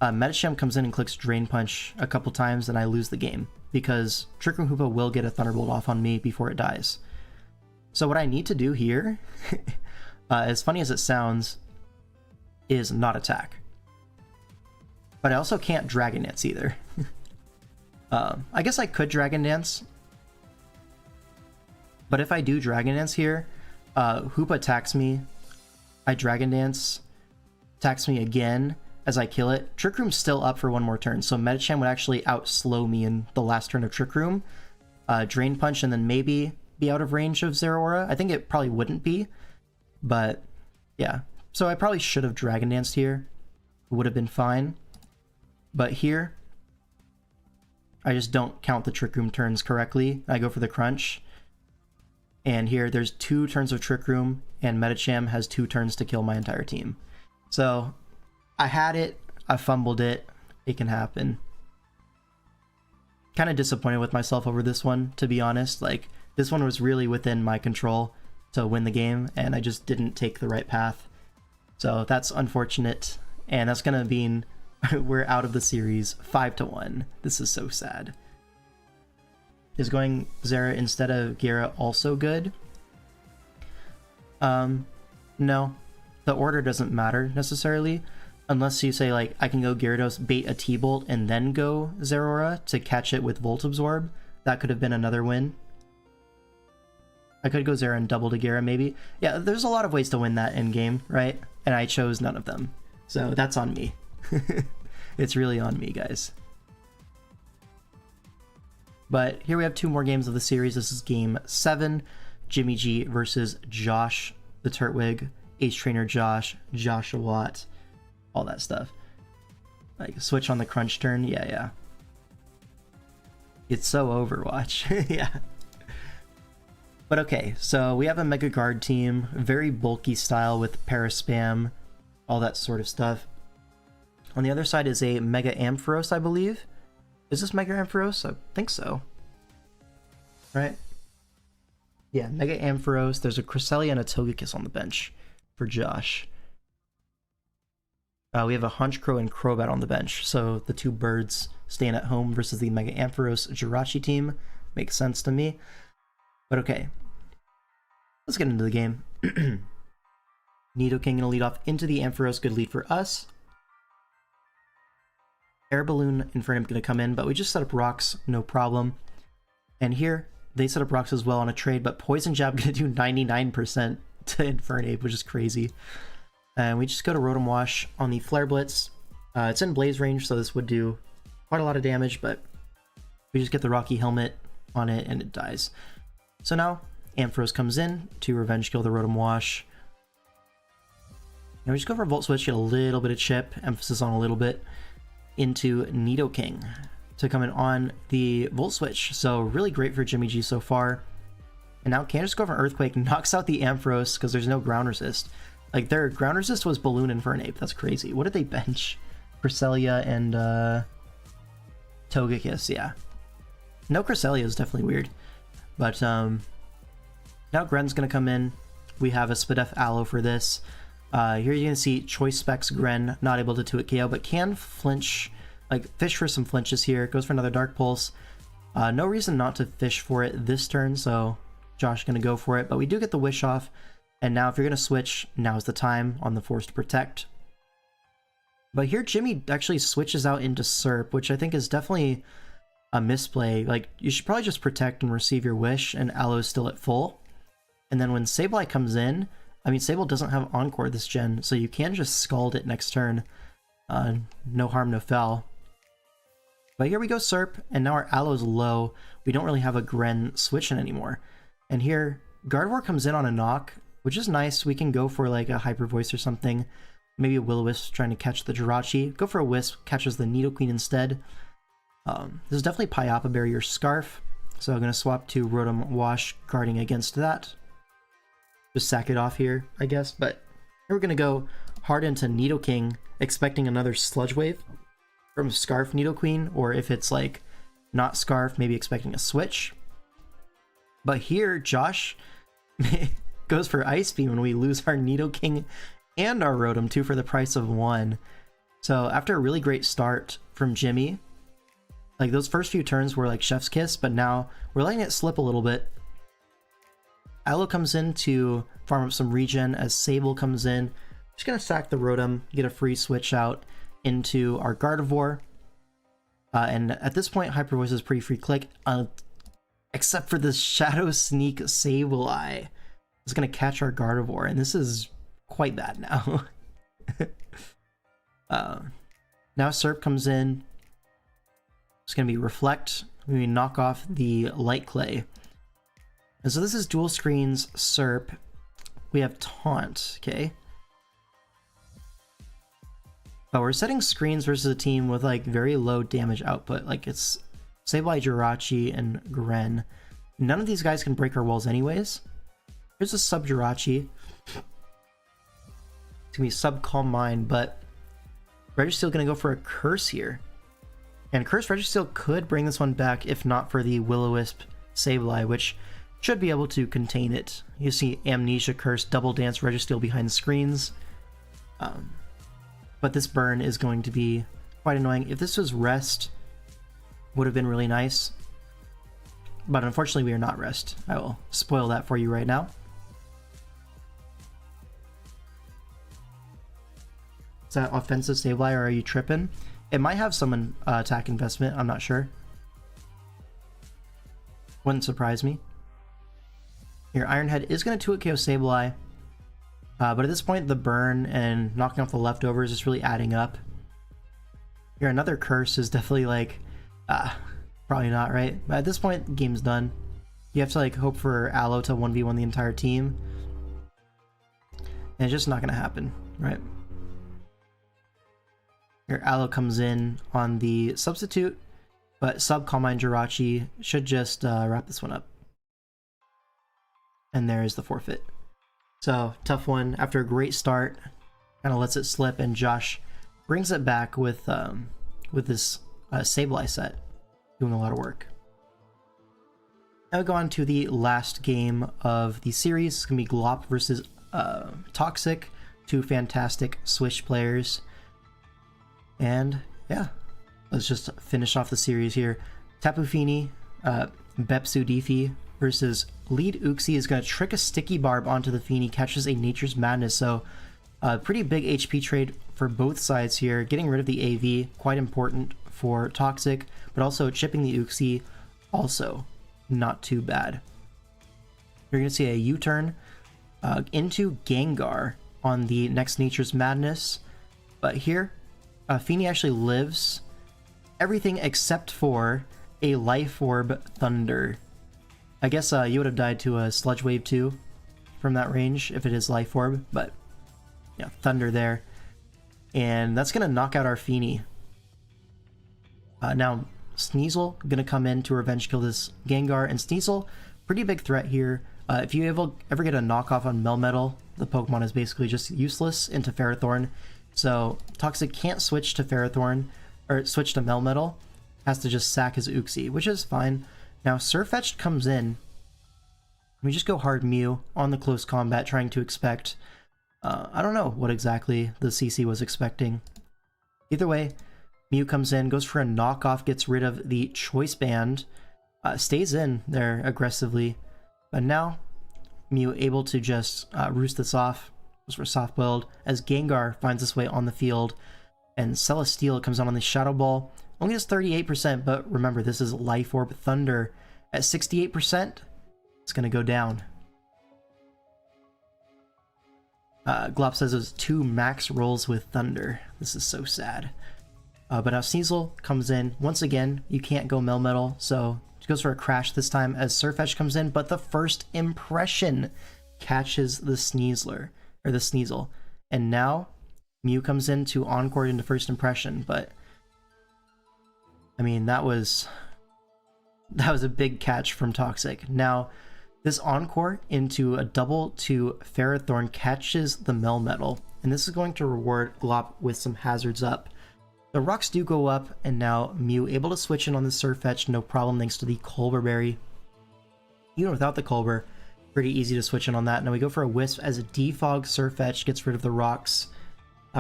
Metacham comes in and clicks Drain Punch a couple times and I lose the game, because Trick Room Hoopa will get a Thunderbolt off on me before it dies. So what I need to do here, as funny as it sounds, is not attack. But I also can't Dragon Dance either. I guess I could Dragon Dance, but if I do Dragon Dance here, Hoopa attacks me, I Dragon Dance, attacks me again, as I kill it. Trick Room's still up for one more turn, so Medicham would actually out-slow me in the last turn of Trick Room. Drain Punch, and then maybe be out of range of Zeraora. I think it probably wouldn't be, but yeah. So I probably should have Dragon Danced here. It would have been fine. But here, I just don't count the Trick Room turns correctly. I go for the Crunch. And here, there's 2 turns of Trick Room, and Medicham has 2 turns to kill my entire team. So, I had it, I fumbled it, it can happen. Kind of disappointed with myself over this one, to be honest. Like, this one was really within my control to win the game, and I just didn't take the right path. So, that's unfortunate, and that's gonna mean we're out of the series 5-1. This is so sad. Is going Zera instead of Gera also good? No. The order doesn't matter necessarily. Unless you say, like, I can go Gyarados, bait a T-Bolt, and then go Zeraora to catch it with Volt Absorb. That could have been another win. I could go Zera and double to Gera, maybe. Yeah, there's a lot of ways to win that in-game, right? And I chose none of them. So that's on me. It's really on me, guys. But here we have 2 more games of the series. This is game 7. Jimmy G versus Josh the Turtwig. Ace Trainer Josh, Joshua Watt, all that stuff. Like, switch on the crunch turn. Yeah. It's so Overwatch. Yeah. But okay, so we have a Mega Guard team. Very bulky style with Paraspam, all that sort of stuff. On the other side is a Mega Ampharos, I believe. Is this Mega Ampharos? I think so. Right? Yeah, Mega Ampharos. There's a Cresselia and a Togekiss on the bench for Josh. We have a Honchkrow and Crobat on the bench, so the 2 birds staying at home versus the Mega Ampharos Jirachi team. Makes sense to me. But okay. Let's get into the game. Nidoking gonna lead off into the Ampharos. Good lead for us. Air Balloon Infernape gonna come in, but we just set up rocks, no problem. And here, they set up rocks as well on a trade, but Poison Jab gonna do 99% to Infernape, which is crazy. And we just go to Rotom Wash on the Flare Blitz. It's in Blaze range, so this would do quite a lot of damage, but we just get the Rocky Helmet on it and it dies. So now, Ampharos comes in to revenge kill the Rotom Wash. And we just go for a Volt Switch, get a little bit of chip, emphasis on a little bit, into Nidoking to come in on the Volt Switch. So really great for Jimmy G so far. And now can just go for Earthquake, knocks out the Ampharos because there's no ground resist. Like, their ground resist was Balloon Infernape. That's crazy. What did they bench? Cresselia and Togekiss, yeah. No Cresselia is definitely weird. But now Gren's gonna come in. We have a Spadef Aloe for this. Here you can see Choice Specs Gren, not able to 2-hit KO, but can flinch, like fish for some flinches here. Goes for another Dark Pulse. No reason not to fish for it this turn, so Josh gonna go for it. But we do get the Wish off, and now if you're gonna switch, now's the time on the Forced Protect. But here Jimmy actually switches out into Serp, which I think is definitely a misplay. Like, you should probably just Protect and receive your Wish, and Aloe's still at full. And then when Sableye comes in, I mean, Sable doesn't have Encore this gen, so you can just Scald it next turn. No harm, no foul. But here we go Serp, and now our Aloe's low. We don't really have a Gren switching anymore. And here, Gardevoir comes in on a knock, which is nice. We can go for like a Hyper Voice or something. Maybe a Will-O-Wisp trying to catch the Jirachi. Go for a Wisp, catches the Nidoqueen instead. This is definitely Pyapa Berry or Scarf, so I'm going to swap to Rotom Wash, guarding against that. Just sack it off here, I guess. But here we're going to go hard into Nidoking, expecting another Sludge Wave from Scarf Nidoqueen, or if it's like not Scarf, maybe expecting a switch. But here, Josh goes for Ice Beam, and we lose our Nidoking and our Rotom, 2 for the price of 1. So after a really great start from Jimmy, like those first few turns were like Chef's Kiss, but now we're letting it slip a little bit. Aloe comes in to farm up some regen as Sable comes in. Just gonna sack the Rotom, get a free switch out into our Gardevoir. And at this point, Hyper Voice is pretty free click, except for this Shadow Sneak Sableye. It's gonna catch our Gardevoir, and this is quite bad now. Now Serp comes in. It's going to be Reflect. We knock off the Light Clay. And so this is dual screens, Serp. We have Taunt, okay? But we're setting screens versus a team with like very low damage output. Like it's Sableye, Jirachi, and Gren. None of these guys can break our walls anyways. Here's a sub Jirachi. It's gonna be sub Calm Mind, but Registeel gonna go for a Curse here. And Curse Registeel could bring this one back if not for the Will-O-Wisp Sableye, which should be able to contain it. You see Amnesia, Curse, Double Dance, Registeel behind the screens. But this burn is going to be quite annoying. If this was Rest, would have been really nice. But unfortunately we are not Rest. I will spoil that for you right now. Is that offensive Sableye or are you tripping? It might have some attack investment, I'm not sure. Wouldn't surprise me. Here, Ironhead is going to 2-hit KO Sableye. But at this point, the burn and knocking off the leftovers is really adding up. Here, another Curse is definitely like, probably not, right? But at this point, the game's done. You have to like hope for Aloe to 1v1 the entire team. And it's just not going to happen, right? Here, Aloe comes in on the substitute, but sub Calm Mind Jirachi should just wrap this one up. And there is the forfeit. So, tough one. After a great start, kind of lets it slip, and Josh brings it back with this Sableye set, doing a lot of work. Now we go on to the last game of the series. It's going to be Glop versus Toxic, two fantastic Switch players. And, yeah, let's just finish off the series here. Tapu Fini, Bepsu Defi versus Lead Uxie is going to trick a Sticky Barb onto the Fini, catches a Nature's Madness, so pretty big HP trade for both sides here. Getting rid of the AV, quite important for Toxic, but also chipping the Uxie, also not too bad. You're going to see a U-turn into Gengar on the next Nature's Madness, but here, Fini actually lives everything except for a Life Orb Thunder. I guess you would have died to a Sludge Wave too from that range if it is Life Orb, but yeah, Thunder there. And that's going to knock out our Fini. Now, Sneasel going to come in to revenge kill this Gengar, and Sneasel, pretty big threat here. If you ever get a knockoff on Melmetal, the Pokemon is basically just useless into Ferrothorn. So Toxic can't switch to Ferrothorn, or switch to Melmetal, has to just sack his Uxie, which is fine. Now Sirfetch'd comes in. We just go hard Mew on the close combat, trying to expect, I don't know what exactly the CC was expecting. Either way, Mew comes in, goes for a knockoff, gets rid of the Choice Band, stays in there aggressively, but now Mew able to just roost this off, goes for soft build, as Gengar finds its way on the field, and Celesteela comes on the Shadow Ball. Only does 38%, but remember, this is Life Orb Thunder. At 68%, it's going to go down. Glop says it was 2 max rolls with Thunder. This is so sad. But now Sneasel comes in. Once again, you can't go Melmetal, so it goes for a Crash this time as Sirfetch'd comes in, but the first impression catches the Sneasler, or the Sneasel. And now, Mew comes in to Encore into first impression, but I mean, that was a big catch from Toxic. Now, this Encore into a double to Ferrothorn catches the Melmetal, and this is going to reward Glop with some hazards up. The rocks do go up, and now Mew able to switch in on the Sirfetch'd, no problem thanks to the Colbur Berry. Even without the Colbur, pretty easy to switch in on that. Now we go for a Wisp as a Defog Sirfetch'd gets rid of the rocks.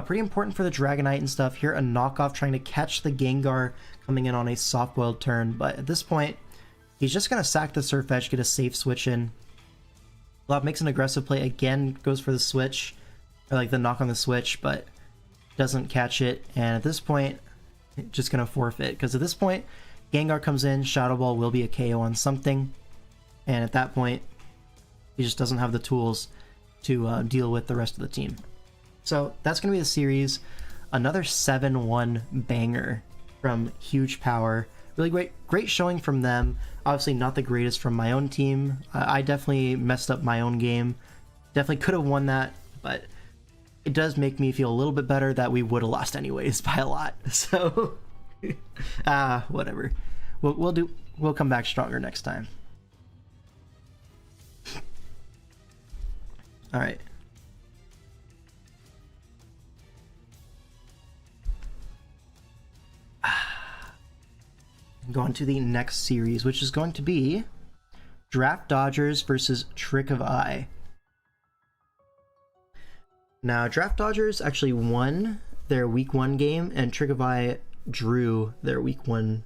Pretty important for the Dragonite and stuff. Here, a knockoff trying to catch the Gengar coming in on a soft-boiled turn, but at this point, he's just going to sack the Sirfetch'd, get a safe switch in. Glop makes an aggressive play again, goes for the switch, or like the knock on the switch, but doesn't catch it, and at this point, just going to forfeit, because at this point, Gengar comes in, Shadow Ball will be a KO on something, and at that point, he just doesn't have the tools to deal with the rest of the team. So that's going to be the series. another 7-1 banger from Huge Power. Really great showing from them. Obviously not the greatest from my own team. I definitely messed up my own game. Definitely could have won that, but it does make me feel a little bit better that we would have lost anyways by a lot. So, whatever. We'll come back stronger next time. All right. Go on to the next series, which is going to be Draft Dodgers versus Trick of Eye. Now, Draft Dodgers actually won their Week 1 game, and Trick of Eye drew their Week 1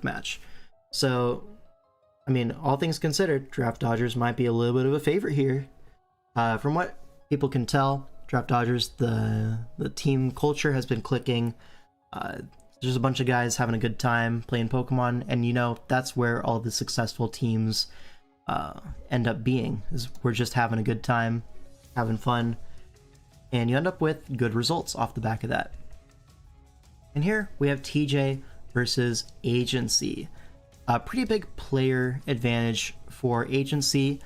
match. So, I mean, all things considered, Draft Dodgers might be a little bit of a favorite here. From what people can tell, Draft Dodgers, the team culture has been clicking. There's a bunch of guys having a good time playing Pokemon, and you know, that's where all the successful teams end up being, is we're just having a good time, having fun, and you end up with good results off the back of that. And here we have TJ versus Agency. A pretty big player advantage for Agency,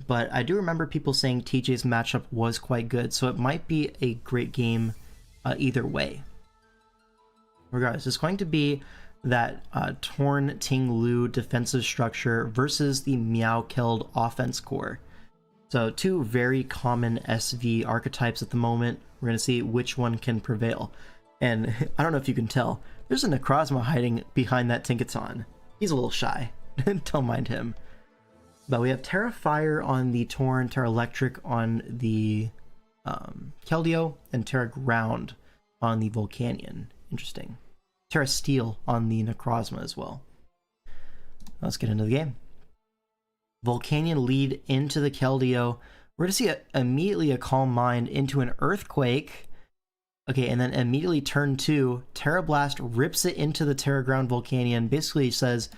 but I do remember people saying TJ's matchup was quite good, so it might be a great game either way. Regardless, it's going to be that Torn Ting Lu defensive structure versus the Meowkeld offense core. So two very common SV archetypes at the moment. We're going to see which one can prevail. And I don't know if you can tell, there's a Necrozma hiding behind that Tinkaton. He's a little shy. Don't mind him. But we have Terra Fire on the Torn, Terra Electric on the Keldeo, and Terra Ground on the Volcanion. Interesting. Terra Steel on the Necrozma as well. Let's get into the game. Volcanion lead into the Keldeo. We're going to see immediately a Calm Mind into an Earthquake. Okay, and then immediately turn 2, Terra Blast rips it into the Terra Ground Volcanion. Basically says,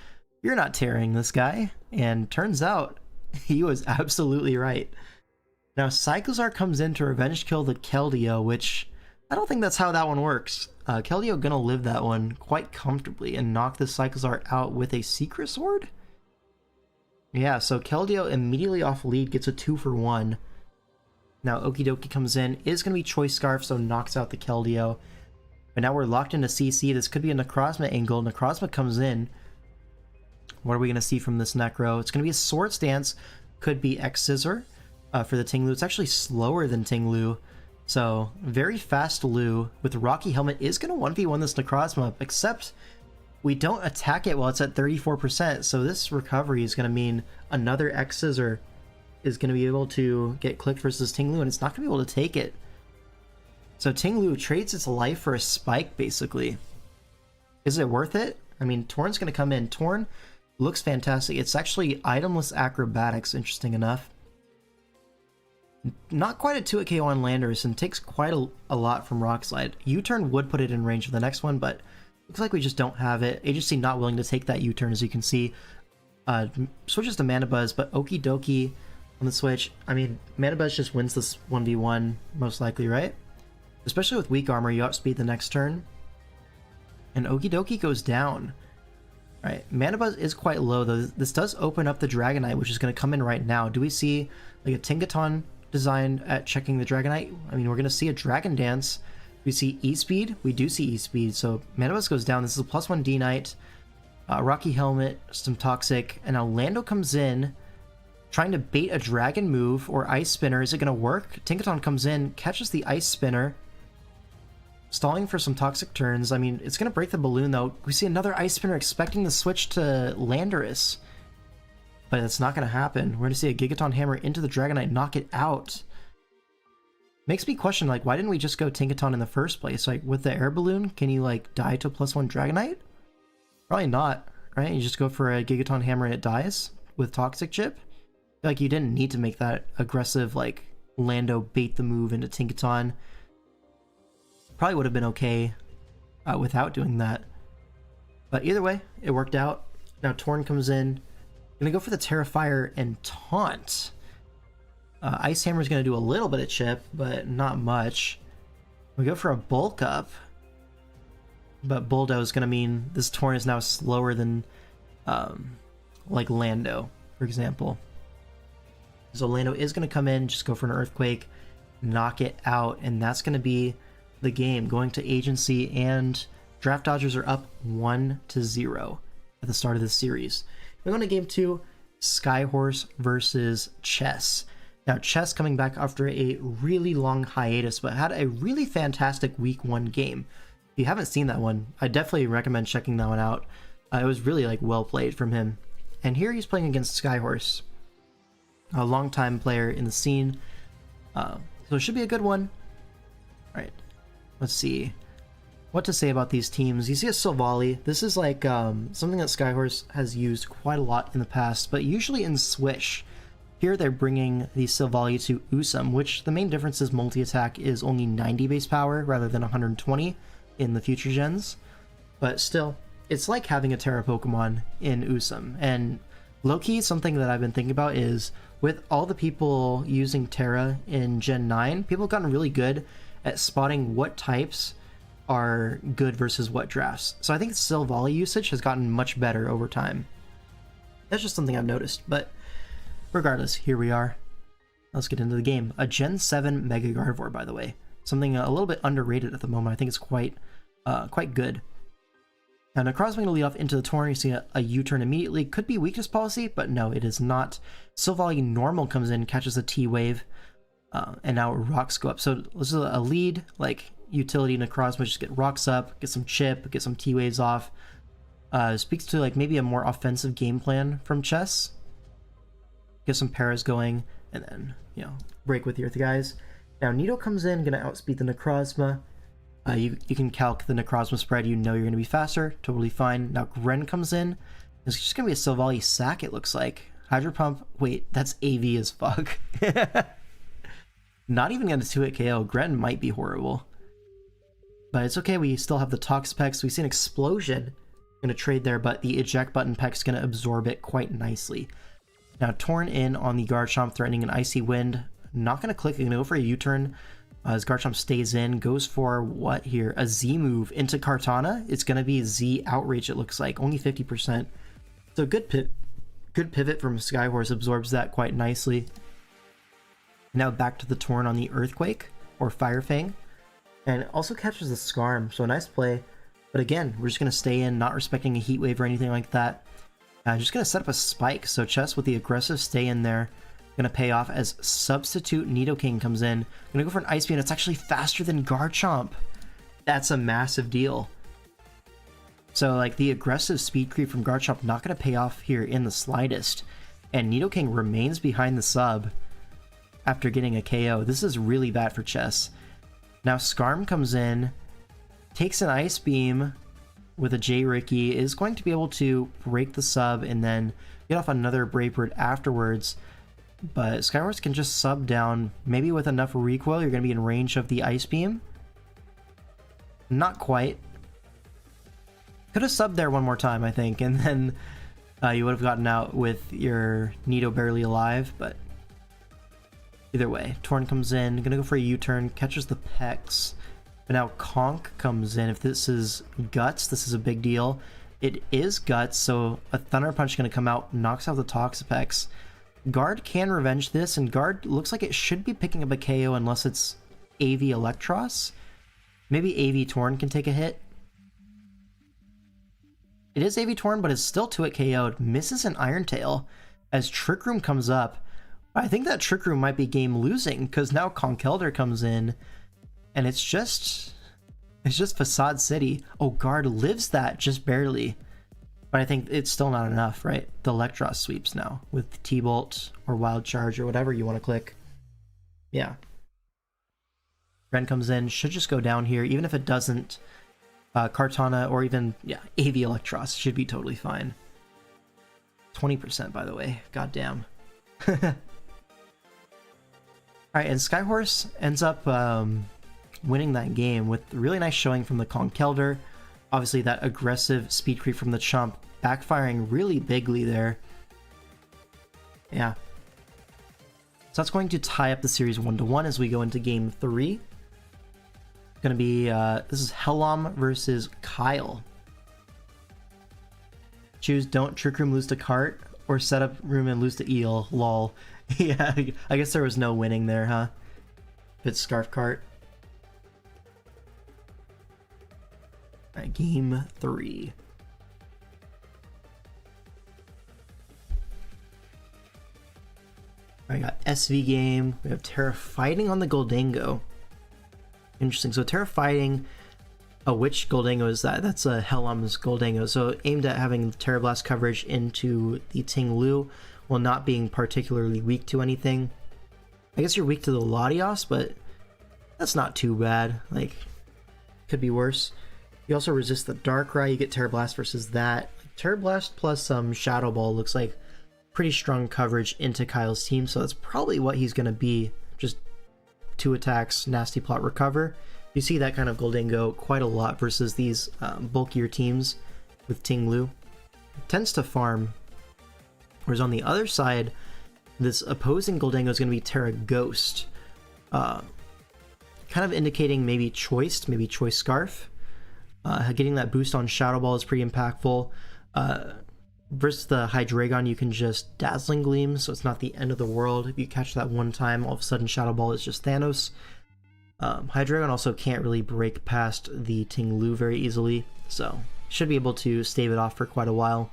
you're not tearing this guy. And turns out, he was absolutely right. Now, Cyclizar comes in to revenge kill the Keldeo, which I don't think that's how that one works. Keldeo gonna live that one quite comfortably and knock the Cyclizar out with a Secret Sword? Yeah, so Keldeo immediately off lead gets a 2-for-1. Now Okidoki comes in, is going to be Choice Scarf, so knocks out the Keldeo. But now we're locked into CC. This could be a Necrozma angle. Necrozma comes in. What are we going to see from this Necro? It's going to be a Swords Dance. Could be X-Scissor for the Ting Lu. It's actually slower than Ting Lu. So very fast Lu with the Rocky Helmet is going to 1v1 this Necrozma, except we don't attack it while it's at 34%. So this recovery is going to mean another X-Scissor is going to be able to get clicked versus Ting Lu, and it's not going to be able to take it. So Ting Lu trades its life for a spike, basically. Is it worth it? I mean, Torn's going to come in. Torn looks fantastic. It's actually itemless acrobatics, interesting enough. Not quite a 2 KO on Landorus, and takes quite a lot from Rock Slide. U-turn would put it in range of the next one, but looks like we just don't have it. Agency not willing to take that U-turn, as you can see. Switches to Mana Buzz, but Okidoki on the switch. I mean, Mana Buzz just wins this 1v1, most likely, right? Especially with weak armor, you outspeed the next turn. And Okidoki goes down. Alright, Mana Buzz is quite low, though. This does open up the Dragonite, which is going to come in right now. Do we see like a Tinkaton design at checking the Dragonite? I mean, we're going to see a Dragon Dance. We see E-Speed. We do see E-Speed, so Mana Buzz goes down. This is a +1 D-Knight. Rocky Helmet, some Toxic, and now Lando comes in, trying to bait a Dragon move or Ice Spinner. Is it going to work? Tinkaton comes in, catches the Ice Spinner, stalling for some Toxic turns. I mean, it's going to break the balloon, though. We see another Ice Spinner expecting the switch to Landorus, but it's not going to happen. We're going to see a Gigaton Hammer into the Dragonite, knock it out. Makes me question, like, why didn't we just go Tinkaton in the first place? Like, with the Air Balloon, can you, like, die to a +1 Dragonite? Probably not, right? You just go for a Gigaton Hammer and it dies with Toxic Chip. Like, you didn't need to make that aggressive, like, Lando bait the move into Tinkaton. Probably would have been okay without doing that. But either way, it worked out. Now Torn comes in. Gonna go for the Terrifier and Taunt. Ice Hammer is gonna do a little bit of chip, but not much. We go for a Bulk Up. but Bulldo is going to mean this Torn is now slower than like Lando, for example. So Lando is going to come in, just go for an Earthquake, knock it out, and that's going to be the game. Going to Agency, and Draft Dodgers are up 1-0 at the start of this series. We're going to game 2, Skyhorse versus Chess. Now, Chess coming back after a really long hiatus, but had a really fantastic week 1 game. If you haven't seen that one, I definitely recommend checking that one out. It was really like well played from him. And here he's playing against Skyhorse, a longtime player in the scene. So it should be a good one. All right, let's see what to say about these teams. You see a Silvally. This is like something that Skyhorse has used quite a lot in the past, but usually in Swish. Here they're bringing the Silvally to Usum, which the main difference is multi-attack is only 90 base power rather than 120 in the future gens. But still, it's like having a Terra Pokemon in Usum. And low-key, something that I've been thinking about is, with all the people using Terra in Gen 9, people have gotten really good at spotting what types are good versus what drafts. So I think Silvally usage has gotten much better over time. That's just something I've noticed, but regardless, here we are. Let's get into the game. A Gen 7 Mega Gardevoir, by the way. Something a little bit underrated at the moment. I think it's quite good. Now, Necrozma going to lead off into the Torn. You see a U-turn immediately. Could be weakness policy, but no, it is not. Silvally Normal comes in, catches a T-Wave, and now rocks go up. So this is a lead, like, utility Necrozma. Just get rocks up, get some chip, get some T-Waves off. Speaks to, like, maybe a more offensive game plan from Chess. Get some paras going, and then, you know, break with your guys. Now, Nido comes in, going to outspeed the Necrozma. You can calc the Necrozma spread, you know you're going to be faster, totally fine. Now Gren comes in, it's just going to be a Silvally sack, it looks like. Hydro Pump, wait, that's AV as fuck. Not even going to 2-hit KO, Gren might be horrible. But it's okay, we still have the Tox Pex, we see an Explosion. Going to trade there, but the eject button Peck's going to absorb it quite nicely. Now Torn in on the Garchomp, threatening an Icy Wind. Not going to click, going to go for a U-turn. As Garchomp stays in, goes for what here? A Z move into Kartana. It's going to be Z Outrage, it looks like. Only 50%. So good pivot from Skyhorse, absorbs that quite nicely. Now back to the Torn on the Earthquake, or Fire Fang. And it also catches the Scarm, so a nice play. But again, we're just going to stay in, not respecting a Heat Wave or anything like that. Just going to set up a Spike, so Chess with the aggressive stay in there. Going to pay off as substitute Nidoking comes in. Going to go for an Ice Beam. It's actually faster than Garchomp. That's a massive deal. So, like, the aggressive speed creep from Garchomp not going to pay off here in the slightest. And Nidoking remains behind the sub after getting a KO. This is really bad for Chess. Now Skarm comes in, takes an Ice Beam with a J-Ricky, is going to be able to break the sub and then get off another Brave Bird afterwards. But Skywars can just sub down, maybe with enough recoil, you're going to be in range of the Ice Beam. Not quite. Could have subbed there one more time, I think, and then you would have gotten out with your Nido barely alive, but either way. Torn comes in, going to go for a U-turn, catches the Pex. But now Conk comes in. If this is Guts, this is a big deal. It is Guts, so a Thunder Punch is going to come out, knocks out the Toxapex. Guard can revenge this, and Guard looks like it should be picking up a KO unless it's AV Electros. Maybe AV Torn can take a hit. It is AV Torn, but it's still 2-hit KO'd. Misses an Iron Tail as Trick Room comes up. I think that Trick Room might be game losing, because now Conkeldurr comes in, and it's just Facade City. Oh, Guard lives that just barely. But I think it's still not enough, right? The Electros sweeps now with T-Bolt or Wild Charge or whatever you want to click. Yeah. Ren comes in, should just go down here. Even if it doesn't, Kartana or even, yeah, AV Electros should be totally fine. 20%, by the way. Goddamn. Alright, and Skyhorse ends up winning that game with a really nice showing from the Conkeldurr. Obviously, that aggressive speed creep from the Chomp backfiring really bigly there. Yeah. So that's going to tie up the series 1-1 as we go into game 3. Gonna be this is Helom versus Kyle. Choose don't trick room, lose to cart, or set up room and lose to eel. Lol. Yeah, I guess there was no winning there, huh? If it's scarf cart. Alright, game 3. I got SV game. We have Terra fighting on the Goldango. Interesting. So Terra fighting. Oh, which Goldango is that? That's a Helom's Goldango. So aimed at having Terra Blast coverage into the Ting Lu while not being particularly weak to anything. I guess you're weak to the Latios, but that's not too bad. Like, could be worse. You also resist the Darkrai. You get Terra Blast versus that. Terra Blast plus some Shadow Ball looks like pretty strong coverage into Kyle's team, so that's probably what he's going to be. Just 2 attacks, Nasty Plot, Recover. You see that kind of Goldango quite a lot versus these bulkier teams with Ting Lu. It tends to farm. Whereas on the other side, this opposing Goldango is going to be Terra Ghost. Kind of indicating maybe Choice Scarf. Getting that boost on Shadow Ball is pretty impactful. Versus the Hydreigon, you can just Dazzling Gleam, so it's not the end of the world. If you catch that one time, all of a sudden Shadow Ball is just Thanos. Hydreigon also can't really break past the Ting Lu very easily, so should be able to stave it off for quite a while.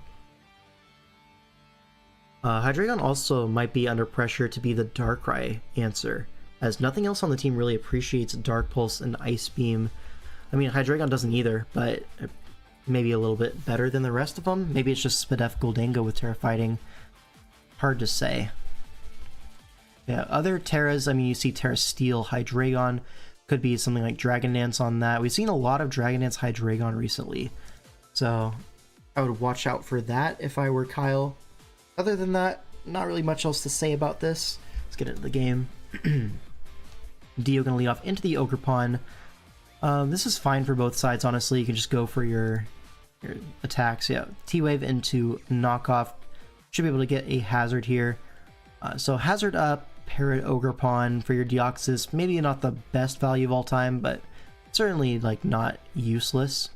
Hydreigon also might be under pressure to be the Darkrai answer, as nothing else on the team really appreciates Dark Pulse and Ice Beam. I mean, Hydreigon doesn't either, but maybe a little bit better than the rest of them. Maybe it's just Spadef Goldango with Terra fighting. Hard to say. Yeah, other Terras, I mean, you see Terra Steel, Hydreigon. Could be something like Dragon Dance on that. We've seen a lot of Dragon Dance Hydreigon recently, so I would watch out for that if I were Kyle. Other than that, not really much else to say about this. Let's get into the game. Dio gonna lead off into the Ogerpon. This is fine for both sides, honestly. You can just go for your attacks. Yeah, T-Wave into Knockoff. Should be able to get a Hazard here. So Hazard up, Parrot Ogerpon for your Deoxys. Maybe not the best value of all time, but certainly like not useless.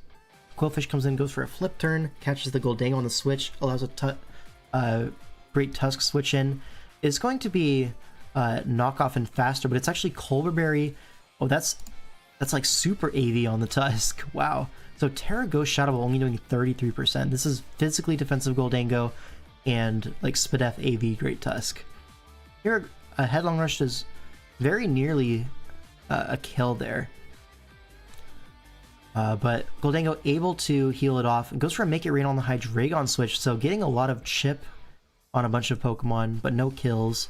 Quillfish comes in, goes for a flip turn, catches the Goldango on the switch, allows a Great Tusk switch in. It's going to be Knockoff and faster, but it's actually Colberberry. Oh, that's like super AV on the Tusk. Wow. So Terra Ghost Shadow Ball only doing 33%. This is physically defensive Goldango and like Spadef AV Great Tusk. Here, a Headlong Rush is very nearly a kill there. But Goldango able to heal it off. It goes for a Make It Rain on the Hydreigon switch, so getting a lot of chip on a bunch of Pokemon, but no kills.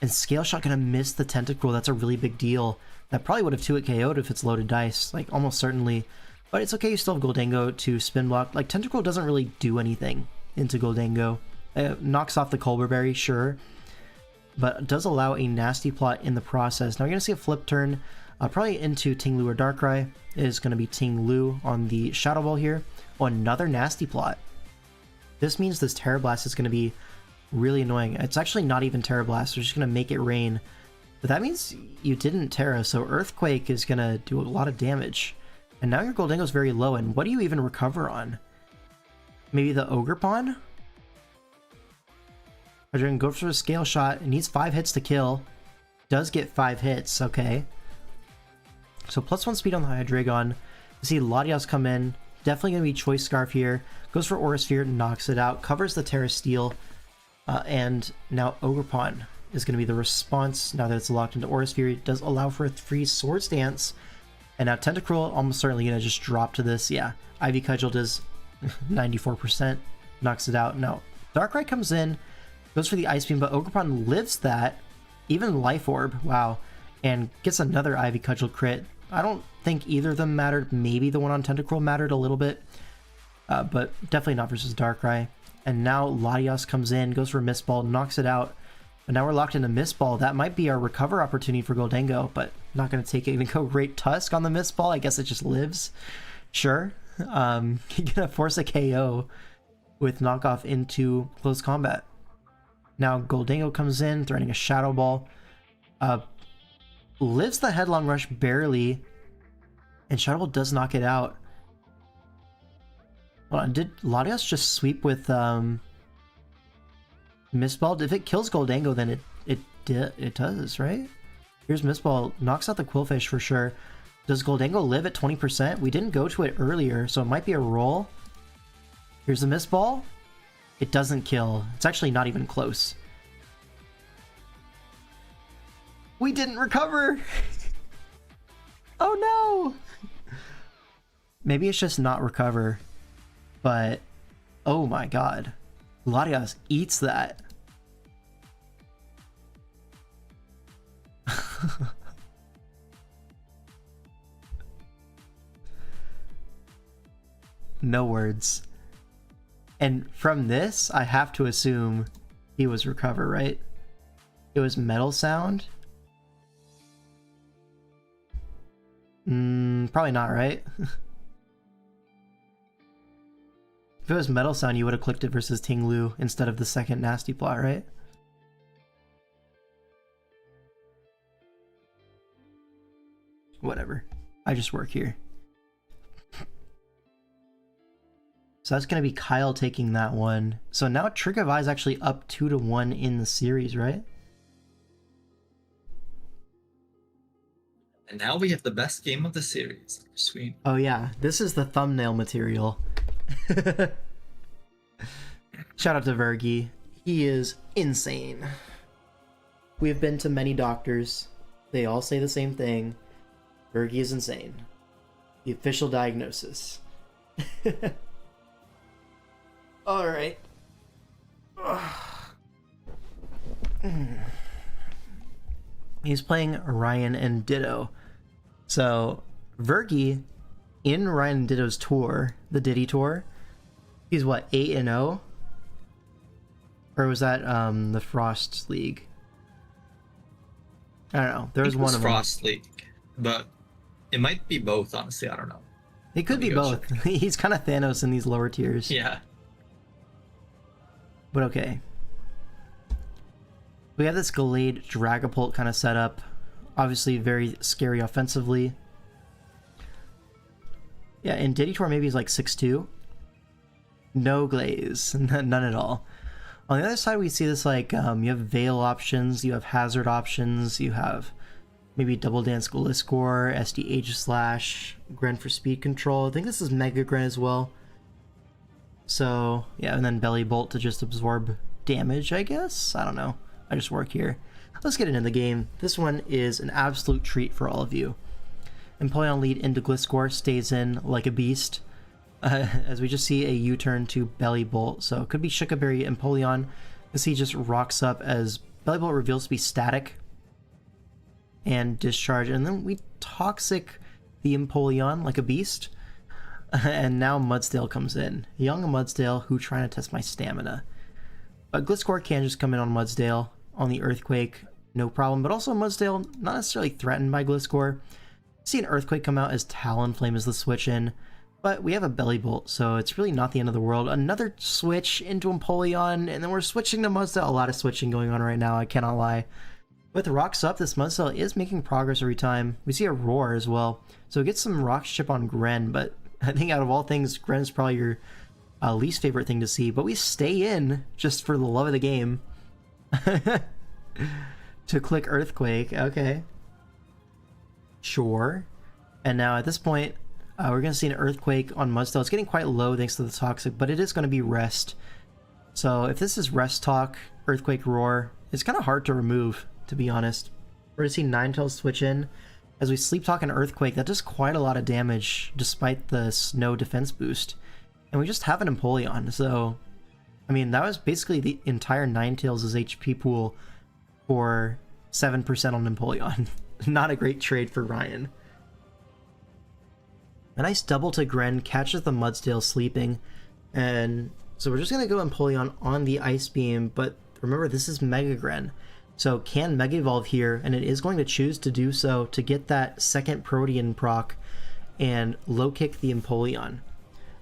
And Scale Shot gonna miss the Tentacruel. That's a really big deal. That probably would have 2-hit KO'd if it's loaded dice, like almost certainly. But it's okay, you still have Goldango to spin block. Like Tentacruel doesn't really do anything into Goldango. It knocks off the Colberberry, sure, but does allow a Nasty Plot in the process. Now you're gonna see a flip turn, probably into Ting Lu or Darkrai. It is gonna be Ting Lu on the Shadow Ball here. Oh, another Nasty Plot. This means this Terra Blast is gonna be really annoying. It's actually not even Terra Blast, we're just gonna Make It Rain. But that means you didn't Terra, so Earthquake is gonna do a lot of damage. And now your Goldango's very low, and what do you even recover on? Maybe the Ogerpon? Hydreigon goes for a Scale Shot. It needs 5 hits to kill. Does get 5 hits, okay. So +1 speed on the Hydreigon. You see Latios come in. Definitely going to be Choice Scarf here. Goes for Aura Sphere, knocks it out. Covers the Terra Steel. And now Ogerpon is going to be the response. Now that it's locked into Aura Sphere, it does allow for a free Swords Dance. And now Tentacruel almost certainly going to just drop to this. Yeah, Ivy Cudgel does 94%. Knocks it out. Now Darkrai comes in. Goes for the Ice Beam, but Ogerpon lives that. Even Life Orb, wow. And gets another Ivy Cudgel crit. I don't think either of them mattered. Maybe the one on Tentacruel mattered a little bit. But definitely not versus Darkrai. And now Latios comes in, goes for a Mist Ball, knocks it out. But now we're locked into Mist Ball. That might be our recover opportunity for Goldango, but not going to take it. Even go Great Tusk on the Mist Ball. I guess it just lives. Sure. You're going to force a KO with Knockoff into close combat. Now Goldango comes in, threatening a Shadow Ball. Lives the Headlong Rush barely. And Shadow Ball does knock it out. Hold on, did Latios just sweep with Mistball? If it kills Goldango, then it does, right? Here's Mistball, knocks out the Quillfish for sure. Does Goldango live at 20%? We didn't go to it earlier, so it might be a roll. Here's the Mistball. It doesn't kill. It's actually not even close. We didn't recover! Oh no! Maybe it's just not recover. But, oh my god. Latios eats that. No words. And from this, I have to assume he was recover, right? It was Metal Sound? Probably not, right? If it was Metal Sound, you would have clicked it versus Ting Lu instead of the second Nasty Plot, right? Whatever. I just work here. So that's going to be Kyle taking that one. So now Trick of Eye is actually up 2-1 in the series, right? And now we have the best game of the series. Sweet. Oh yeah, this is the thumbnail material. Shout out to Vergi. He is insane. We have been to many doctors. They all say the same thing. Vergi is insane. The official diagnosis. Alright. He's playing Ryan and Ditto. So, Vergi, in Ryan and Ditto's tour, the Diddy tour, he's what, 8-0? Or was that the Frost League? I don't know. There was one of them. Frost League, but it might be both, honestly. I don't know. It could be both. He's kind of Thanos in these lower tiers. Yeah. But okay. We have this Gallade Dragapult kind of setup. Obviously very scary offensively. Yeah, and Diddy Tour maybe is like 6'2". No glaze. None at all. On the other side, we see this like, you have Veil options, you have Hazard options, you have maybe Double Dance Gliscor, SD Slash, Gren for speed control. I think this is Mega Gren as well. So, yeah, and then Belly Bolt to just absorb damage, I guess? I don't know. I just work here. Let's get into the game. This one is an absolute treat for all of you. Empoleon lead into Gliscor, stays in like a beast. As we just see a U-turn to Belly Bolt. So it could be Shikaberry Empoleon, as he just rocks up as Belly Bolt reveals to be static. And Discharge. And then we Toxic the Empoleon like a beast. And now Mudsdale comes in. Young Mudsdale who trying to test my stamina. But Gliscor can just come in on Mudsdale on the Earthquake, no problem. But also Mudsdale not necessarily threatened by Gliscor. See an Earthquake come out as Talonflame is the switch in. But we have a Belly Bolt, so it's really not the end of the world. Another switch into Empoleon, and then we're switching to Mudsdale. A lot of switching going on right now, I cannot lie. With Rocks up, this Mudsdale is making progress every time. We see a Roar as well. So it gets some Rock chip on Gren, but I think out of all things, Gren is probably your least favorite thing to see. But we stay in just for the love of the game. To click Earthquake, okay. Sure. And now at this point, we're going to see an Earthquake on Mudsdale. It's getting quite low thanks to the Toxic, but it is going to be Rest. So if this is Rest Talk, Earthquake Roar, it's kind of hard to remove, to be honest. We're going to see Ninetales switch in. As we Sleep Talk and Earthquake, that does quite a lot of damage despite the Snow defense boost. And we just have an Empoleon, so... I mean, that was basically the entire Ninetales' HP pool for 7% on Empoleon. Not a great trade for Ryan. A nice double to Gren, catches the Mudsdale sleeping. And so we're just going to go Empoleon on the Ice Beam, but remember, this is Mega Gren. So can Mega Evolve here, and it is going to choose to do so to get that second Protean proc and low kick the Empoleon.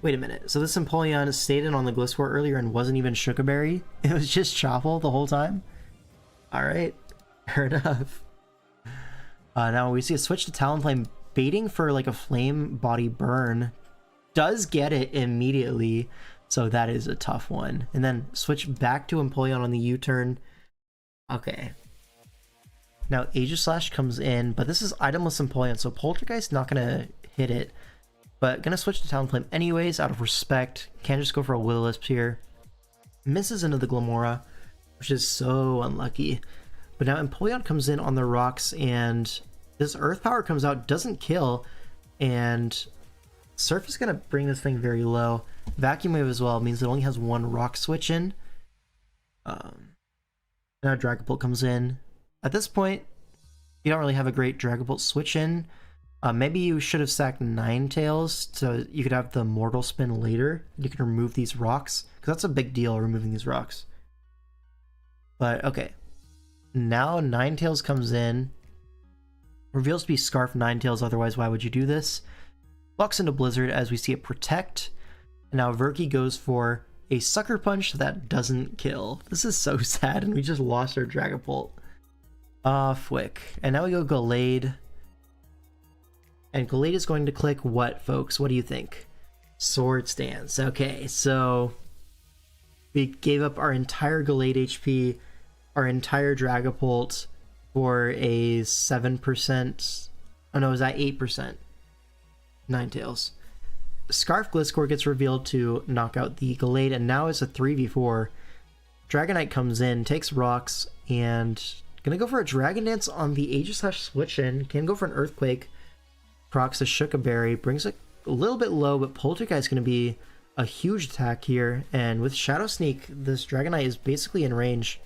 Wait a minute, so this Empoleon stayed in on the Gliscor earlier and wasn't even Shookaberry? It was just Chople the whole time? Alright, fair enough. Now we see a switch to Talonflame baiting for like a flame body burn, does get it immediately, so that is a tough one. And then switch back to Empoleon on the U-turn. Okay. Now Aegislash comes in, but this is itemless Empoleon, so Poltergeist not gonna hit it. But gonna switch to Talonflame anyways, out of respect. Can't just go for a Will-O-Wisp here. Misses into the Glamora, which is so unlucky. But now Empoleon comes in on the rocks, and this Earth Power comes out, doesn't kill, and Surf is gonna bring this thing very low. Vacuum Wave as well means it only has one rock switch in. Now Dragapult comes in. At this point, you don't really have a great Dragapult switch in. Maybe you should have sacked Ninetales so you could have the Mortal Spin later. You can remove these rocks, because that's a big deal, removing these rocks. But okay. Now Ninetales comes in. Reveals to be Scarf Ninetales, otherwise why would you do this? Locks into Blizzard as we see it Protect. And now Verky goes for a Sucker Punch that doesn't kill. This is so sad, and we just lost our Dragapult. Fwick. And now we go Gallade. And Gallade is going to click what, folks? What do you think? Sword Stance. Okay, so we gave up our entire Gallade HP, our entire Dragapult for a 7%. Oh no, is that 8%? Ninetales. Scarf Gliscor gets revealed to knock out the Gallade, and now it's a 3v4. Dragonite comes in, takes rocks, and gonna go for a Dragon Dance on the Aegislash switch in. Can go for an Earthquake. Procs a Shuka Berry, brings it a little bit low, but Poltergeist is going to be a huge attack here. And with Shadow Sneak, this Dragonite is basically in range.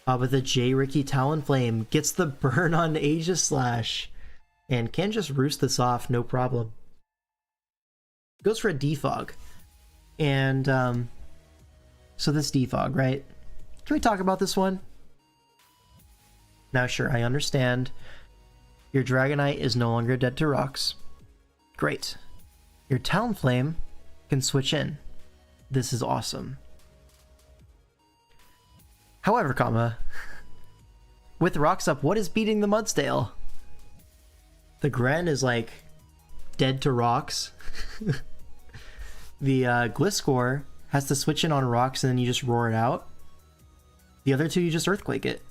But the J. Ricky Talonflame gets the burn on Aegislash and can just roost this off, no problem. Goes for a Defog. And so this Defog, right? Can we talk about this one? Now, sure, I understand. Your Dragonite is no longer dead to rocks. Great. Your Talonflame can switch in. This is awesome. However, with rocks up, what is beating the Mudsdale? The Gren is like dead to rocks. The Gliscor has to switch in on rocks and then you just roar it out. The other two, you just Earthquake it.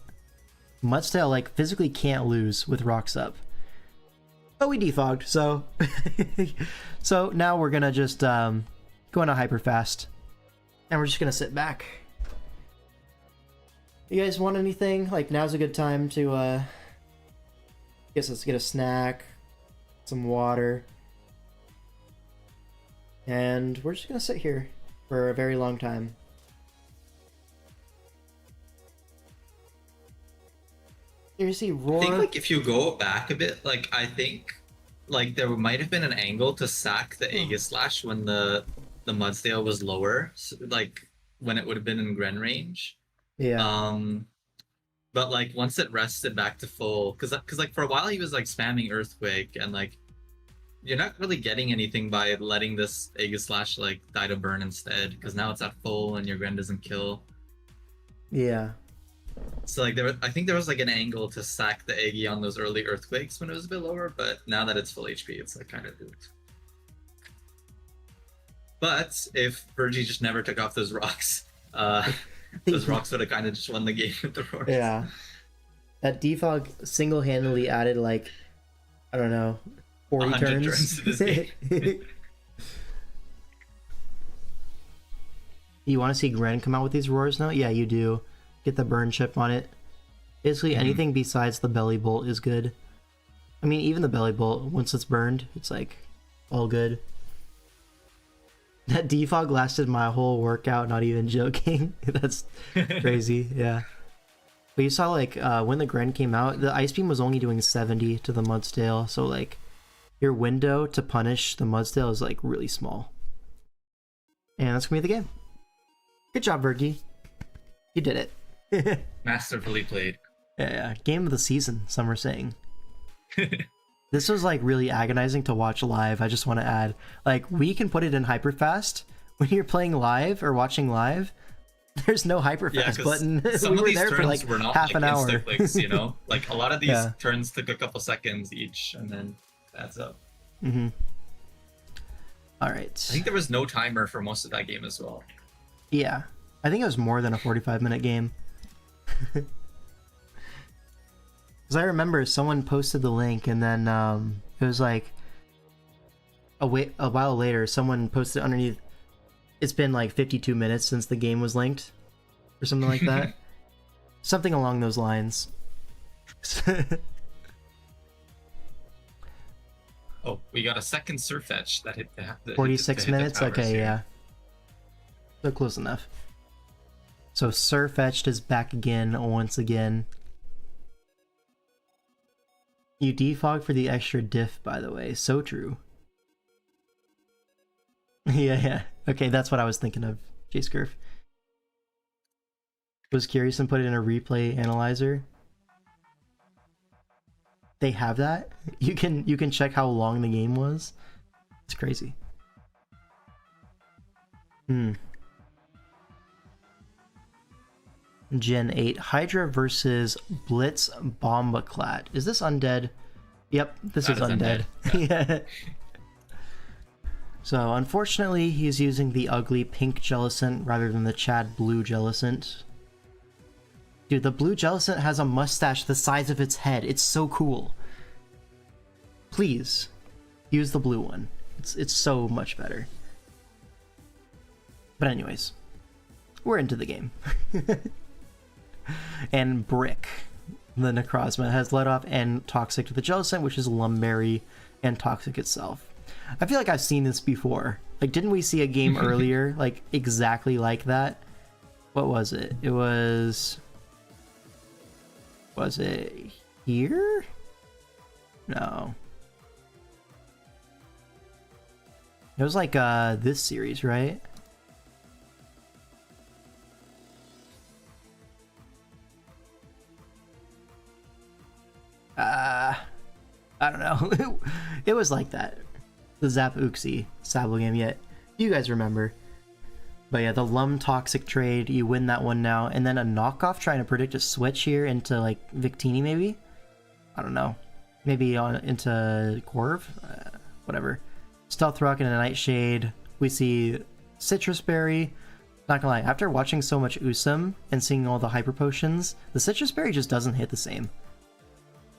Mudsdale like physically can't lose with rocks up. But we defogged, so so now we're gonna just go into hyper fast, and we're just gonna sit back. You guys want anything? Like, now's a good time to guess let's get a snack, some water, and we're just gonna sit here for a very long time. You see Roar. I think like if you go back a bit, like I think like there might have been an angle to sack the Aegislash when the Mudsdale was lower, so, like when it would have been in Gren range. Yeah. But like once it rested back to full, because like for a while he was like spamming Earthquake, and like you're not really getting anything by letting this Aegislash like die to burn instead, because now it's at full and your Gren doesn't kill. Yeah. So like I think there was like an angle to sack the Aegis on those early Earthquakes when it was a bit lower, but now that it's full HP, it's like kind of duped. But if VERGI just never took off those rocks, those rocks would have kind of just won the game with the roars. Yeah. That defog single-handedly added like, I don't know, 40 turns to this game. You want to see Gren come out with these roars now? Yeah, you do. Get the burn chip on it. Basically, anything besides the belly bolt is good. I mean, even the belly bolt, once it's burned, it's like all good. That defog lasted my whole workout, not even joking. That's crazy, yeah. But you saw like when the Gren came out, the Ice Beam was only doing 70 to the Mudsdale, so like your window to punish the Mudsdale is like really small. And that's gonna be the game. Good job, Vergy. You did it. Masterfully played. Yeah, game of the season, some are saying. This was like really agonizing to watch live. I just want to add, like, we can put it in hyper fast when you're playing live or watching live. There's no hyper Yeah, fast 'cause button. some We of were these there turns for like were not half an hour. insta clicks, you know? Like a lot of these Yeah. turns took a couple seconds each, and then adds up. Mm-hmm. All I right. think there was no timer for most of that game as well. Yeah, I think it was more than a 45-minute game. Because I remember someone posted the link, and then it was like a while later, someone posted underneath. It's been like 52 minutes since the game was linked, or something like that. Something along those lines. Oh, we got a second surf etch that hit the 46 minutes? towers Okay, here. yeah. So close enough. So Surfetched is back again, once again. You defog for the extra diff, by the way. So true. Yeah. Okay, that's what I was thinking of, J-Scurf. Was curious and put it in a replay analyzer. They have that? You can check how long the game was? It's crazy. Gen 8 Hydra versus Blitz Bombaclat. Is this undead? Yep, this is undead. Yeah. So unfortunately, he's using the ugly pink Jellicent rather than the Chad blue Jellicent. Dude, the blue Jellicent has a mustache the size of its head. It's so cool. Please, use the blue one. It's so much better. But anyways, we're into the game. And Brick, the Necrozma, has let off and Toxic to the Jellicent, which is Lumberry and Toxic itself. I feel like I've seen this before. Like, didn't we see a game earlier, like, exactly like that? What was it? It was... Was it here? No. It was like, this series, right? I don't know. It was like that. The Zap Uxie Sabo game, yet. You guys remember. But yeah, the Lum Toxic trade, you win that one now. And then a knockoff trying to predict a switch here into like Victini maybe? I don't know. Maybe into Corv? Whatever. Stealth Rock and a Nightshade. We see Citrus Berry. Not gonna lie, after watching so much Usum and seeing all the hyper potions, the Citrus Berry just doesn't hit the same.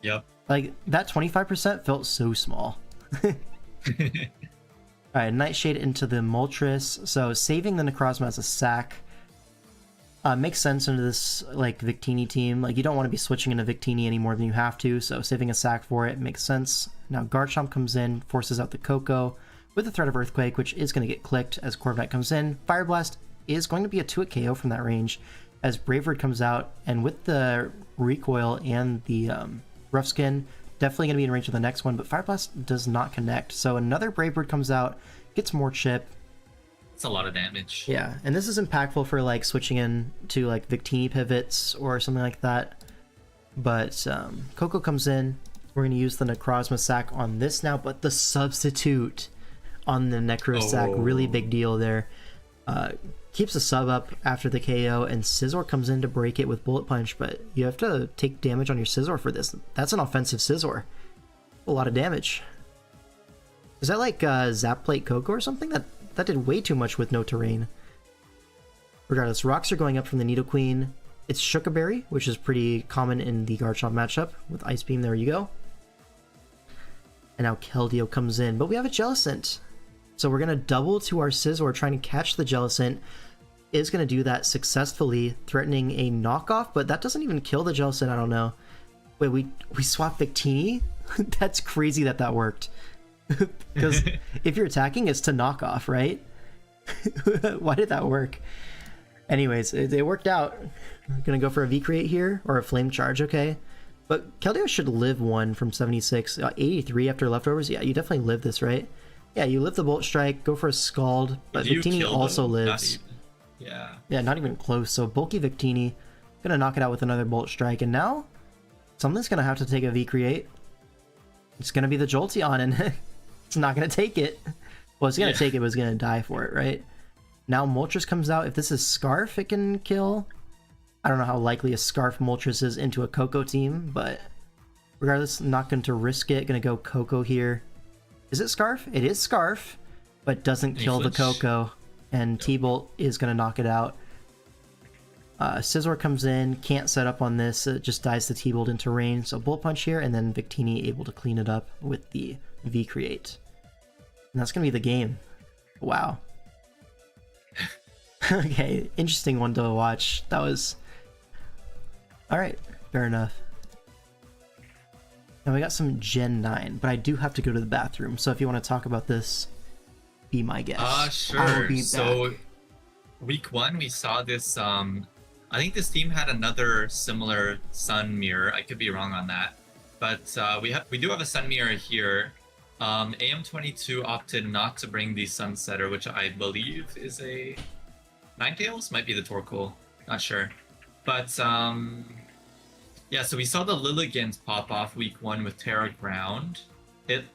Yep. Like, that 25% felt so small. Alright, Nightshade into the Moltres. So, saving the Necrozma as a sack makes sense into this, like, Victini team. Like, you don't want to be switching into Victini any more than you have to, so saving a sack for it makes sense. Now, Garchomp comes in, forces out the Coco with the threat of Earthquake, which is going to get clicked as Corviknight comes in. Fire Blast is going to be a 2-hit KO from that range as Bravebird comes out, and with the recoil and the Rough Skin, definitely going to be in range of the next one, but Fire Blast does not connect. So another Bravebird comes out, gets more chip. It's a lot of damage. Yeah, and this is impactful for like switching in to like Victini pivots or something like that. But Coco comes in. We're going to use the Necrozma sack on this now, but the substitute on the Necro sack, really big deal there. Keeps the sub up after the KO, and Scizor comes in to break it with Bullet Punch, but you have to take damage on your Scizor for this. That's an offensive Scizor. A lot of damage. Is that like Zap Plate Coco or something? That did way too much with no terrain. Regardless, rocks are going up from the Nidoqueen. It's Shukaberry, which is pretty common in the Garchomp matchup with Ice Beam. There you go. And now Keldeo comes in, but we have a Jellicent. So we're going to double to our Scizor, trying to catch the Jellicent. Is going to do that successfully, threatening a knockoff, but that doesn't even kill the Jellicent, I don't know. Wait, we swapped Victini? That's crazy that worked. Because if you're attacking, it's to knock off, right? Why did that work? Anyways, it worked out. I'm going to go for a V-Create here, or a Flame Charge, okay. But Keldeo should live one from 76. 83 after leftovers? Yeah, you definitely live this, right? Yeah, you live the Bolt Strike, go for a Scald, but Victini also lives. Yeah. Yeah, not even close. So bulky Victini, gonna knock it out with another Bolt Strike, and now something's gonna have to take a V-Create. It's gonna be the Jolteon, and it's not gonna take it. Well, it's gonna take it, but it's gonna die for it, right? Now Moltres comes out. If this is Scarf, it can kill. I don't know how likely a Scarf Moltres is into a Coco team, but regardless, not going to risk it. Going to go Coco here. Is it Scarf? It is Scarf, but doesn't kill the Coco. And T-Bolt is going to knock it out. Scizor comes in, can't set up on this, it just dies the T-Bolt into range. So Bullet Punch here, and then Victini able to clean it up with the V-Create. And that's going to be the game. Wow. Okay, interesting one to watch. That was... Alright, fair enough. Now we got some Gen 9, but I do have to go to the bathroom, so if you want to talk about this, be my guest. Sure. So, week 1, we saw this, I think this team had another similar Sun Mirror. I could be wrong on that. But we do have a Sun Mirror here. AM22 opted not to bring the Sunsetter, which I believe is a Ninetales? Might be the Torkoal. Not sure. But, yeah, so we saw the Lilligant pop off week 1 with Terra Ground.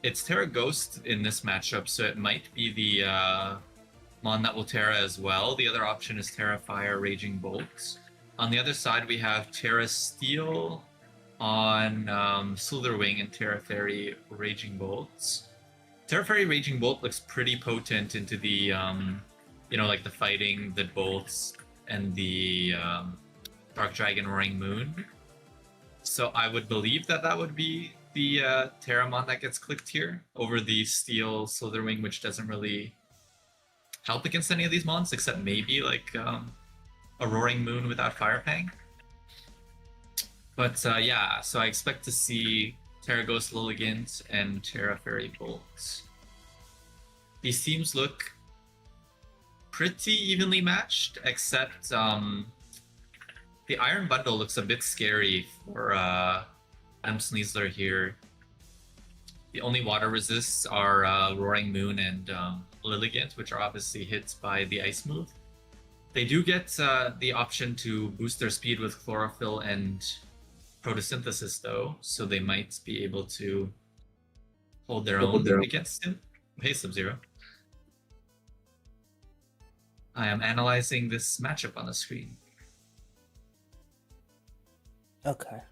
It's Terra Ghost in this matchup, so it might be the Mon that will Terra as well. The other option is Terra Fire, Raging Bolt. On the other side, we have Terra Steel on Slitherwing and Terra Fairy, Raging Bolts. Terra Fairy, Raging Bolt looks pretty potent into the, you know, like the fighting, the bolts, and the Dark Dragon, Roaring Moon. So I would believe that that would be the Terramon that gets clicked here over the Steel Slitherwing, which doesn't really help against any of these mons, except maybe like a Roaring Moon without Fire Fang. But yeah, so I expect to see Terra Ghost Lilligant and Terra Fairy Bolt. These teams look pretty evenly matched, except the Iron Bundle looks a bit scary for Adam Sneasler here. The only water resists are Roaring Moon and Lilligant, which are obviously hit by the Ice move. They do get the option to boost their speed with Chlorophyll and Photosynthesis, though, so they might be able to hold their own against him. Hey, Sub-Zero. I am analyzing this matchup on the screen. Okay.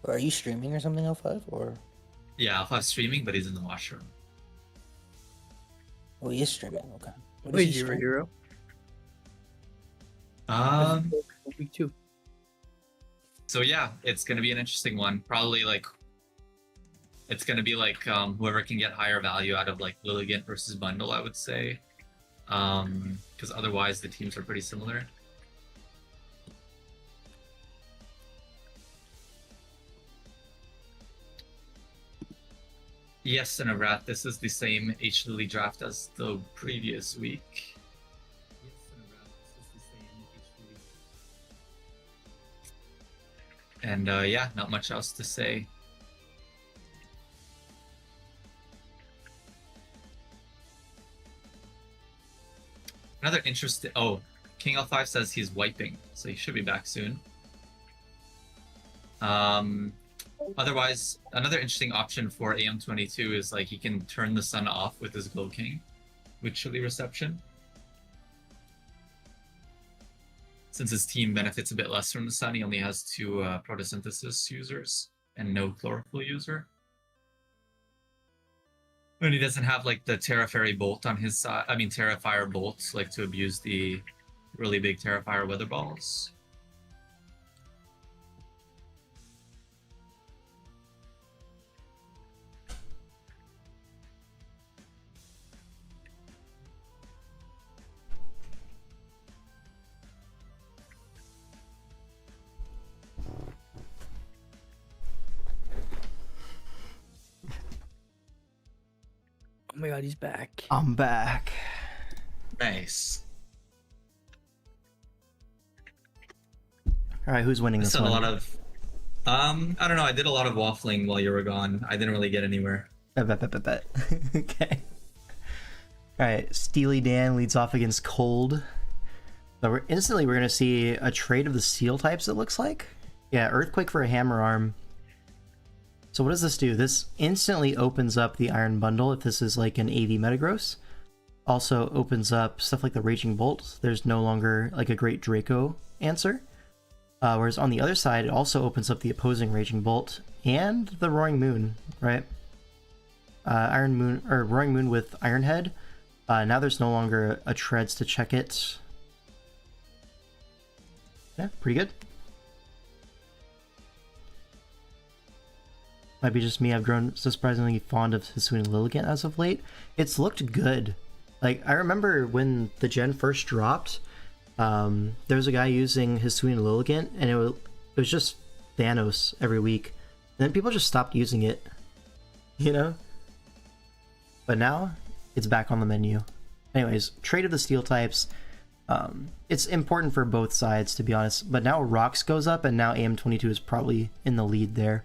Are you streaming or something, L5? Or? Yeah, I'll have streaming, but he's in the washroom. Oh, he is streaming. Okay. What Wait, is he streaming? Hero. Week 2. So yeah, it's gonna be an interesting one. Probably like it's gonna be like whoever can get higher value out of like Lilligant versus Bundle, I would say. Because otherwise the teams are pretty similar. Yes, and a rat. This is the same H Lily draft as the previous week. Yes, and a rat. This is the same H Lily. And yeah, not much else to say. Another interesting. Oh, King L5 says he's wiping, so he should be back soon. Otherwise, another interesting option for AM22 is like he can turn the sun off with his Glow King with Chili Reception. Since his team benefits a bit less from the sun, he only has 2 Photosynthesis users and no Chlorophyll user. And he doesn't have like the Terra Fairy Bolt on his side. I mean, Terra Fire Bolt, like to abuse the really big Terra Fire Weather Balls. Oh my god, he's back. I'm back. Nice. All right, who's winning I this said one? a lot of. I don't know. I did a lot of waffling while you were gone. I didn't really get anywhere. Bet. Okay. All right, Steely Dan leads off against Cold. So we're gonna see a trade of the Steel types. It looks like. Yeah, Earthquake for a Hammer Arm. So what does this do? This instantly opens up the Iron Bundle if this is like an AV Metagross. Also opens up stuff like the Raging Bolt. There's no longer like a Great Draco answer. Whereas on the other side, it also opens up the opposing Raging Bolt and the Roaring Moon, right? Iron Moon or Roaring Moon with Iron Head. Now there's no longer a Treads to check it. Yeah, pretty good. Might be just me, I've grown surprisingly fond of Hisuian Lilligant as of late. It's looked good. Like, I remember when the gen first dropped, there was a guy using Hisuian Lilligant, and it was just Thanos every week. And then people just stopped using it, you know? But now, it's back on the menu. Anyways, Trade of the Steel types. It's important for both sides, to be honest. But now Rocks goes up, and now AM22 is probably in the lead there.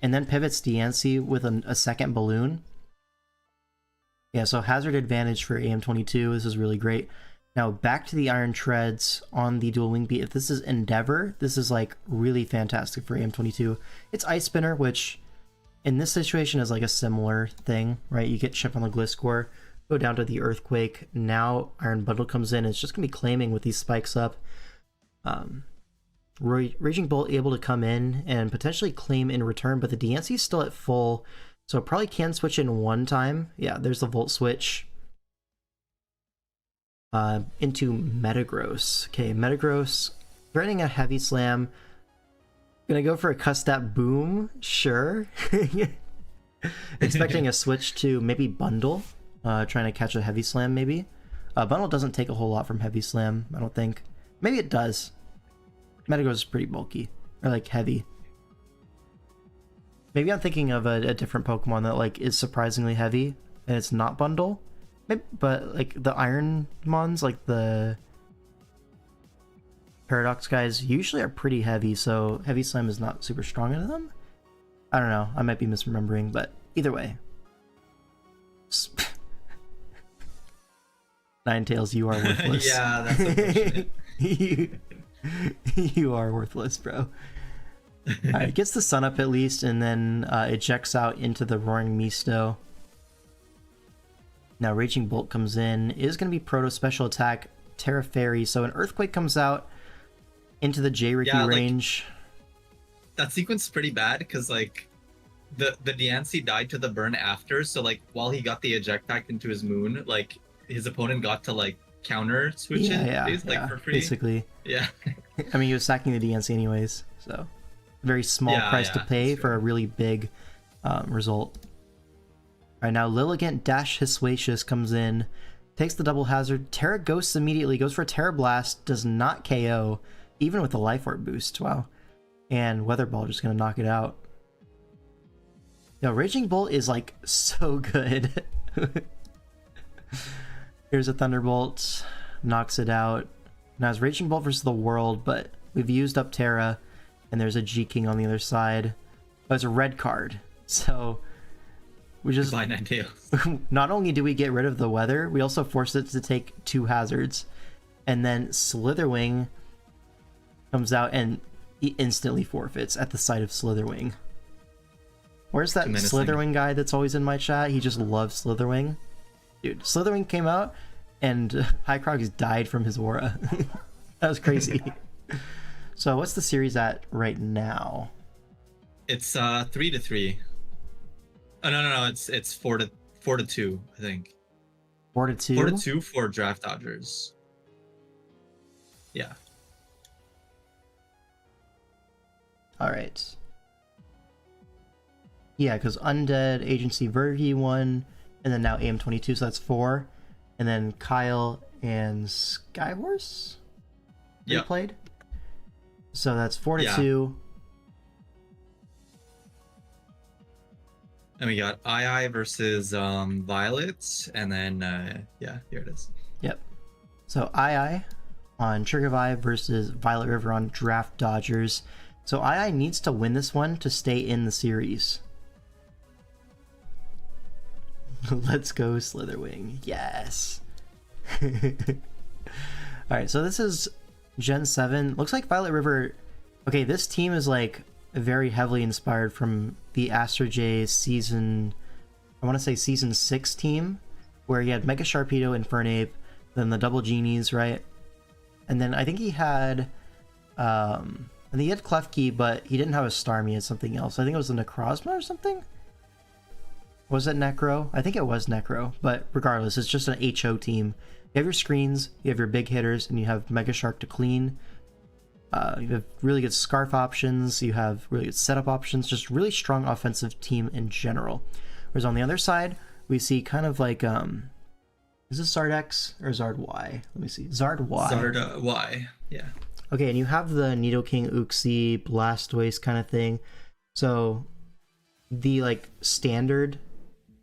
And then pivots Diancie with a second balloon. Yeah, so hazard advantage for AM22. This is really great. Now back to the Iron Treads on the dual wing beat. If this is Endeavor, this is like really fantastic for AM22. It's Ice Spinner, which in this situation is like a similar thing, right? You get chip on the Gliscor, go down to the Earthquake. Now Iron Bundle comes in. It's just gonna be claiming with these spikes up. Raging Bolt able to come in and potentially claim in return, but the DNC is still at full, so it probably can switch in one time. Yeah, there's the Volt switch. Into Metagross. Okay, Metagross threatening a Heavy Slam. Gonna go for a Custap Boom, sure. Expecting a switch to maybe Bundle, trying to catch a Heavy Slam maybe. Bundle doesn't take a whole lot from Heavy Slam, I don't think. Maybe it does. Metagross is pretty bulky, or like heavy. Maybe I'm thinking of a different Pokemon that like is surprisingly heavy, and it's not Bundle. Maybe, but like the Iron Mons, like the Paradox guys, usually are pretty heavy, so Heavy Slam is not super strong into them. I don't know, I might be misremembering, but either way. Ninetales, you are worthless. Yeah, that's unfortunate. You are worthless, bro. Alright, gets the sun up at least, and then ejects out into the Roaring Misto. Now Raging Bolt comes in. It is going to be Proto Special Attack, Terra Fairy, so an Earthquake comes out into the J-Ricky range. That sequence is pretty bad, because like the Diancie died to the burn after, so like while he got the eject pack into his moon, like his opponent got to like counter switch it for free. Basically. Yeah. I mean, he was sacking the DNC anyways, so very small price to pay for a really big result. Alright, now Lilligant Dash Hisuacious comes in, takes the double hazard, Terra Ghosts immediately, goes for a Terra Blast, does not KO, even with the Life Orb boost, wow. And Weather Ball just gonna knock it out. Yo, Raging Bolt is like so good. Here's a Thunderbolt, knocks it out. Now it's Raging Bolt versus the World, but we've used up Terra, and there's a G-King on the other side. But it's a red card, so we just... Goodbye, Ninetales. Not only do we get rid of the weather, we also force it to take 2 hazards. And then Slitherwing comes out and he instantly forfeits at the sight of Slitherwing. Where's that Slitherwing guy that's always in my chat? He just loves Slitherwing. Dude, Slitherwing came out and Hycrox died from his aura. That was crazy. So what's the series at right now? It's 3-3. Oh no, it's 4-2, I think. 4-2? 4-2 for Draft Dodgers. Yeah. Alright. Yeah, because Undead, Agency VERGI1, and then now AM22, so that's 4. And then Kyle and Skyhorse? Yeah. Played? So that's 4-2. And we got II versus Violet, and then yeah, here it is. Yep. So II on Trigger Vibe versus Violet River on Draft Dodgers. So II needs to win this one to stay in the series. Let's go Slitherwing. Yes. Alright, so this is Gen 7. Looks like Violet River... Okay, this team is like very heavily inspired from the Aster J season, I want to say season 6 team, where he had Mega Sharpedo, Infernape, then the double genies, right? And then I think he had Klefki, but he didn't have a Starmie, he had something else. I think it was a Necrozma or something? Was it Necro? I think it was Necro, but regardless, it's just an HO team. You have your screens, you have your big hitters, and you have Mega Shark to clean. You have really good Scarf options, you have really good setup options, just really strong offensive team in general. Whereas on the other side, we see kind of like, is this Zard X or Zard Y? Let me see. Zard Y. Zard Y, yeah. Okay, and you have the Nidoking, Uxie, Blastoise kind of thing. So the like standard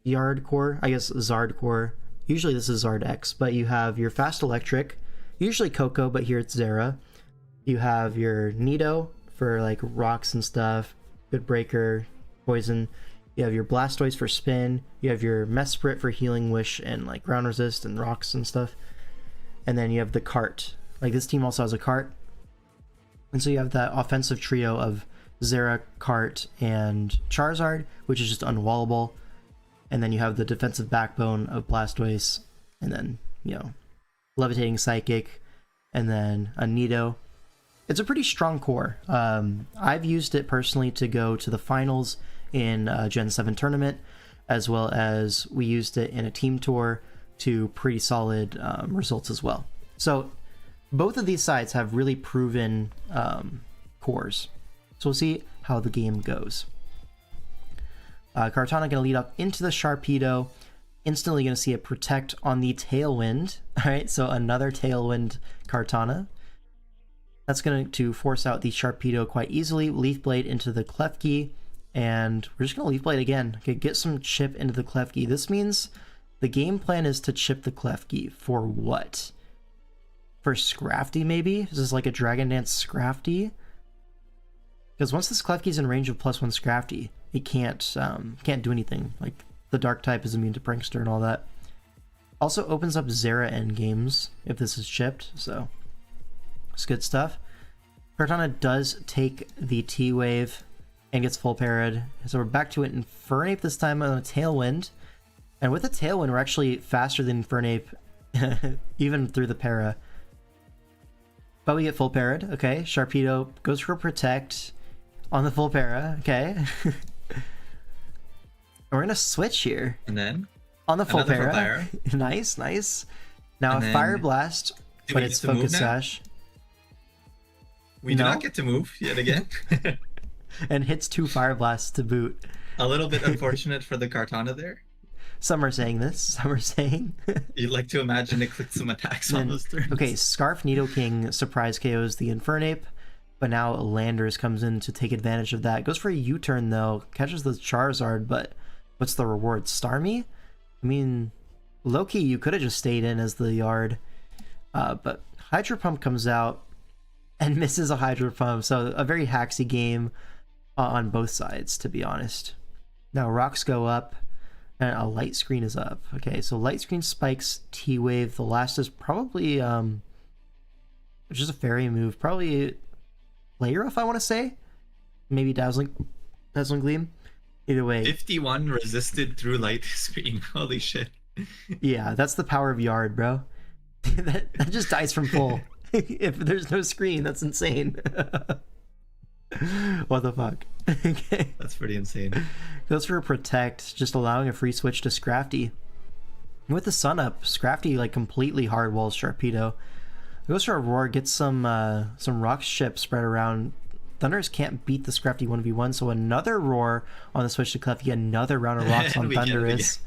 Yard core, I guess Zard core, usually this is Zard X, but you have your Fast Electric, usually Coco, but here it's Zera. You have your Nido for like rocks and stuff, good breaker, poison. You have your Blastoise for spin. You have your Mesprit for healing wish and like ground resist and rocks and stuff. And then you have the cart. Like this team also has a cart. And so you have that offensive trio of Zera, Cart, and Charizard, which is just unwallable. And then you have the defensive backbone of Blastoise, and then, you know, Levitating Psychic, and then a Nido. It's a pretty strong core. I've used it personally to go to the finals in a Gen 7 tournament, as well as we used it in a team tour to pretty solid results as well. So both of these sides have really proven cores. So we'll see how the game goes. Kartana going to lead up into the Sharpedo. Instantly going to see a Protect on the Tailwind. Alright, so another Tailwind Kartana. That's going to force out the Sharpedo quite easily. Leaf Blade into the Klefki. And we're just going to Leaf Blade again. Okay, get some chip into the Klefki. This means the game plan is to chip the Klefki. For what? For Scrafty, maybe? Is this like a Dragon Dance Scrafty? Because once this Klefki's in range of +1 Scrafty, it can't do anything. Like, the Dark type is immune to Prankster and all that. Also opens up Zera endgames if this is chipped, so it's good stuff. Kartana does take the T-Wave and gets full parried. So we're back to it. Infernape this time on a Tailwind. And with the Tailwind, we're actually faster than Infernape, even through the para. But we get full parried. Okay, Sharpedo goes for Protect on the full para. Okay. We're gonna switch here. And then on the full another para. Nice, nice. Now And a then Fire Blast, do but we it's get to move Focus now? Sash. We do No. not get to move yet again. And hits 2 Fire Blasts to boot. A little bit unfortunate for the Kartana there. Some are saying this, some are saying. You'd like to imagine it clicked some attacks on Then- those turns. Okay, Scarf Nidoking surprise KOs the Infernape, but now Landers comes in to take advantage of that. Goes for a U-turn though, catches the Charizard, but what's the reward? Starmie? I mean, low-key, you could have just stayed in as the Yard, but Hydro Pump comes out and misses a Hydro Pump, so a very hacksy game on both sides, to be honest. Now rocks go up, and a Light Screen is up. Okay, so Light Screen spikes T-Wave. The last is probably, which is a fairy move, probably Layer, if I want to say. Maybe Dazzling Gleam. Either way. 51 resisted through light screen. Holy shit. Yeah, that's the power of Yard, bro. that just dies from full. If there's no screen, that's insane. What the fuck? Okay. That's pretty insane. Goes for a Protect, just allowing a free switch to Scrafty. With the sun up, Scrafty like completely hardwalls Sharpedo. Goes for a Roar, gets some rock chip spread around. Thundurus can't beat the Scrafty 1v1, so another Roar on the switch to Klefki, another round of rocks on We get it Thundurus.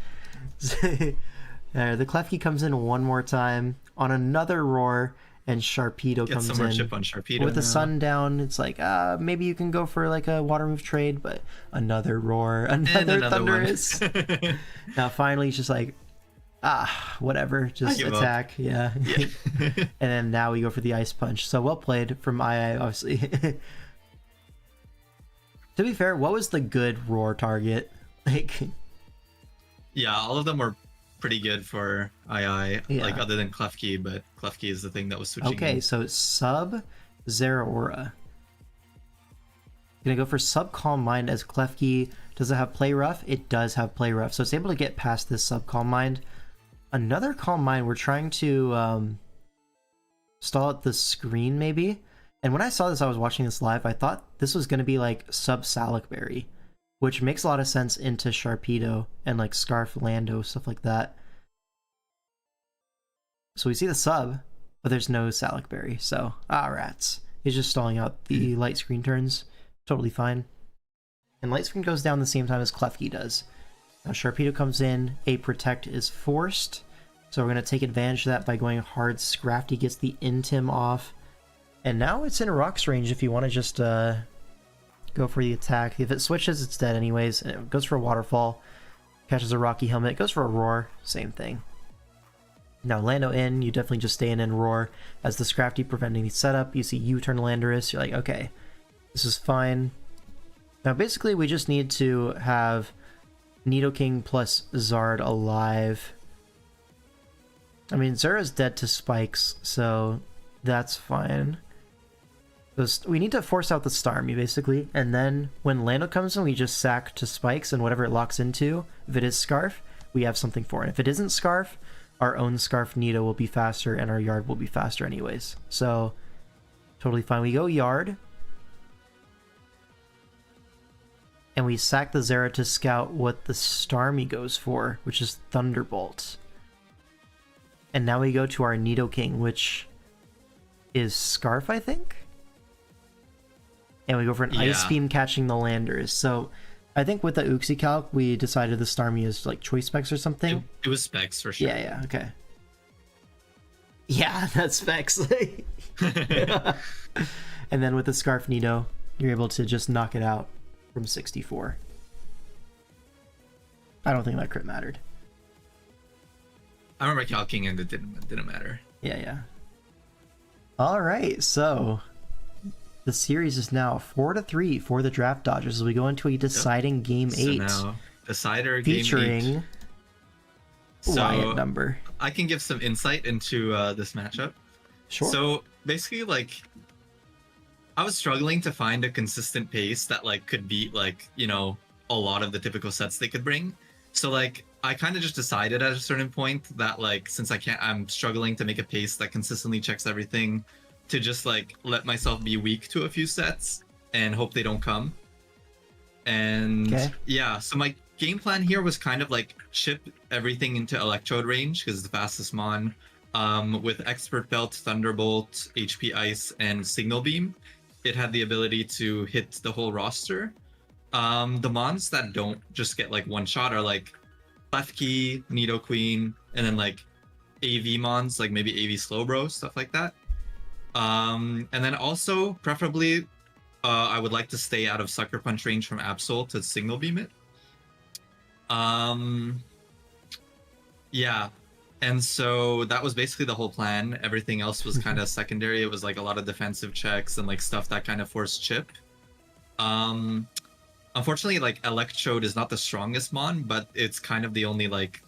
The Klefki comes in one more time on another Roar, and Sharpedo Get comes some more in. chip on Sharpedo. With the now. sun down, it's like, maybe you can go for like a water move trade, but another Roar, another another one. Thundurus. Now finally, it's just like, whatever, just give up. attack. Yeah. Yeah. And then now we go for the Ice Punch. So well played from II, obviously. To be fair, what was the good Roar target? Like, Yeah, all of them were pretty good for II, Yeah. like other than Klefki, but Klefki is the thing that was switching. okay, in. so sub Zeraora. Gonna go for Sub Calm Mind as Klefki. Does it have Play Rough? It does have Play Rough, so it's able to get past this Sub Calm Mind. Another Calm Mind, we're trying to stall out the screen maybe. And when I saw this, I was watching this live, I thought this was gonna be like Sub Salicberry, which makes a lot of sense into Sharpedo and like Scarf Lando, stuff like that. So we see the sub, but there's no Salicberry, so rats. He's just stalling out the light screen turns. Totally fine. And light screen goes down the same time as Klefki does. Now Sharpedo comes in, a Protect is forced, so we're going to take advantage of that by going hard Scrafty, gets the Intim off. And now it's in Rock's range if you want to just go for the attack. If it switches, it's dead anyways. And it goes for a Waterfall, catches a Rocky Helmet, goes for a Roar, same thing. Now Lando in, you definitely just stay in Roar as the Scrafty preventing the setup. You see U-turn Landorus, you're like, okay, this is fine. Now basically we just need to have Nidoking plus Zard alive. I mean, Zera's dead to spikes, so that's fine. We need to force out the Starmie basically, and then when Lando comes in, we just sack to spikes, and whatever it locks into, if it is Scarf, we have something for it. If it isn't Scarf, our own Scarf Nido will be faster and our Yard will be faster anyways. So, totally fine. We go Yard. And we sack the Zera to scout what the Starmie goes for, which is Thunderbolt. And now we go to our Nidoking, which is Scarf, I think? And we go for an Ice Beam catching the Landers. So, I think with the Uxie Calc, we decided the Starmie is like choice specs or something. It was specs for sure. Yeah, okay. Yeah, that's specs. And then with the Scarf Nido, you're able to just knock it out from 64. I don't think that crit mattered. I remember calking and it didn't matter. Yeah. Alright, so the series is now 4-3 for the Draft Dodgers as we go into a deciding Game 8. So now, decider featuring Game 8. Wyatt number. I can give some insight into this matchup. Sure. So basically, like, I was struggling to find a consistent pace that like could beat like, you know, a lot of the typical sets they could bring. So like I kind of just decided at a certain point that like since I'm struggling to make a pace that consistently checks everything, to just like let myself be weak to a few sets and hope they don't come. And yeah, so my game plan here was kind of like chip everything into Electrode range because it's the fastest mon, with Expert Belt, Thunderbolt, HP Ice, and Signal Beam. It had the ability to hit the whole roster. The mons that don't just get like one shot are like Klefki, Nidoqueen, and then like AV mons, like maybe AV Slowbro, stuff like that. And then also, preferably, I would like to stay out of Sucker Punch range from Absol to Signal Beam it. Yeah. And so that was basically the whole plan. Everything else was kind of secondary. It was like a lot of defensive checks and like stuff that kind of forced chip. Unfortunately, like Electrode is not the strongest mon, but it's kind of the only like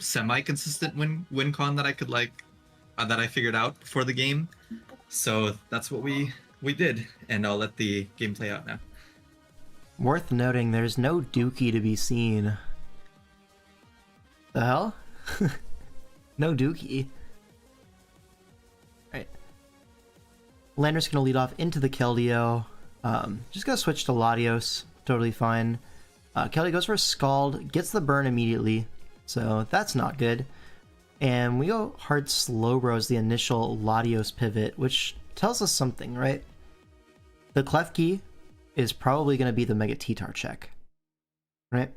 semi-consistent win con that I could like that I figured out before the game. So that's what we did, and I'll let the game play out now. Worth noting, there's no Dookie to be seen. The hell? No Dookie. Right. Lander's gonna lead off into the Keldeo. Just gonna switch to Latios. Totally fine. Keldeo goes for a Scald, gets the burn immediately, so that's not good. And we go hard Slowbro as the initial Latios pivot, which tells us something, right? The Klefki is probably going to be the Mega T-Tar check, right?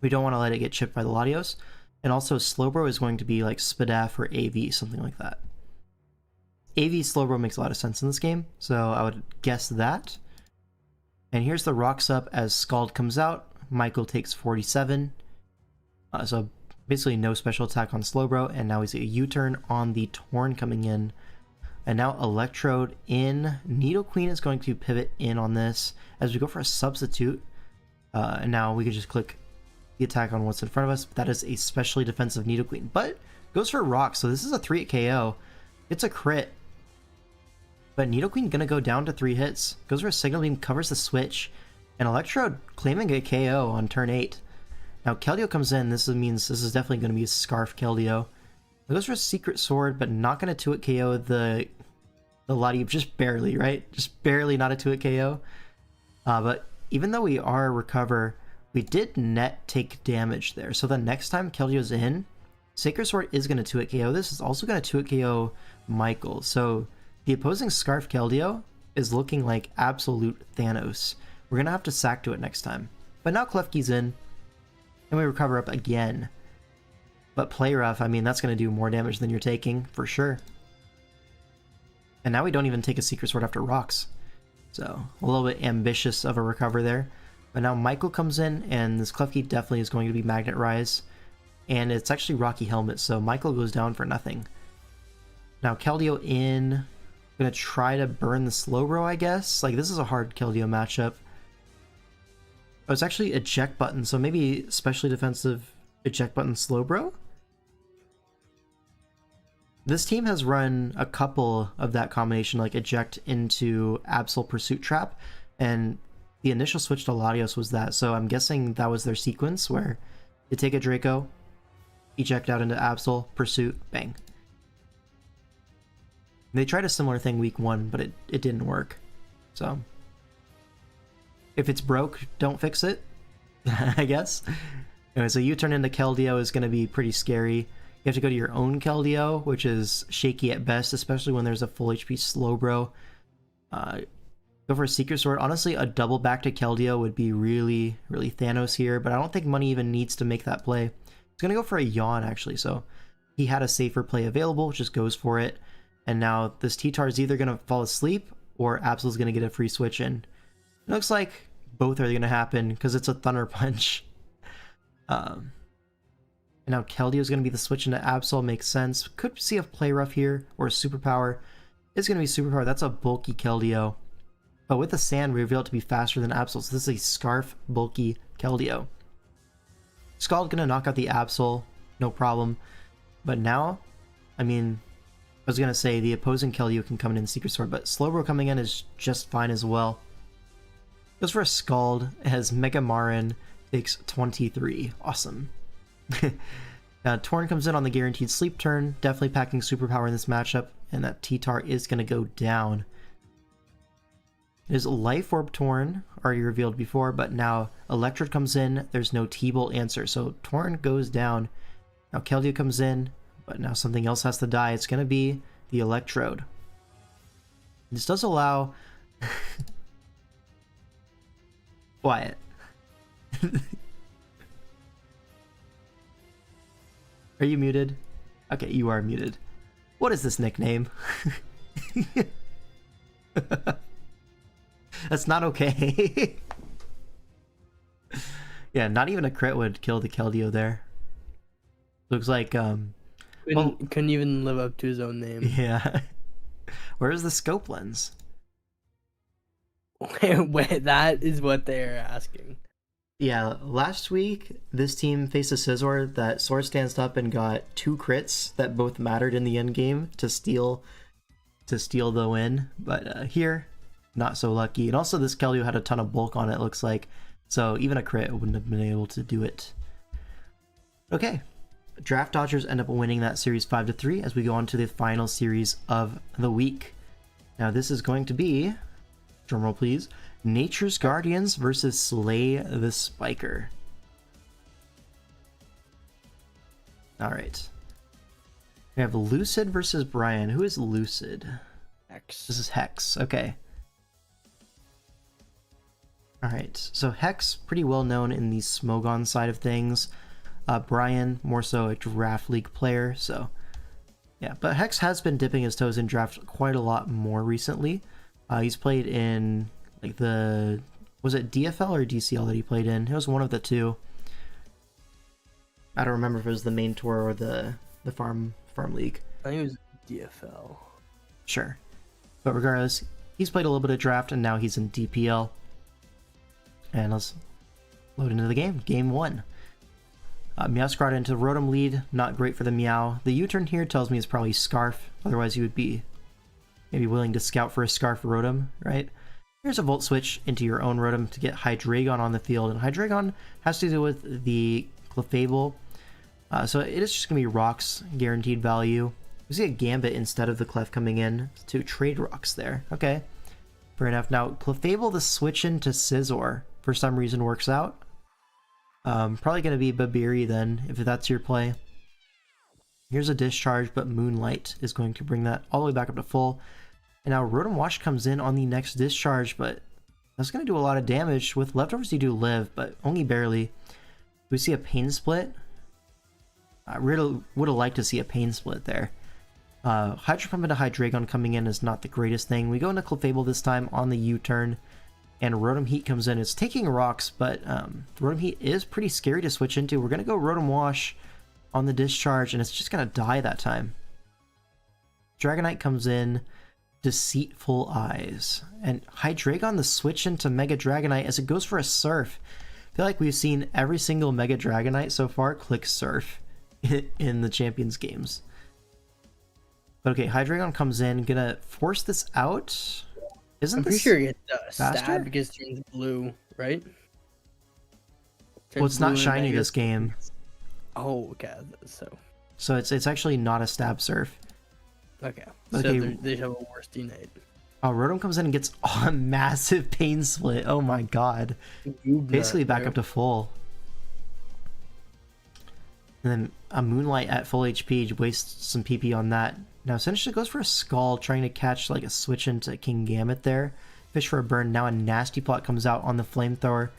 We don't want to let it get chipped by the Latios. And also Slowbro is going to be like Spadaf or AV, something like that. AV Slowbro makes a lot of sense in this game, so I would guess that. And here's the Rocks up as Scald comes out. Michael takes 47. So basically no special attack on Slowbro, and now we see a U-turn on the Torn coming in. And now Electrode in. Nidoqueen is going to pivot in on this as we go for a substitute. And now we can just click the attack on what's in front of us. That is a specially defensive Nidoqueen, but goes for Rock, so this is a 3-hit KO. It's a crit. But Nidoqueen gonna go down to 3 hits. Goes for a Signal Beam, covers the switch. And Electrode claiming a KO on turn 8. Now Keldeo comes in. This means this is definitely going to be a Scarf Keldeo. It goes for a Secret Sword, but not going to 2-hit KO the Latios, just barely, right? Just barely not a 2-hit KO. But even though we are Recover, we did net take damage there. So the next time Keldeo's in, Sacred Sword is going to 2-hit KO. This is also going to 2-hit KO Michael. So the opposing Scarf Keldeo is looking like absolute Thanos. We're going to have to sack to it next time. But now Klefki's in, and we recover up again. But Play Rough, I mean, that's going to do more damage than you're taking, for sure. And now we don't even take a Secret Sword after Rocks. So, a little bit ambitious of a recover there. But now Michael comes in, and this Klefki definitely is going to be Magnet Rise. And it's actually Rocky Helmet, so Michael goes down for nothing. Now Keldeo in. Gonna try to burn the Slowbro, I guess. Like, this is a hard Keldeo matchup. Oh, it's actually Eject Button, so maybe Specially Defensive Eject Button Slowbro? This team has run a couple of that combination, like Eject into Absol Pursuit Trap, and the initial switch to Latios was that, so I'm guessing that was their sequence, where you take a Draco, eject out into Absol, Pursuit, bang. They tried a similar thing week 1, but it didn't work, so... If it's broke, don't fix it, I guess. Anyway, so U-turn into Keldeo is going to be pretty scary. You have to go to your own Keldeo, which is shaky at best, especially when there's a full HP Slowbro. Go for a Secret Sword. Honestly, a double back to Keldeo would be really, really Thanos here, but I don't think Money even needs to make that play. He's going to go for a Yawn, actually, so he had a safer play available, just goes for it. And now this T-Tar is either going to fall asleep, or Absol's going to get a free switch in. It looks like both are going to happen because it's a Thunder Punch. And now Keldeo is going to be the switch into Absol. Makes sense. Could see a Play Rough here or a Superpower. It's going to be Superpower. That's a bulky Keldeo. But with the Sand, we reveal it to be faster than Absol. So this is a Scarf bulky Keldeo. Scald going to knock out the Absol. No problem. But now, I mean, I was going to say the opposing Keldeo can come in Secret Sword, but Slowbro coming in is just fine as well. Goes for a Scald as Mega Marin takes 23. Awesome. Torn comes in on the guaranteed sleep turn, definitely packing Superpower in this matchup, and that T-Tar is going to go down. It is Life Orb Torn, already revealed before, but now Electrode comes in, there's no T-Bolt answer, so Torn goes down. Now Keldeo comes in, but now something else has to die. It's going to be the Electrode. This does allow... Wyatt. Are you muted? Okay, you are muted. What is this nickname? That's not okay. Yeah, not even a crit would kill the Keldeo there. Looks like, couldn't even live up to his own name. Yeah. Where's the scope lens? Wait, that is what they're asking. Yeah, last week, this team faced a Scizor that Sword Stanced up and got 2 crits that both mattered in the end game to steal the win. But here, not so lucky. And also this Keldeo had a ton of bulk on it, looks like. So even a crit wouldn't have been able to do it. Okay. Draft Dodgers end up winning that series 5-3 as we go on to the final series of the week. Now this is going to be... drumroll please, Nature's Guardians versus Slay the Spiker. Alright. We have Lucid versus Brian. Who is Lucid? Hex. This is Hex, okay. Alright, so Hex, pretty well known in the Smogon side of things. Brian, more so a Draft League player, so... yeah, but Hex has been dipping his toes in Draft quite a lot more recently. He's played in, like, the... was it DFL or DCL that he played in? It was one of the two. I don't remember if it was the main tour or the farm league. I think it was DFL. Sure. But regardless, he's played a little bit of Draft, and now he's in DPL. And let's load into the game. Game 1. Meowscarada into Rotom lead. Not great for the Meow. The U-turn here tells me it's probably Scarf. Otherwise, you would be maybe willing to scout for a Scarf Rotom, right? Here's a Volt Switch into your own Rotom to get Hydreigon on the field, and Hydreigon has to do with the Clefable. So it is just going to be Rocks, guaranteed value. We see a Gambit instead of the Clef coming in to trade Rocks there. Okay, fair enough. Now, Clefable, the switch into Scizor, for some reason works out. Probably going to be Babiri then, if that's your play. Here's a Discharge, but Moonlight is going to bring that all the way back up to full. And now Rotom Wash comes in on the next Discharge, but that's going to do a lot of damage. With Leftovers, you do live, but only barely. We see a Pain Split. I really would have liked to see a Pain Split there. Hydro Pump into Hydreigon coming in is not the greatest thing. We go into Clefable this time on the U-turn, and Rotom Heat comes in. It's taking Rocks, but Rotom Heat is pretty scary to switch into. We're going to go Rotom Wash on the Discharge, and it's just going to die that time. Dragonite comes in, Deceitful Eyes, and Hydreigon the switch into Mega Dragonite as it goes for a Surf. I feel like we've seen every single Mega Dragonite so far click Surf in the Champions games. But okay, Hydreigon comes in, gonna force this out. I'm pretty sure it gets Stab because it turns blue, right? Well, it's not blue shiny Mega. this game. Oh, okay. So it's actually not a Stab Surf. Okay. Okay. So they have a worse D-Night. Oh, Rotom comes in and gets a massive Pain Split. Oh my god. Basically back up to full. And then a Moonlight at full HP, wastes some PP on that. Now essentially goes for a Scald, trying to catch like a switch into King Gamut there. Fish for a burn. Now a Nasty Plot comes out on the Flamethrower,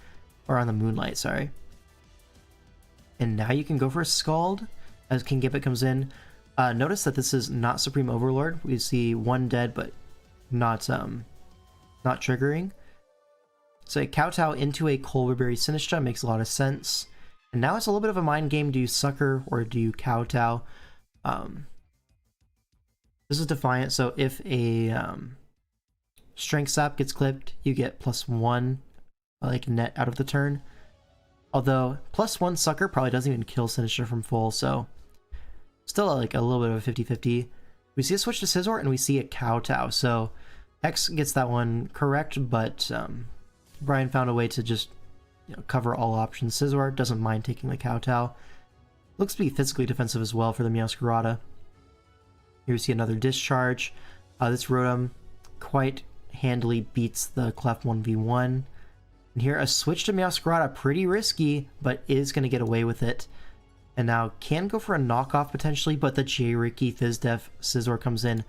or on the Moonlight, sorry. And now you can go for a Scald as King Gambit comes in. Notice that this is not Supreme Overlord. We see one dead, but not triggering. So a Kowtow into a Colberberry Sinistra makes a lot of sense. And now it's a little bit of a mind game. Do you Sucker or do you Kowtow? This is Defiant, so if a Strength Sap gets clipped, you get +1 like net out of the turn. Although +1 Sucker probably doesn't even kill Sinistra from full, so still like a little bit of a 50-50. We see a switch to Scizor and we see a Kowtow, so X gets that one correct, but Brian found a way to just cover all options. Scizor doesn't mind taking the Kowtow. Looks to be physically defensive as well for the Meowscarada. Here we see another Discharge. This Rotom quite handily beats the Clef 1v1. And here a switch to Meowscarada, pretty risky, but is going to get away with it. And now can go for a knockoff potentially, but the J-Ricky Fizdef Scizor comes in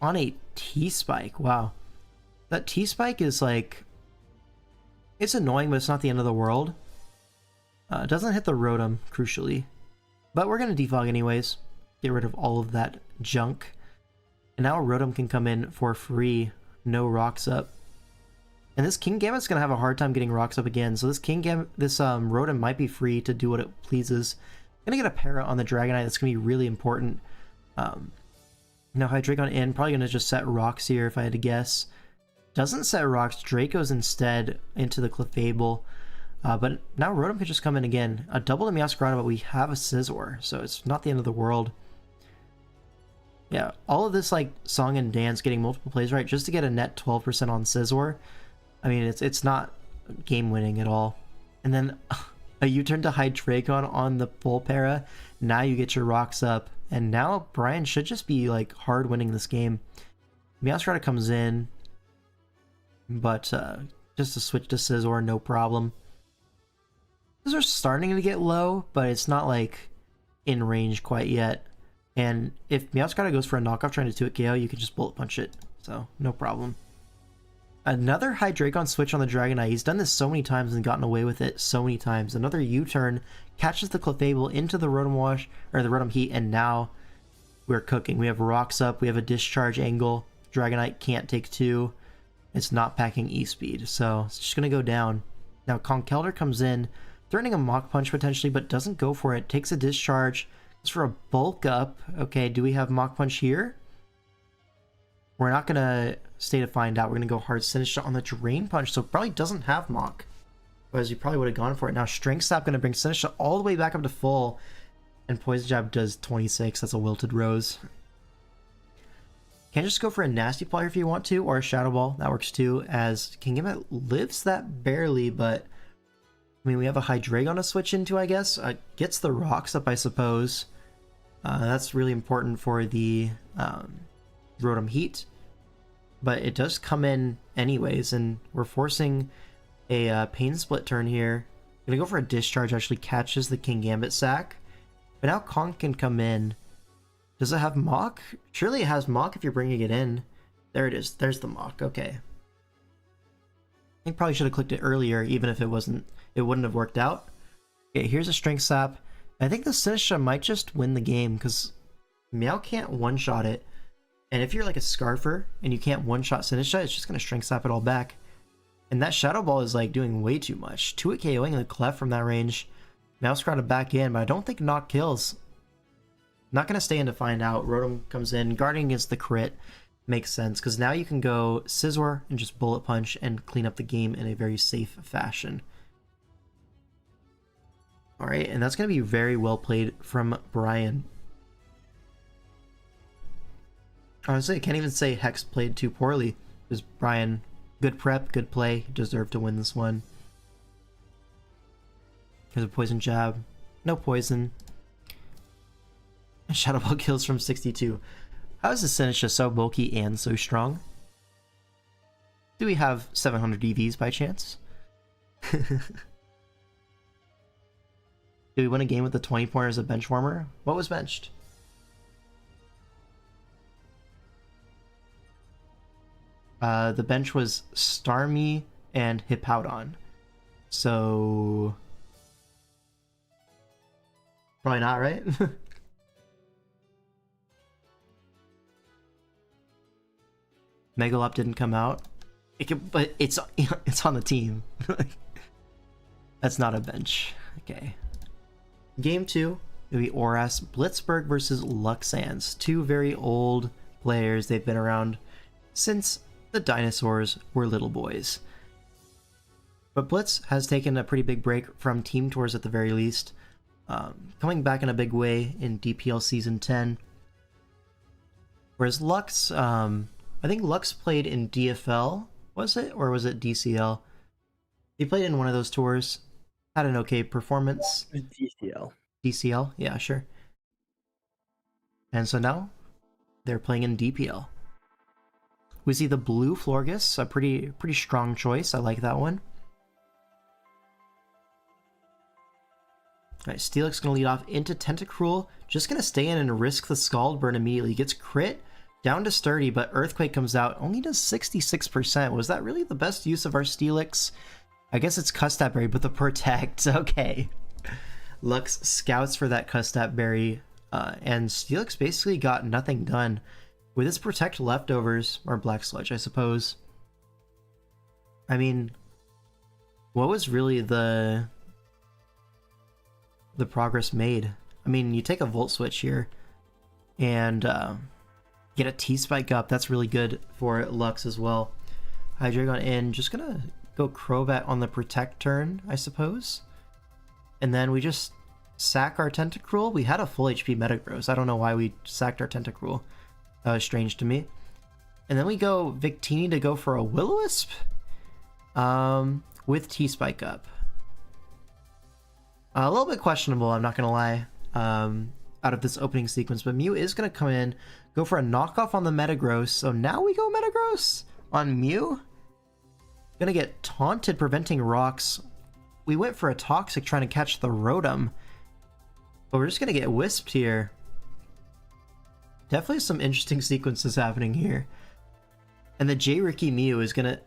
on a T-Spike. Wow. That T-Spike is like... it's annoying, but it's not the end of the world. It doesn't hit the Rotom, crucially. But we're going to defog anyways. Get rid of all of that junk. And now Rotom can come in for free. No Rocks Up. And this King Gambit's going to have a hard time getting Rocks Up again. So this Rotom might be free to do what it pleases. Going to get a Para on the Dragonite. That's going to be really important. Now Hydreigon in. Probably going to just set Rocks here if I had to guess. Doesn't set Rocks. Draco's instead into the Clefable. But now Rotom could just come in again. A double to Meowscarada, but we have a Scizor, so it's not the end of the world. Yeah, all of this like song and dance, getting multiple plays right just to get a net 12% on Scizor. I mean, it's not game winning at all. And then a U-turn to Hydreigon on the full para. Now you get your Rocks Up, and now Brian should just be like hard winning this game. Meowscarada comes in, but just a switch to Scizor, no problem. Scizor's starting to get low, but it's not like in range quite yet. And if Meowscarada goes for a knockoff trying to 2-hit KO, you can just bullet punch it, so no problem. Another Hydreigon switch on the Dragonite. He's done this so many times and gotten away with it so many times. Another U-turn, catches the Clefable into the Rotom Wash, or the Rotom Heat, and now we're cooking. We have Rocks Up, we have a Discharge angle. Dragonite can't take 2. It's not packing E-Speed, so it's just going to go down. Now Conkeldurr comes in, threatening a Mach Punch potentially, but doesn't go for it. Takes a Discharge, goes for a Bulk Up. Okay, do we have Mach Punch here? We're not going to stay to find out. We're going to go hard Sinistra on the Drain Punch, so probably doesn't have Mach. Otherwise, you probably would have gone for it. Now Strength Slap going to bring Sinistra all the way back up to full, and Poison Jab does 26. That's a Wilted Rose. Can just go for a Nasty Plot if you want to, or a Shadow Ball. That works too, as Kingambit lives that barely, but I mean, we have a Hydreigon to switch into, I guess. Gets the rocks up, I suppose. That's really important for the Rotom Heat. But it does come in anyways, and we're forcing a Pain Split turn here. Gonna go for a Discharge, actually catches the Kingambit sack. But now Conk can come in. Does it have Mach? Surely it has Mach if you're bringing it in. There it is. There's the Mach. Okay. I think probably should have clicked it earlier, even if it wouldn't have worked out. Okay, here's a Strength Sap. I think the Sinistcha might just win the game, because Meow can't one-shot it. And if you're like a Scarfer, and you can't one-shot Sinistcha, it's just going to Strength Sap it all back. And that Shadow Ball is like doing way too much. 2-hit KOing the Clef from that range. Meow's got to back in, but I don't think Knock kills. Not going to stay in to find out. Rotom comes in, guarding against the crit. Makes sense, because now you can go Scizor and just Bullet Punch and clean up the game in a very safe fashion. Alright, and that's going to be very well played from Brian. Honestly, I can't even say Hex played too poorly. Because Brian, good prep, good play, deserved to win this one. Here's a Poison Jab. No poison. Shadow Ball kills from 62. How is the Sinistcha so bulky and so strong? Do we have 700 EVs by chance? Do we win a game with the 20 pointer as a bench warmer? What was benched? The bench was Starmie and Hippowdon. So probably not, right? Megalop didn't come out. But it's on the team. That's not a bench. Okay. Game 2, it'll be Oras Blitzberg versus Luxans. Two very old players. They've been around since the dinosaurs were little boys. But Blitz has taken a pretty big break from Team Tours at the very least. Coming back in a big way in DPL Season 10. Whereas Lux, I think Lux played in DFL, was it? Or was it DCL? He played in one of those tours. Had an okay performance. DCL. DCL? Yeah, sure. And so now, they're playing in DPL. We see the blue Florges, a pretty strong choice. I like that one. Alright, Steelix gonna lead off into Tentacruel. Just gonna stay in and risk the Scald Burn immediately. Gets crit, down to Sturdy, but Earthquake comes out. Only does 66%. Was that really the best use of our Steelix? I guess it's Custap Berry, but the Protect. Okay. Lux scouts for that Custap Berry, and Steelix basically got nothing done. With his Protect leftovers, or Black Sludge, I suppose. I mean, what was really the progress made? I mean, you take a Volt Switch here, and get a T-Spike up. That's really good for Lux as well. Hydreigon in, just gonna go Crobat on the Protect turn, I suppose. And then we just sack our Tentacruel. We had a full HP Metagross. I don't know why we sacked our Tentacruel. That was strange to me. And then we go Victini to go for a Will-O-Wisp with T-Spike up. A little bit questionable, I'm not gonna lie, out of this opening sequence, but Mew is gonna come in, go for a knockoff on the Metagross. So now we go Metagross on Mew. Gonna get taunted, preventing rocks. We went for a Toxic trying to catch the Rotom, but we're just gonna get Wisped here. Definitely some interesting sequences happening here. And the J-Ricky Mew is gonna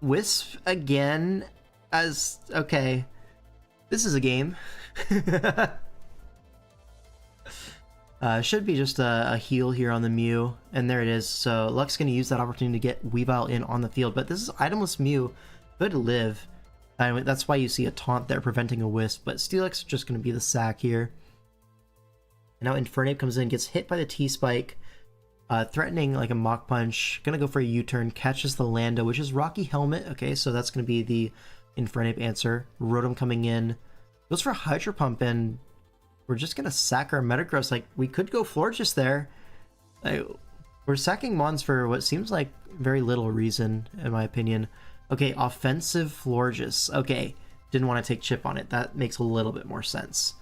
Wisp again as... okay. This is a game. Should be just a heal here on the Mew. And there it is. So Lux gonna use that opportunity to get Weavile in on the field. But this is itemless Mew. Could live. That's why you see a taunt there preventing a Wisp. But Steelix is just gonna be the sack here. And now Infernape comes in, gets hit by the T-Spike, threatening like a Mach Punch. Gonna go for a U-turn, catches the Lando, which is Rocky Helmet. Okay, so that's gonna be the Infernape answer. Rotom coming in, goes for a Hydro Pump, and we're just gonna sack our Metagross. Like, we could go Florges there. We're sacking Mons for what seems like very little reason, in my opinion. Okay, offensive Florges. Okay, didn't want to take chip on it. That makes a little bit more sense.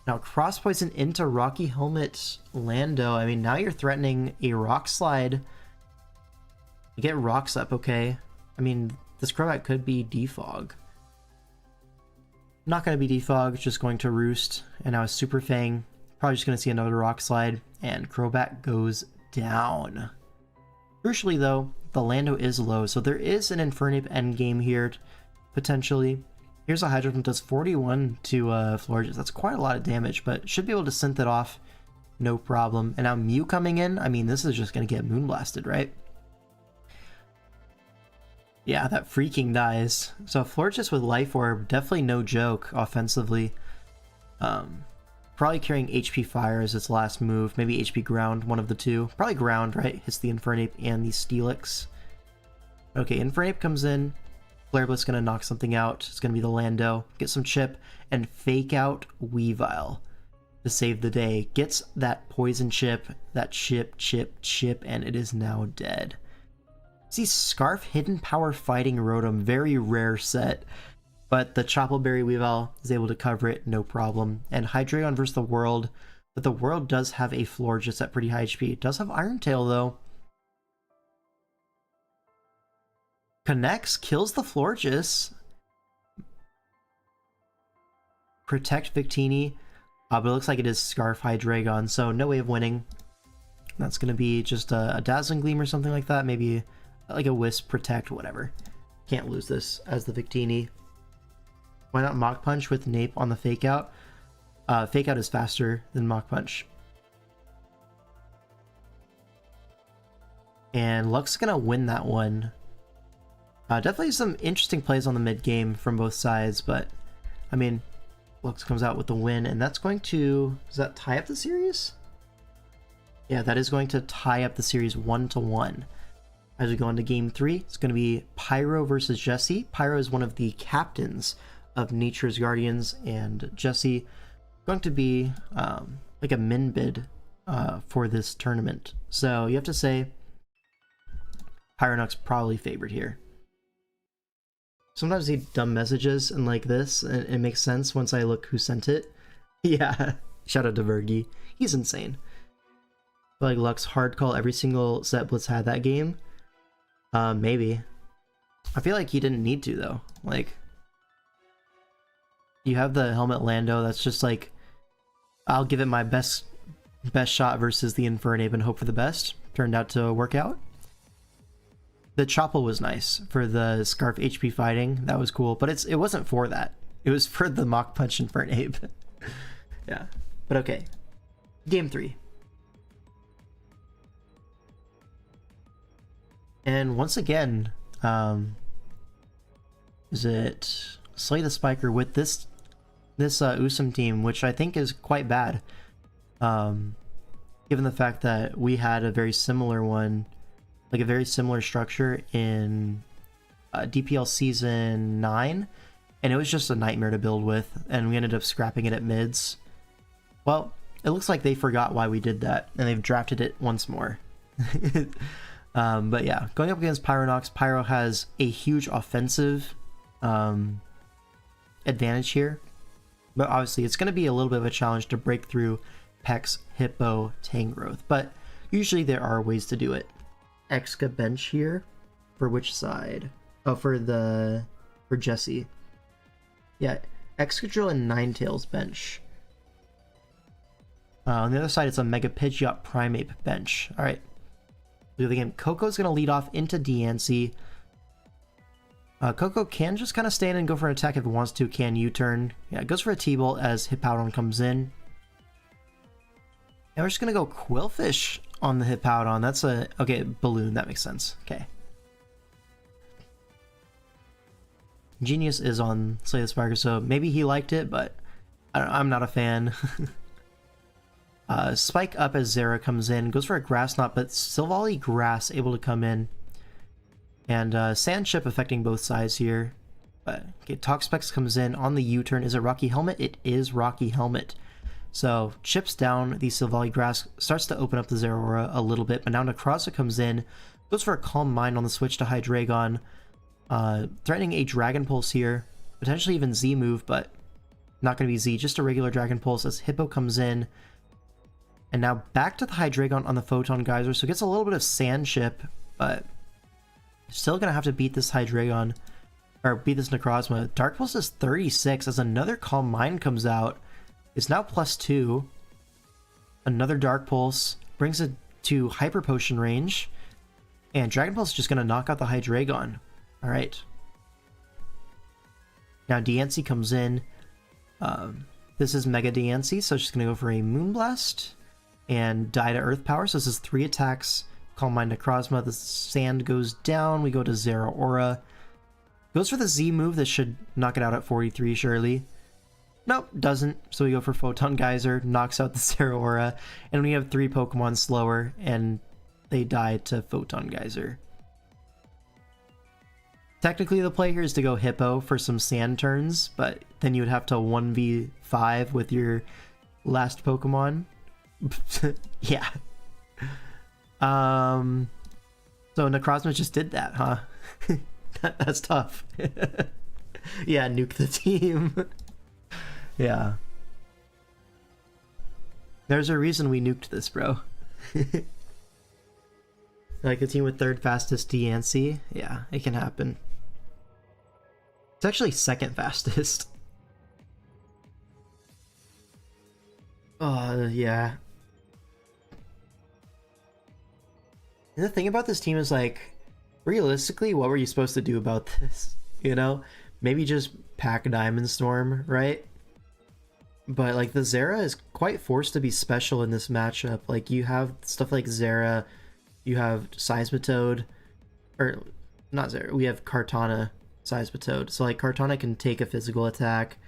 Now, cross poison into Rocky Helmet Lando. I mean, now you're threatening a rock slide. You get rocks up, okay. I mean, this Crobat could be defog. Not going to be defog, just going to roost. And now a Super Fang. Probably just going to see another rock slide. And Crobat goes down. Crucially, though, the Lando is low, so there is an Infernape endgame here, potentially. Here's a Hydro Pump, does 41 to Florges. That's quite a lot of damage, but should be able to synth it off, no problem. And now Mew coming in, I mean, this is just going to get Moonblasted, right? Yeah, that freaking dies. So Florges with Life Orb, definitely no joke offensively. Probably carrying HP Fire as its last move, maybe HP Ground, one of the two. Probably Ground, right? Hits the Infernape and the Steelix. Okay, Infernape comes in. Flare Blitz gonna knock something out. It's gonna be the Lando. Get some chip and fake out Weavile to save the day. Gets that poison chip, that chip, and it is now dead. See, Scarf, Hidden Power, Fighting Rotom, very rare set. But the Choppleberry Weavile is able to cover it, no problem. And Hydreigon versus the World. But the World does have a Florges at pretty high HP. It does have Iron Tail, though. Connects, kills the Florges. Protect Victini. But it looks like it is Scarf Hydreigon, so no way of winning. That's going to be just a Dazzling Gleam or something like that. Maybe like a Wisp, Protect, whatever. Can't lose this as the Victini. Why not Mach Punch with Nape on the Fake Out? Fake Out is faster than Mach Punch. And Luck's going to win that one. Definitely some interesting plays on the mid game from both sides, but I mean, Lux comes out with the win, and that's going to, does that tie up the series? Yeah, that is going to tie up the series 1-1. As we go into game 3, it's going to be Pyro versus Jesse. Pyro is one of the captains of Nature's Guardians, and Jesse going to be like a min bid for this tournament. So you have to say Pyronux probably favored here. Sometimes I see dumb messages and like this, and it makes sense once I look who sent it. Yeah, shout out to VERGI. He's insane. But like Lux hard call every single set Blitz had that game. Maybe. I feel like he didn't need to though. Like, you have the Helmet Lando that's just like, I'll give it my best shot versus the Infernape and hope for the best. Turned out to work out. The Chopple was nice for the Scarf HP fighting. That was cool, but it wasn't for that. It was for the Mach Punch Infernape. Yeah, but okay. Game 3. And once again, is it Slay the Spiker with this Usum team, which I think is quite bad, given the fact that we had a very similar one, like a very similar structure in DPL Season 9, and it was just a nightmare to build with, and we ended up scrapping it at mids. Well, it looks like they forgot why we did that, and they've drafted it once more. But yeah, going up against Pyronox, Pyro has a huge offensive advantage here, but obviously it's going to be a little bit of a challenge to break through Peck's Hippo Tangrowth, but usually there are ways to do it. Exca bench here, for which side? Oh, for Jesse. Yeah, Excadrill and Ninetales bench. On the other side, it's a Mega Pidgeot Primeape bench. All right. Look at the game. Coco's going to lead off into Diancie. Coco can just kind of stand and go for an attack if it wants to. Can U-turn. Yeah, it goes for a T-Bolt as Hippowdon comes in. And we're just going to go Quillfish on the Hippowdon. That's a... Okay, Balloon. That makes sense. Okay. Genius is on Slay the Spiker, so maybe he liked it, but I'm not a fan. Spike up as Zera comes in, goes for a Grass Knot, but Silvally Grass able to come in. And Sand Chip affecting both sides here. But okay, Toxapex comes in on the U-turn. Is it Rocky Helmet? It is Rocky Helmet. So chips down the Silvally Grass, starts to open up the Zeraora a little bit, but now Necrozma comes in, goes for a Calm Mind on the switch to Hydreigon, threatening a Dragon Pulse here, potentially even Z move, but not going to be Z, just a regular Dragon Pulse as Hippo comes in. And now back to the Hydreigon on the Photon Geyser, so it gets a little bit of Sand Chip, but still going to have to beat this Hydreigon, or beat this Necrozma. Dark Pulse is 36 as another Calm Mind comes out. It's now +2. Another Dark Pulse brings it to Hyper Potion range, and Dragon Pulse is just going to knock out the Hydreigon. Alright. Now Diancie comes in. This is Mega Diancie, so it's just going to go for a Moonblast and die to Earth Power. So this is 3 attacks. Calm Mind Necrozma. The sand goes down. We go to Zeraora. Goes for the Z move. This should knock it out at 43, surely. Nope, doesn't. So we go for Photon Geyser, knocks out the Zeraora, and we have 3 Pokemon slower, and they die to Photon Geyser. Technically, the play here is to go Hippo for some sand turns, but then you would have to 1v5 with your last Pokemon. Yeah. So Necrozma just did that, huh? That's tough. Yeah, nuke the team. Yeah. There's a reason we nuked this, bro. Like a team with 3rd fastest Diancie? Yeah, it can happen. It's actually 2nd fastest. Yeah. And the thing about this team is, like, realistically, what were you supposed to do about this? You know? Maybe just pack Diamond Storm, right? But, like, the Zera is quite forced to be special in this matchup. Like, you have stuff like Zera, you have Seismitoad, or not Zera, we have Kartana Seismitoad. So, like, Kartana can take a physical attack.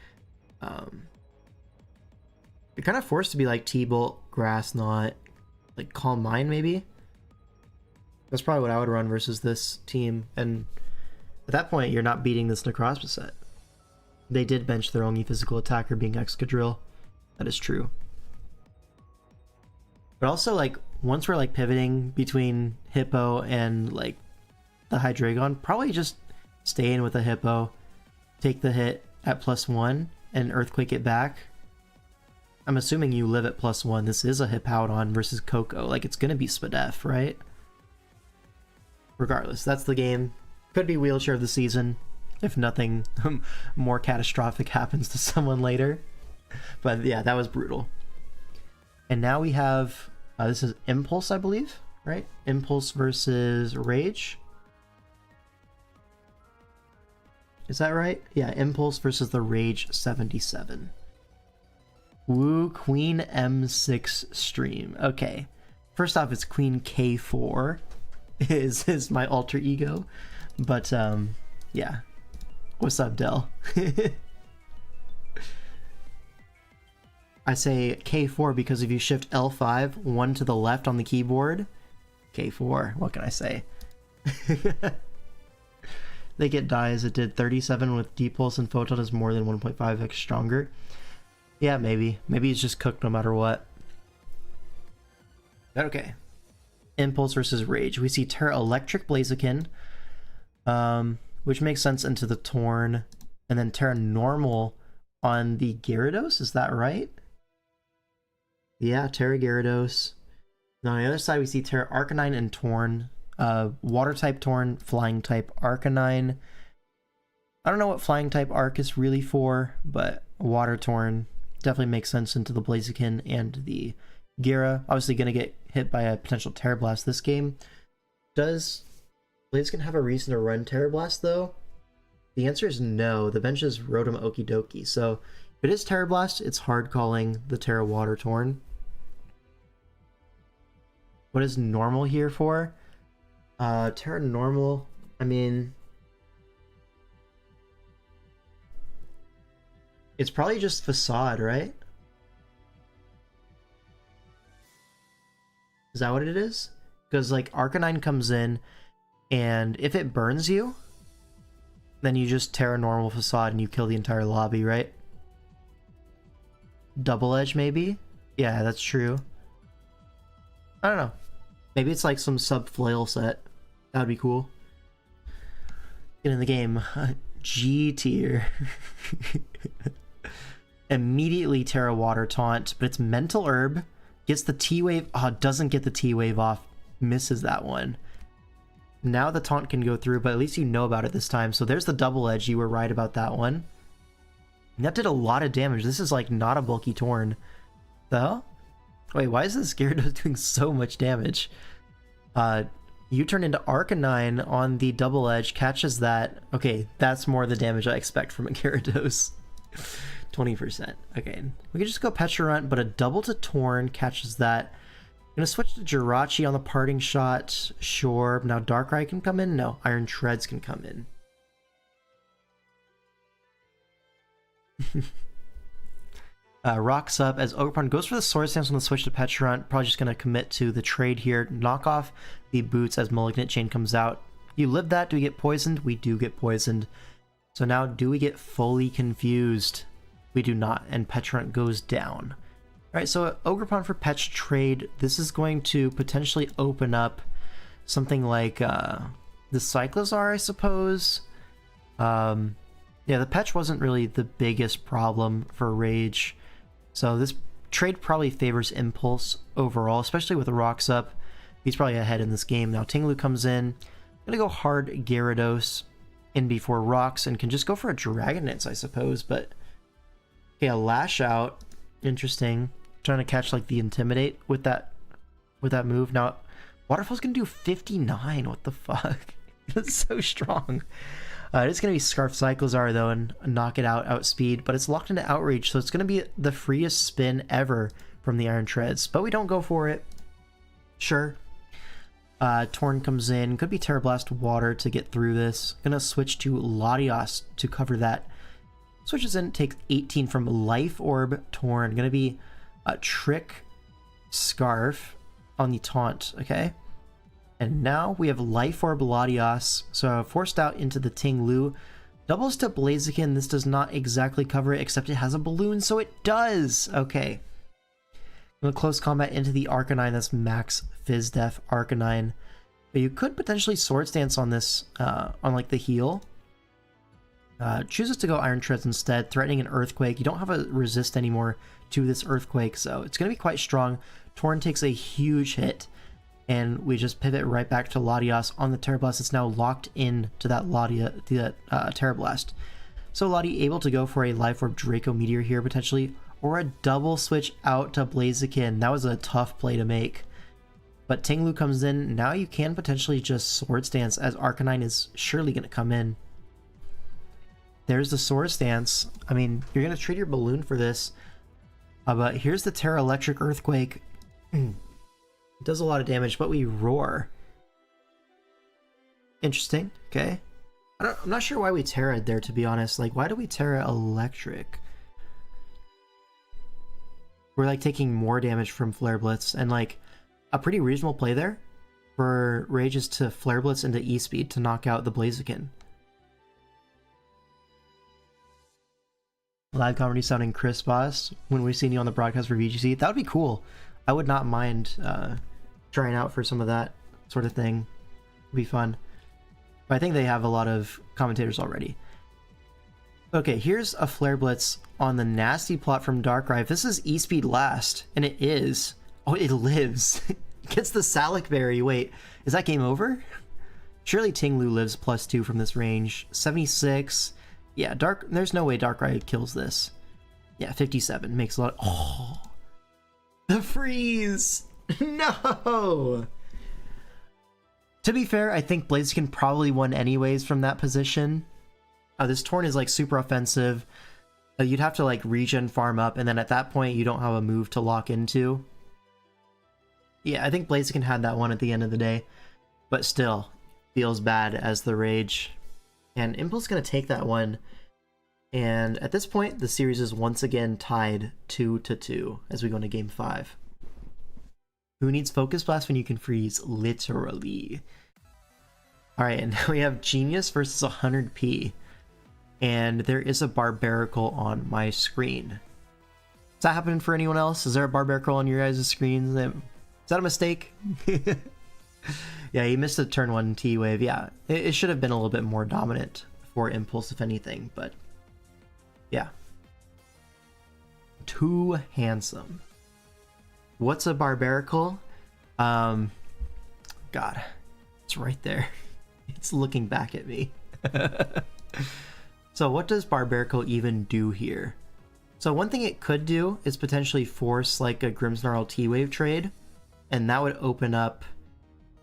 You're kind of forced to be like T-Bolt, Grass Knot, like Calm Mind maybe? That's probably what I would run versus this team, and at that point you're not beating this Necrozma set. They did bench their only physical attacker being Excadrill. That is true. But also, like, once we're like pivoting between Hippo and like the Hydreigon, probably just stay in with a Hippo, take the hit at +1, and Earthquake it back. I'm assuming you live at +1. This is a Hippowdon versus Coco. Like, it's gonna be Spadef, right? Regardless, that's the game. Could be wheelchair of the season if nothing more catastrophic happens to someone later. But yeah, that was brutal. And now we have this is Impulse, I believe, right? Impulse versus Rage. Is that right? Yeah, Impulse versus the Rage 77. Woo, Queen M6 stream. Okay. First off, it's Queen K4 is my alter ego. But yeah. What's up, Del? I say K4 because if you shift L5 one to the left on the keyboard, K4. What can I say? They get dies. It did 37 with Deep Pulse, and Photon is more than 1.5x stronger. Yeah, maybe. Maybe it's just cooked no matter what. Okay. Impulse versus Rage. We see Terra Electric Blaziken, which makes sense into the Torn, and then Terra Normal on the Gyarados. Is that right? Yeah, Terra Gyarados. Now on the other side, we see Terra Arcanine and Torn. Water type Torn, Flying type Arcanine. I don't know what Flying type Arc is really for, but Water Torn definitely makes sense into the Blaziken and the Gyara. Obviously going to get hit by a potential Terra Blast this game. Does Blaziken have a reason to run Terra Blast though? The answer is no. The bench is Rotom Okidoki. So if it is Terra Blast, it's hard calling the Terra Water Torn. What is normal here for? Terra Normal, I mean, it's probably just Facade, right? Is that what it is? Because, like, Arcanine comes in, and if it burns you, then you just Terra Normal Facade and you kill the entire lobby, right? double edge maybe? Yeah, that's true. I don't know. Maybe it's like some sub flail set. That would be cool. Get in the game. G tier. Immediately Terra Water Taunt, but it's Mental Herb. Gets the T-Wave. Oh, doesn't get the T-Wave off. Misses that one. Now the taunt can go through, but at least you know about it this time. So there's the double edge. You were right about that one. And that did a lot of damage. This is like not a bulky Torn. Though? Wait, why is this Gyarados doing so much damage? You turn into Arcanine on the double edge, catches that. Okay, that's more the damage I expect from a Gyarados. 20%. Okay, we can just go Pecharunt, but a double to Torn catches that. I'm gonna switch to Jirachi on the parting shot. Sure. Now Darkrai can come in? No, Iron Treads can come in. Rocks up as Ogerpon goes for the Sword Stance on the switch to Pecharunt. Probably just gonna commit to the trade here. Knock off the boots as Malignant Chain comes out. You live that. Do we get poisoned? We do get poisoned. So now, do we get fully confused? We do not, and Pecharunt goes down. Alright, so Ogerpon for Petch trade. This is going to potentially open up something like the Cyclozar, I suppose. Yeah, the Petch wasn't really the biggest problem for Rage. So this trade probably favors Impulse overall, especially with the Rocks up. He's probably ahead in this game. Now Tinglu comes in. I'm going to go hard Gyarados in before Rocks and can just go for a Dragon Dance, I suppose. But, okay, a Lash Out. Interesting. Trying to catch like the Intimidate with that move. Now Waterfall's gonna do 59. What the fuck? That's so strong. It's gonna be Scarf Cyclozar though and knock it out, outspeed, but it's locked into Outrage, so it's gonna be the freest spin ever from the Iron Treads, but we don't go for it. Sure. Torn comes in, could be Terra Blast Water to get through this. Gonna switch to Latios to cover that. Switches in, takes 18 from Life Orb Torn. Gonna be a Trick Scarf on the taunt, okay? And now we have Life Orb Latios, so forced out into the Tinglu. Doubles to Blaziken. This does not exactly cover it, except it has a balloon, so it does! Okay. In the close combat into the Arcanine, that's Max Fizz-Def Arcanine. But you could potentially Swords Dance on this, on like the heal. Chooses to go Iron Treads instead, threatening an Earthquake. You don't have a resist anymore to this Earthquake, so it's going to be quite strong. Torn takes a huge hit, and we just pivot right back to Latios on the Terra Blast. It's now locked in to that Terra Blast. So Lati able to go for a Life Orb Draco Meteor here potentially, or a double switch out to Blaziken. That was a tough play to make. But Tinglu comes in. Now you can potentially just Swords Dance, as Arcanine is surely going to come in. There's the Swords Dance. I mean, you're going to trade your balloon for this. But here's the Terra Electric Earthquake. It does a lot of damage, but we Roar. Interesting. Okay. I'm not sure why we Terra'd there, to be honest. Like, why do we Terra Electric? We're, like, taking more damage from Flare Blitz. And, like, a pretty reasonable play there for Rage is to Flare Blitz into E-Speed to knock out the Blaziken. Live comedy sounding crisp, boss, when we've seen you on the broadcast for VGC. That would be cool. I would not mind trying out for some of that sort of thing. It'd be fun. But I think they have a lot of commentators already. Okay, here's a Flare Blitz on the nasty plot from Darkrai. If this is E-Speed last, and it is... Oh, it lives. Gets the Salic Berry. Wait, is that game over? Surely Tinglu lives +2 from this range. 76... Yeah, there's no way Darkrai kills this. Yeah, 57 makes a lot of... Oh, the freeze! No! To be fair, I think Blaziken probably won anyways from that position. This Torn is like super offensive. You'd have to like regen farm up, and then at that point you don't have a move to lock into. Yeah, I think Blaziken had that one at the end of the day. But still, feels bad as the Rage. And Impulse going to take that one. And at this point, the series is once again tied 2-2 as we go into Game 5. Who needs Focus Blast when you can freeze? Literally. Alright, and now we have Genius versus 100p. And there is a Barbaracle on my screen. that happening for anyone else? Is there a Barbarical on your guys' screens? Is that a mistake? Yeah, he missed a turn 1 T-Wave. Yeah, it should have been a little bit more dominant for Impulse, if anything, but yeah. Too handsome. What's a Barbarical? God, it's right there. It's looking back at me. So what does Barbarical even do here? So one thing it could do is potentially force like a Grimmsnarl T-Wave trade, and that would open up,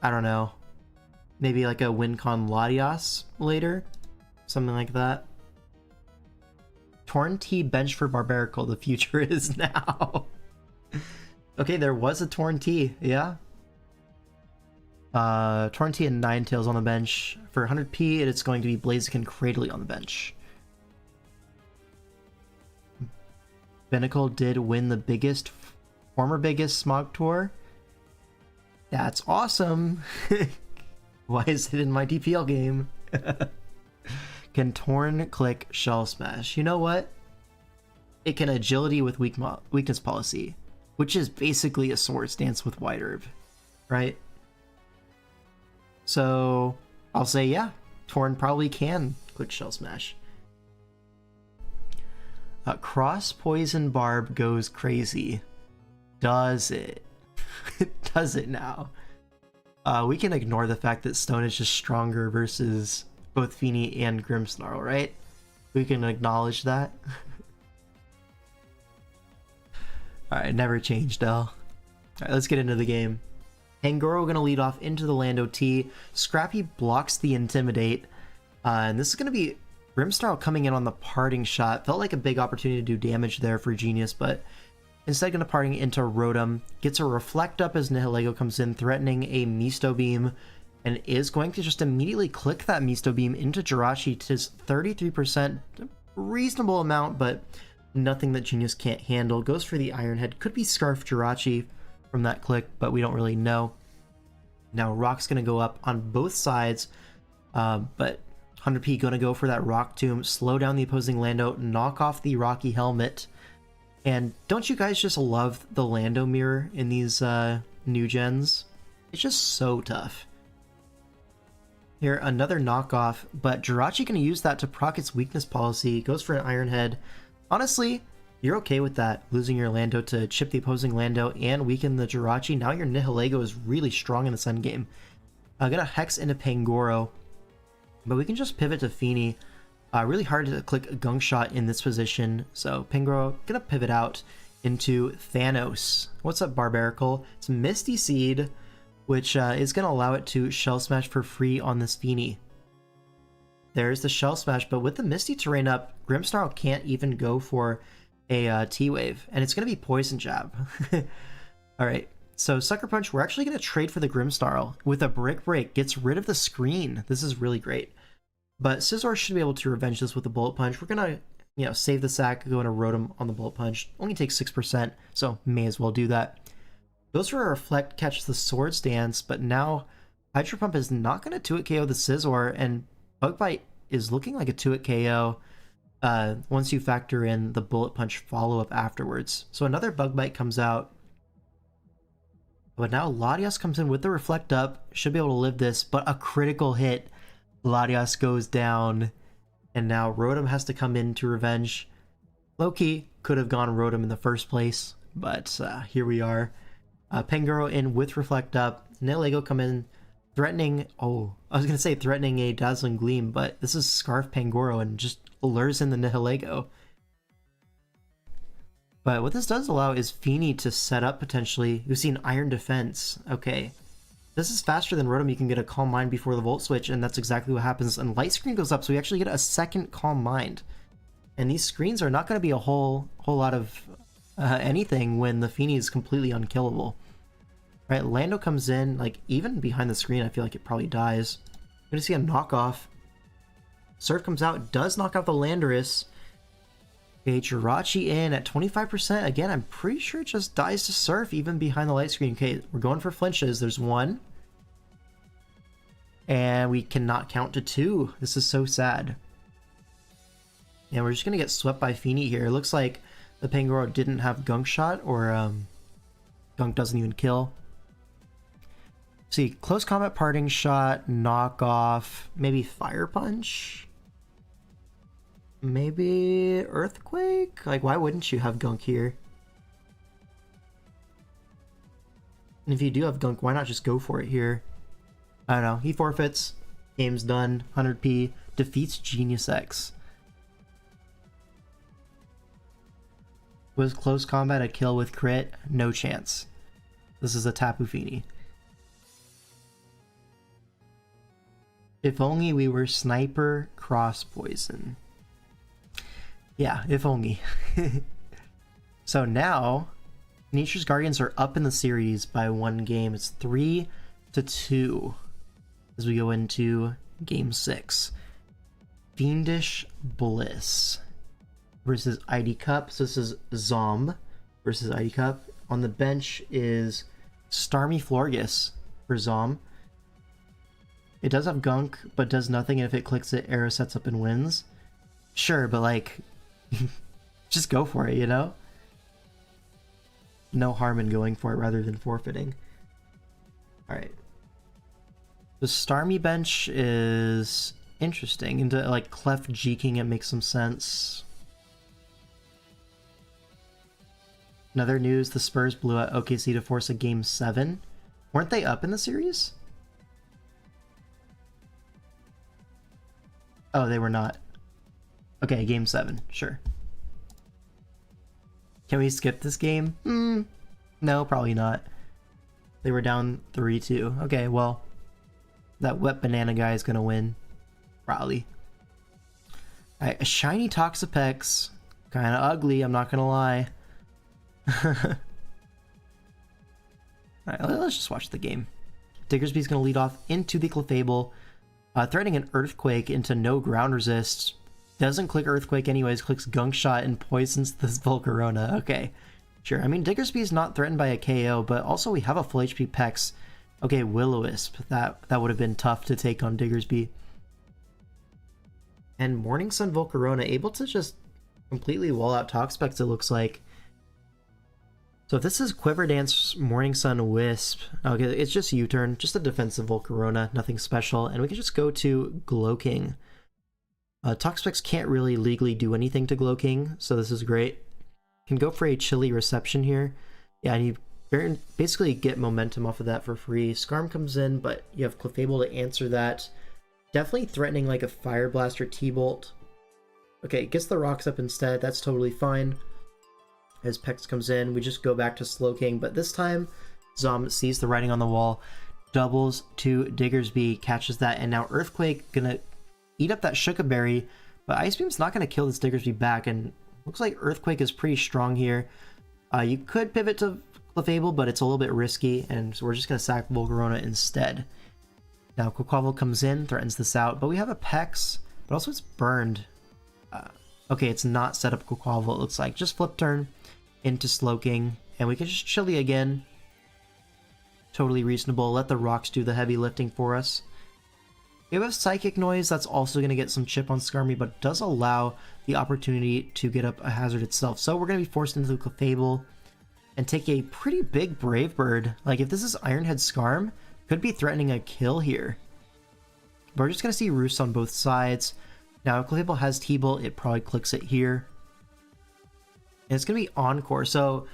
I don't know, maybe like a WinCon Latias later, something like that. Torn T bench for Barbarical, the future is now. Okay, there was a Torn T, yeah. Torn T and Ninetales on the bench. For 100p, it's going to be Blaziken Cradley on the bench. Binnacle did win the former biggest Smog Tour. That's awesome. Why is it in my DPL game? Can Torn click Shell Smash? You know what? It can Agility with Weakness Policy, which is basically a Swords Dance with White Herb, right? So I'll say, yeah, Torn probably can click Shell Smash. Cross Poison Barb goes crazy. Does it? Does it now? We can ignore the fact that Stone is just stronger versus both Feeny and Grimmsnarl, right? We can acknowledge that. Alright, never changed, L. Alright, let's get into the game. Pangoro gonna lead off into the Lando T. Scrappy blocks the Intimidate. And this is gonna be Grimmsnarl coming in on the Parting Shot. Felt like a big opportunity to do damage there for Genius, but instead gonna parting into Rotom. Gets a Reflect Up as Nihilego comes in, threatening a Misto Beam, and is going to just immediately click that Misto Beam into Jirachi. Tis 33%, reasonable amount, but nothing that Genius can't handle. Goes for the Iron Head. Could be Scarf Jirachi from that click, but we don't really know. Now Rock's gonna go up on both sides, but 100p gonna go for that Rock Tomb, slow down the opposing Lando, knock off the Rocky Helmet. And don't you guys just love the Lando mirror in these new gens? It's just so tough. Here, another knockoff, but Jirachi gonna use that to proc its Weakness Policy, goes for an Iron Head. Honestly, you're okay with that, losing your Lando to chip the opposing Lando and weaken the Jirachi. Now your Nihilego is really strong in this endgame. Gonna Hex into Pangoro, but we can just pivot to Feeny. Really hard to click a Gunk Shot in this position, so Pangoro gonna pivot out into Thanos. What's up, Barbarical? It's Misty Seed, which is gonna allow it to Shell Smash for free on this Feeny. There's the Shell Smash, but with the Misty Terrain up, Grimmsnarl can't even go for a T-Wave, and it's gonna be Poison Jab. Alright, so Sucker Punch, we're actually gonna trade for the Grimmsnarl. With a Brick Break, gets rid of the screen. This is really great. But Scizor should be able to revenge this with a Bullet Punch. We're gonna, save the sack, go into Rotom on the Bullet Punch. Only takes 6%, so may as well do that. Goes for a Reflect, catches the Swords Dance, but now Hydro Pump is not gonna 2-hit KO the Scizor, and Bug Bite is looking like a 2-hit KO once you factor in the Bullet Punch follow-up afterwards. So another Bug Bite comes out. But now Latias comes in with the Reflect Up, should be able to live this, but a critical hit. Latias goes down, and now Rotom has to come in to revenge. Low-key, could have gone Rotom in the first place, but here we are. Pangoro in with Reflect Up. Nihilego come in, threatening... Oh, I was going to say threatening a Dazzling Gleam, but this is Scarf Pangoro and just lures in the Nihilego. But what this does allow is Feeny to set up potentially. We've seen Iron Defense. Okay. This is faster than Rotom. You can get a Calm Mind before the Volt Switch, and that's exactly what happens. And Light Screen goes up, so we actually get a second Calm Mind. And these screens are not going to be a whole lot of anything when the Feeny is completely unkillable. Right, Lando comes in, like, even behind the screen, I feel like it probably dies. We're going to see a knockoff. Surf comes out, does knock out the Landorus. Okay, Jirachi in at 25%. Again, I'm pretty sure it just dies to Surf even behind the light screen. Okay, we're going for flinches. There's one. And we cannot count to 2. This is so sad. And we're just going to get swept by Feeny here. It looks like the Pangoro didn't have Gunk Shot, or Gunk doesn't even kill. See, Close Combat Parting Shot, Knock Off, maybe Fire Punch? Maybe Earthquake? Like, why wouldn't you have Gunk here? And if you do have Gunk, why not just go for it here? I don't know. He forfeits. Game's done. 100p. Defeats Genius X. Was Close Combat a kill with crit? No chance. This is a Tapu Fini. If only we were Sniper Cross Poison. Yeah, if only. So now, Nature's Guardians are up in the series by 1 game. It's 3-2 as we go into Game 6. Fiendish Bliss versus ID Cup. So this is Zomb versus ID Cup. On the bench is Starmie Florges for Zomb. It does have Gunk, but does nothing, and if it clicks it, arrow sets up and wins. Sure, but like, just go for it, you know? No harm in going for it rather than forfeiting. Alright. The Starmie bench is interesting. Into like Clef Jeeking, it makes some sense. Another news, the Spurs blew out OKC to force a Game 7. Weren't they up in the series? Oh, they were not. Okay, Game 7, sure. Can we skip this game? No, probably not. They were down 3-2. Okay, well, that wet banana guy is gonna win. Probably. Alright, a shiny Toxapex. Kinda ugly, I'm not gonna lie. Alright, let's just watch the game. Diggersby's gonna lead off into the Clefable. Threatening an Earthquake into no ground resist. Doesn't click Earthquake anyways, clicks Gunk Shot and poisons this Volcarona. Okay, sure. I mean, Diggersby's not threatened by a KO, but also we have a full HP Pex. Okay, Will-O-Wisp. That would have been tough to take on Diggersby. And Morning Sun Volcarona able to just completely wall out Toxapex, it looks like. So if this is Quiver Dance, Morning Sun, Wisp, okay, it's just U-turn, just a defensive Volcarona, nothing special, and we can just go to Glowking. Toxapex can't really legally do anything to Glowking, so this is great. Can go for a Chilly Reception here. Yeah, and you basically get momentum off of that for free. Skarm comes in, but you have Clefable to answer that. Definitely threatening like a Fire Blast or T-Bolt. Okay, gets the rocks up instead, that's totally fine. As Pex comes in, we just go back to Slowking, but this time Zom sees the writing on the wall, doubles to Diggersby, catches that, and now Earthquake gonna eat up that Shuka Berry, but Ice Beam's not gonna kill this Diggersby back, and looks like Earthquake is pretty strong here. You could pivot to Clefable, but it's a little bit risky, and so we're just gonna sack Volcarona instead. Now Quaquaval comes in, threatens this out, but we have a Pex, but also it's burned. Okay, it's not set up Quaquaval, it looks like. Just flip turn into Slowking, and we can just Chilly again. Totally reasonable. Let the rocks do the heavy lifting for us. We have Psychic Noise, that's also going to get some chip on Skarmy, but does allow the opportunity to get up a hazard itself. So we're going to be forced into the Clefable and take a pretty big Brave Bird. Like, if this is Ironhead Skarm, could be threatening a kill here. But we're just going to see Roost on both sides. Now, if Clefable has T-Bolt, it probably clicks it here. And it's going to be Encore, so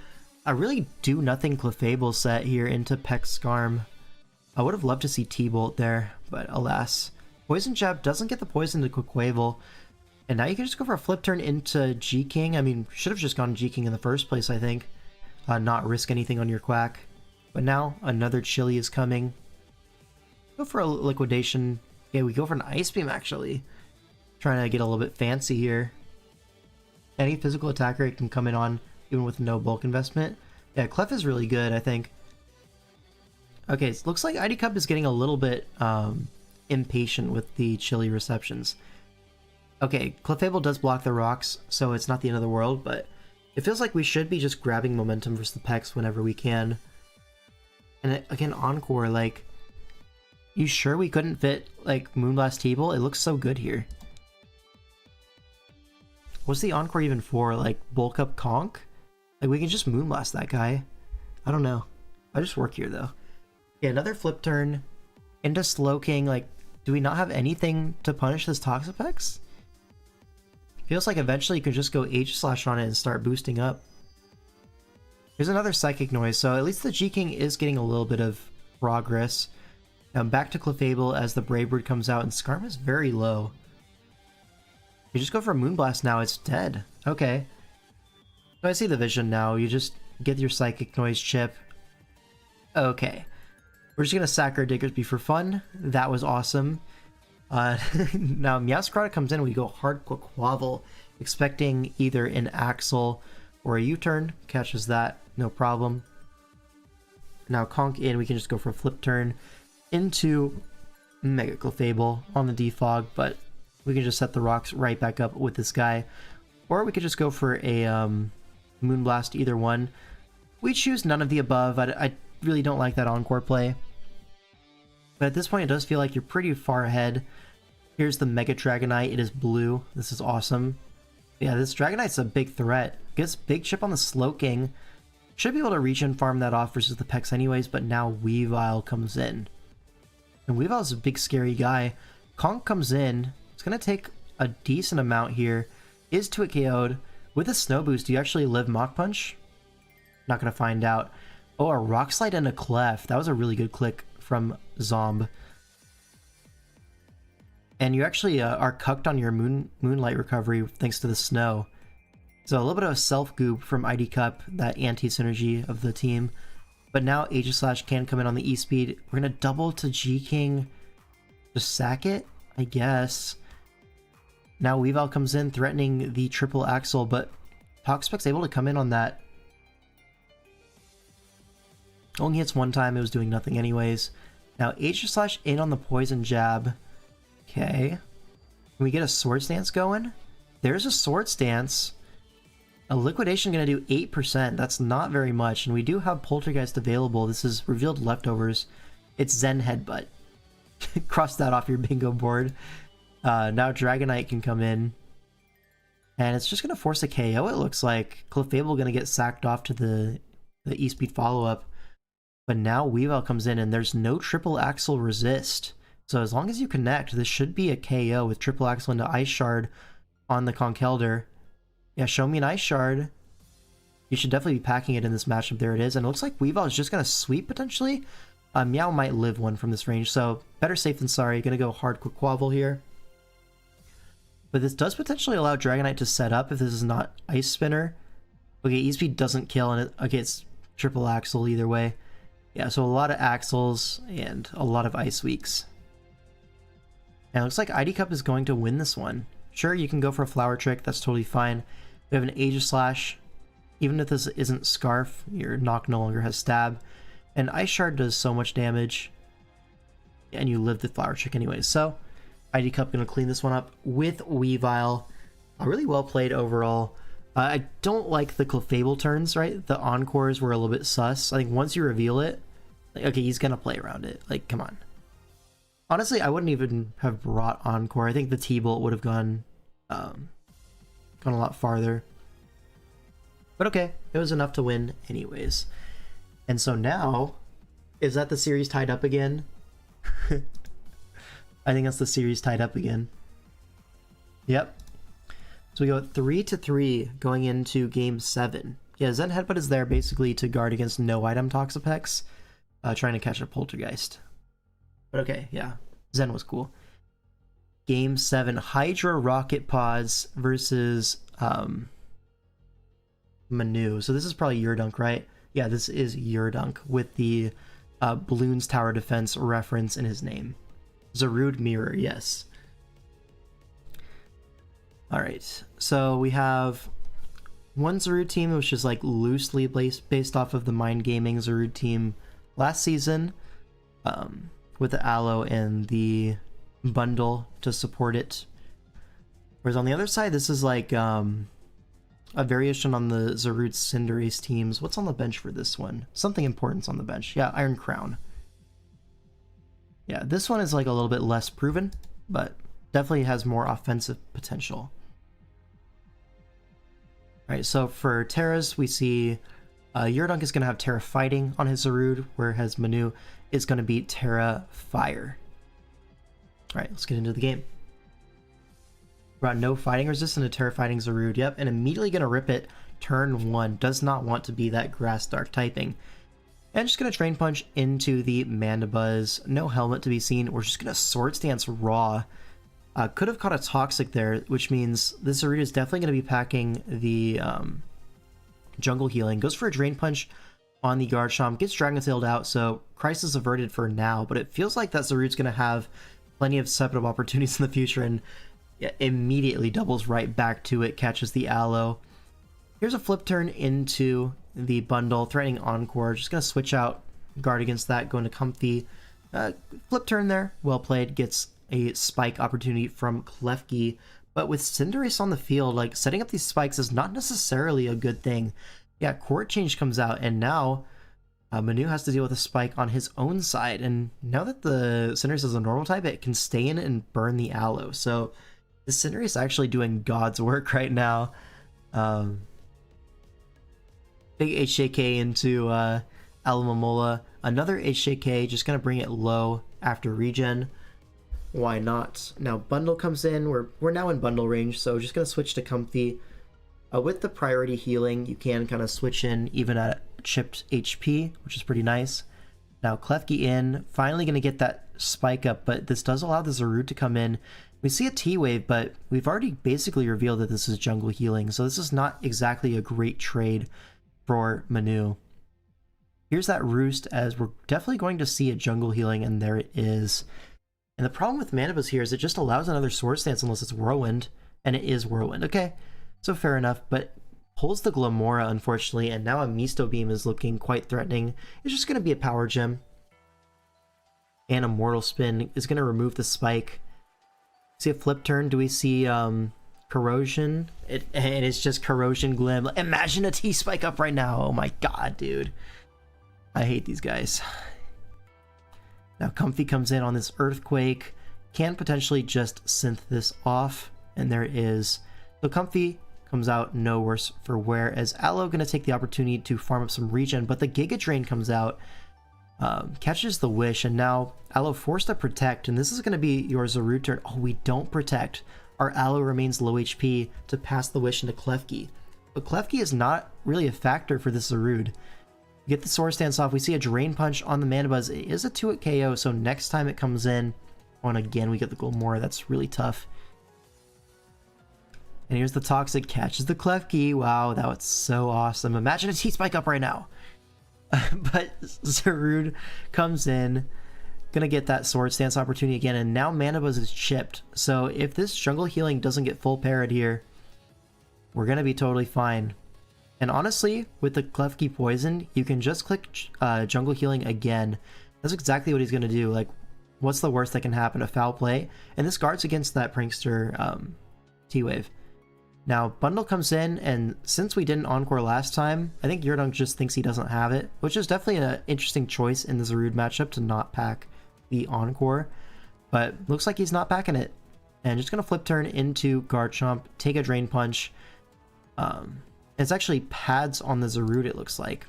a really do-nothing Clefable set here into Pex Skarm. I would have loved to see T-Bolt there, but alas. Poison Jab doesn't get the poison to Quaquaval, and now you can just go for a flip turn into G-King. I mean, should have just gone G-King in the first place, I think. Not risk anything on your Quack. But now, another Chilly is coming. Go for a Liquidation. Yeah, we go for an Ice Beam, actually. Trying to get a little bit fancy here. Any physical attacker can come in on, even with no bulk investment. Yeah, Clef is really good, I think. Okay, it looks like ID Cup is getting a little bit impatient with the Chilly receptions. Okay, Clefable does block the rocks, so it's not the end of the world, but it feels like we should be just grabbing momentum versus the Pex whenever we can. And again, Encore, like, you sure we couldn't fit, like, Moonblast T-Bolt? It looks so good here. what's the Encore even for? Like, bulk up Conk? Like, we can just Moonblast that guy. I don't know. I just work here, though. Yeah, another flip turn into Slowking. Like, do we not have anything to punish this Toxapex? Feels like eventually you could just go H-Slash on it and start boosting up. Here's another Psychic Noise, so at least the G-King is getting a little bit of progress. Now back to Clefable as the Brave Bird comes out, and Skarm is very low. You just go for a Moonblast now, it's dead. Okay. So I see the vision now, you just get your Psychic Noise chip. Okay. We're just gonna sack our Diggersby for fun. That was awesome. Now Meowscarada comes in, we go hard Quaquaval, expecting either an Axle or a U-turn. Catches that, no problem. Now Conk in, we can just go for a flip turn into Mega Clefable on the defog, but we can just set the rocks right back up with this guy. Or we could just go for a Moonblast, either one. We choose none of the above. I really don't like that Encore play. But at this point, it does feel like you're pretty far ahead. Here's the Mega Dragonite. It is blue. This is awesome. Yeah, this Dragonite's a big threat. Gets big chip on the Slowking. Should be able to reach and farm that off versus the Pex anyways, but now Weavile comes in. And Weavile's a big scary guy. Conk comes in. It's going to take a decent amount here. Is to it KO'd. With a Snow Boost, do you actually live Mach Punch? Not going to find out. Oh, a Rock Slide and a Clef. That was a really good click from Zomb. And you actually are cucked on your Moonlight recovery thanks to the snow. So a little bit of a self-goop from ID Cup, that anti-synergy of the team. But now Aegislash can come in on the E-Speed. We're going to double to G-King. Just sack it, I guess. Now Weavile comes in, threatening the triple Axle, but Toxapec's able to come in on that. Only hits one time, it was doing nothing anyways. Now Aegislash in on the Poison Jab. Okay. Can we get a Swords Dance going? There's a Swords Dance. A Liquidation going to do 8%. That's not very much. And we do have Poltergeist available. This is Revealed Leftovers. It's Zen Headbutt. Cross that off your bingo board. Now Dragonite can come in. And it's just going to force a KO, it looks like. Clefable going to get sacked off to the E-Speed follow-up. But now Weavile comes in and there's no triple Axle resist. So as long as you connect, this should be a KO with triple Axle into Ice Shard on the Conkeldurr. Yeah, show me an Ice Shard. You should definitely be packing it in this matchup. There it is. And it looks like Weavile is just going to sweep potentially. Meow might live one from this range, so better safe than sorry. Going to go hard Quaquaval here. But this does potentially allow Dragonite to set up if this is not Ice Spinner. Okay, E-Speed doesn't kill, and okay, it's triple Axle either way. Yeah, so a lot of Axles and a lot of Ice Weeks. And it looks like ID Cup is going to win this one. Sure, you can go for a Flower Trick, that's totally fine. We have an Aegislash. Even if this isn't Scarf, your Knock no longer has Stab. And Ice Shard does so much damage. And you live the Flower Trick anyways. So, ID Cup going to clean this one up with Weavile. Really well played overall. I don't like the Clefable turns, right? The Encores were a little bit sus. I think once you reveal it, like, okay, he's going to play around it. Like, come on. Honestly, I wouldn't even have brought Encore. I think the T-Bolt would have gone a lot farther. But okay, it was enough to win anyways. And so now, is that the series tied up again? I think that's the series tied up again. Yep. So we go 3-3 going into game 7. Yeah, Zen Headbutt is there basically to guard against no item Toxapex, trying to catch a Poltergeist. But okay, yeah, Zen was cool. Game 7, Hydra Rocket Pods versus Manu. So this is probably Yurdunk, right? Yeah, this is Yurdunk with the Bloons Tower Defense reference in his name. Zarude Mirror, yes. Alright, so we have one Zarude team, which is like loosely based off of the Mind Gaming Zarude team last season, with the Aloe and the bundle to support it. Whereas on the other side, this is like a variation on the Zarude Cinderace teams. What's on the bench for this one? Something important's on the bench. Yeah, Iron Crown. Yeah, this one is like a little bit less proven, but definitely has more offensive potential. Alright, so for Terras, we see Eurodunk is going to have Terra Fighting on his Zarude, whereas Manu is going to be Terra Fire. Alright, let's get into the game. Brought no fighting resist into Terra Fighting Zarude, yep, and immediately going to rip it turn 1. Does not want to be that Grass Dark typing. And just going to Drain Punch into the Mandibuzz. No helmet to be seen. We're just going to Swords Dance Raw. Could have caught a Toxic there, which means this Zarude is definitely going to be packing the Jungle Healing. Goes for a Drain Punch on the Garchomp. Gets Dragon Tailed out, so Crisis averted for now. But it feels like that Zarude's going to have plenty of setup opportunities in the future, and immediately doubles right back to it. Catches the Aloe. Here's a Flip Turn into the bundle, threatening Encore. Just going to switch out Guard against that, going to Comfy. Flip Turn there, well played. Gets a Spike opportunity from Klefki. But with Cinderace on the field, like, setting up these spikes is not necessarily a good thing. Yeah, Court Change comes out, and now Manu has to deal with a Spike on his own side. And now that the Cinderace is a normal type, it can stay in and burn the Aloe. So the Cinderace is actually doing God's work right now. Big HJK into Alomomola. Another HJK, just going to bring it low after regen. Why not? Now Bundle comes in. We're now in Bundle range, so just going to switch to Comfy. With the priority healing, you can kind of switch in even at chipped HP, which is pretty nice. Now Klefki in. Finally going to get that Spike up, but this does allow the Zarude to come in. We see a T-Wave, but we've already basically revealed that this is Jungle Healing, so this is not exactly a great trade for Manu. Here's that Roost, as we're definitely going to see a Jungle Healing, and there it is. And the problem with Mandibuzz here is it just allows another Swords Dance unless it's Whirlwind, and it is Whirlwind. Okay, so fair enough, but pulls the Glamora, unfortunately, and now a Misto Beam is looking quite threatening. It's just going to be a Power Gem. And a Mortal Spin is going to remove the Spike. See a Flip Turn? Do we see Corrosion? And it's just Corrosion Glim. Imagine a T-Spike up right now. Oh my god, dude. I hate these guys. Now Comfy comes in on this Earthquake. Can potentially just synth this off. And there it is. So Comfy comes out no worse for wear, as Aloe going to take the opportunity to farm up some regen. But the Giga Drain comes out. Catches the Wish, and now Aloe forced to Protect, and this is going to be your Zarude turn. Oh, we don't Protect. Our Aloe remains low HP to pass the Wish into Klefki. But Klefki is not really a factor for this Zarude. Get the Swords Dance off. We see a Drain Punch on the Mandibuzz. It is a 2-hit KO, so next time it comes in, on again, we get the Glamora. That's really tough. And here's the Toxic. Catches the Klefki. Wow, that was so awesome. Imagine a T-Spike up right now. But Zarude comes in, gonna get that Swords Dance opportunity again, and now Mandibuzz is chipped. So if this Jungle Healing doesn't get full parried here, we're gonna be totally fine. And honestly, with the Klefki Poison, you can just click Jungle Healing again. That's exactly what he's gonna do. Like, what's the worst that can happen? A foul play? And this guards against that Prankster T-Wave. Now, Bundle comes in, and since we didn't Encore last time, I think Eurodunk just thinks he doesn't have it, which is definitely an interesting choice in the Zarude matchup to not pack the Encore. But looks like he's not packing it. And just going to Flip Turn into Garchomp, take a Drain Punch. It's actually pads on the Zarude, it looks like.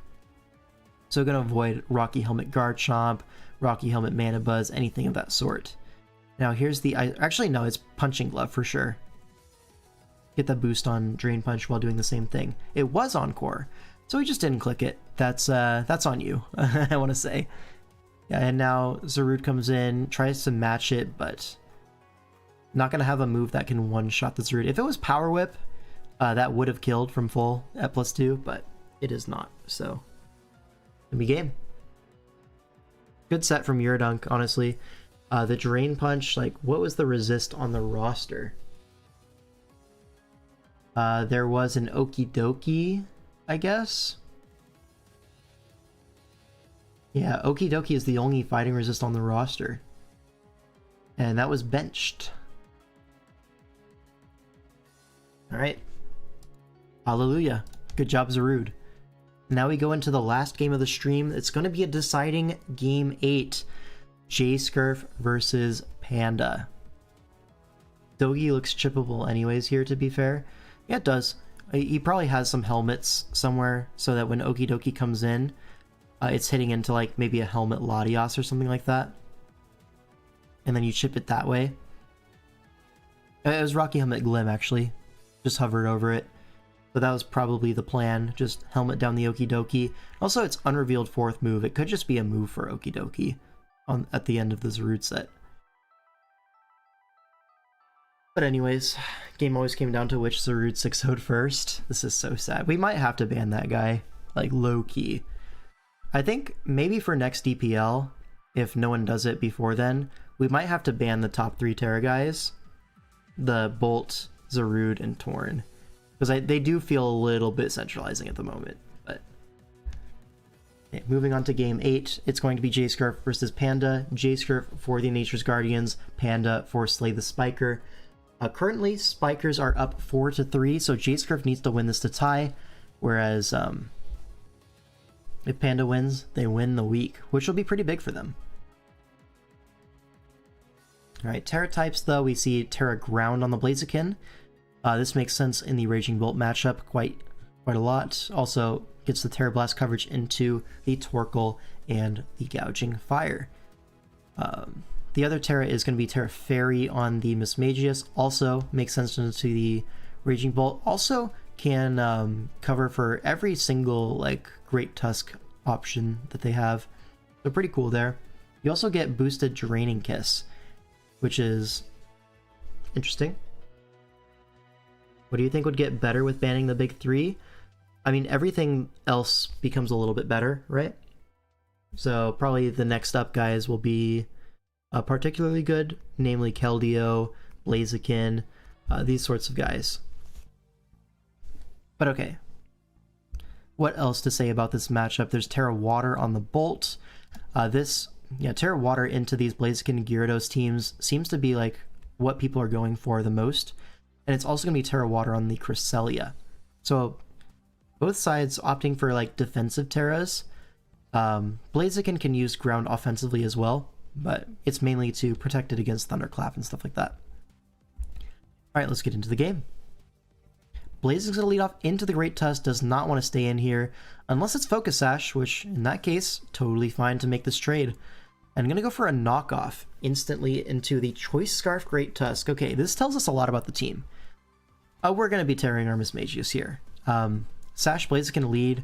So going to avoid Rocky Helmet Garchomp, Rocky Helmet Mandibuzz, anything of that sort. Now here's the... Actually, no, it's Punching Glove for sure. Get that boost on Drain Punch while doing the same thing. It was Encore, so we just didn't click it. That's on you, I want to say. Yeah, and now Zarude comes in, tries to match it, but not going to have a move that can one-shot the Zarude. If it was Power Whip, that would have killed from full at +2, but it is not, so gonna be game. Good set from Eurodunk, honestly. The Drain Punch, like, what was the resist on the roster? There was an Okie Dokie, I guess. Yeah, Okie Dokie is the only fighting resist on the roster. And that was benched. Alright. Hallelujah. Good job, Zarude. Now we go into the last game of the stream. It's going to be a deciding Game 8. J-Scurf versus Panda. Dogi looks chippable anyways here, to be fair. Yeah, it does. He probably has some helmets somewhere so that when Okidoki comes in, it's hitting into like maybe a helmet Latios or something like that. And then you chip it that way. It was Rocky Helmet Glim actually. Just hovered over it. So that was probably the plan. Just helmet down the Okidoki. Also, it's unrevealed 4th move. It could just be a move for Okidoki at the end of this root set. But anyways, game always came down to which Zarud 6-0'd first. This is so sad. We might have to ban that guy. Like, low-key. I think maybe for next DPL, if no one does it before then, we might have to ban the top 3 Terra guys. The Bolt, Zarud, and Torn. Because they do feel a little bit centralizing at the moment. But okay, moving on to game 8, it's going to be J-Scarf versus Panda. J-Scarf for the Nature's Guardians, Panda for Slay the Spiker. Currently, Spikers are up 4-3, so J-Scarf needs to win this to tie. Whereas, if Panda wins, they win the week, which will be pretty big for them. Alright, Terra types though, we see Terra Ground on the Blaziken. This makes sense in the Raging Bolt matchup quite a lot. Also gets the Terra Blast coverage into the Torkoal and the Gouging Fire. The other Terra is going to be Terra Fairy on the Mismagius. Also makes sense into the Raging Bolt. Also can cover for every single like Great Tusk option that they have. So pretty cool there. You also get boosted Draining Kiss, which is interesting. What do you think would get better with banning the big 3? I mean, everything else becomes a little bit better, right? So probably the next up guys will be particularly good, namely Keldeo, Blaziken, these sorts of guys. But okay. What else to say about this matchup? There's Terra Water on the Bolt. Terra Water into these Blaziken and Gyarados teams seems to be like what people are going for the most. And it's also going to be Terra Water on the Cresselia. So both sides opting for like defensive Terras. Blaziken can use ground offensively as well, but it's mainly to protect it against Thunderclap and stuff like that. Alright, let's get into the game. Blaziken's going to lead off into the Great Tusk, does not want to stay in here, unless it's Focus Sash, which in that case, totally fine to make this trade. I'm going to go for a knockoff instantly into the Choice Scarf Great Tusk. Okay, this tells us a lot about the team. We're going to be tearing our Mismagius here. Sash Blaziken lead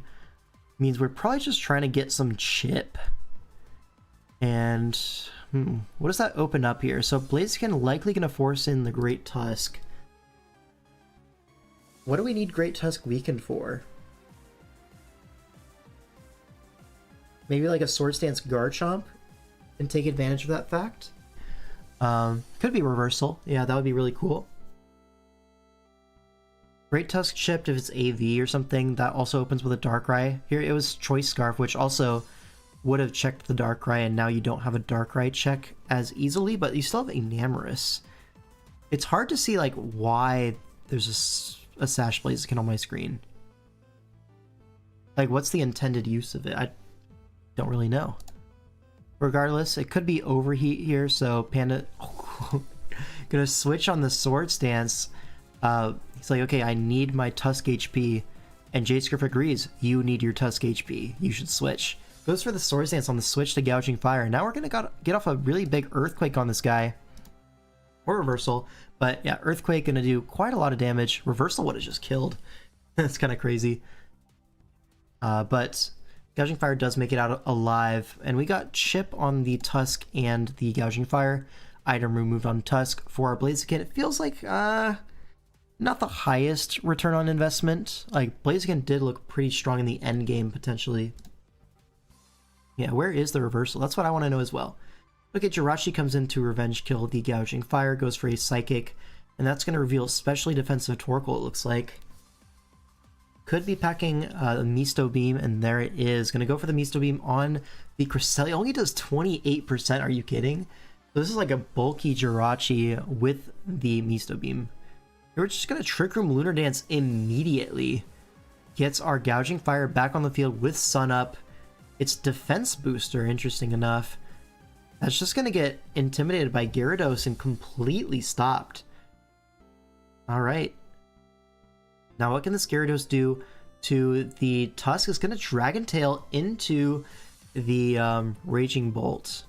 means we're probably just trying to get some chip. And what does that open up here? So Blaziken likely going to force in the Great Tusk. What do we need Great Tusk weakened for? Maybe like a Swords Dance Garchomp and take advantage of that fact? Could be Reversal. Yeah, that would be really cool. Great Tusk chipped if it's AV or something. That also opens with a Darkrai. Here it was Choice Scarf, which also would have checked the Darkrai, and now you don't have a Darkrai check as easily, but you still have Enamorus. It's hard to see like why there's a Sash Blaziken on my screen. Like, what's the intended use of it? I don't really know. Regardless, it could be Overheat here, so Panda gonna switch on the Swords Dance. He's like, okay, I need my Tusk HP, and J-Scarf agrees. You need your Tusk HP. You should switch. Goes for the Swords Dance on the switch to Gouging Fire. Now we're gonna get off a really big Earthquake on this guy. Or Reversal. But yeah, Earthquake gonna do quite a lot of damage. Reversal would have just killed. That's kind of crazy. But Gouging Fire does make it out alive. And we got Chip on the Tusk and the Gouging Fire. Item removed on Tusk for our Blaziken. It feels like not the highest return on investment. Like, Blaziken did look pretty strong in the end game potentially. Yeah, where is the Reversal? That's what I want to know as well. Okay, Jirachi comes in to revenge kill the Gouging Fire, goes for a Psychic, and that's going to reveal specially defensive Torkoal, it looks like. Could be packing a Misto Beam, and there it is. Going to go for the Misto Beam on the Cresselia. Only does 28%, are you kidding? So this is like a bulky Jirachi with the Misto Beam. We're just going to Trick Room Lunar Dance immediately. Gets our Gouging Fire back on the field with Sun Up. It's Defense Booster, interesting enough. That's just going to get intimidated by Gyarados and completely stopped. Alright. Now what can this Gyarados do to the Tusk? Is going to Dragon Tail into the Raging Bolt.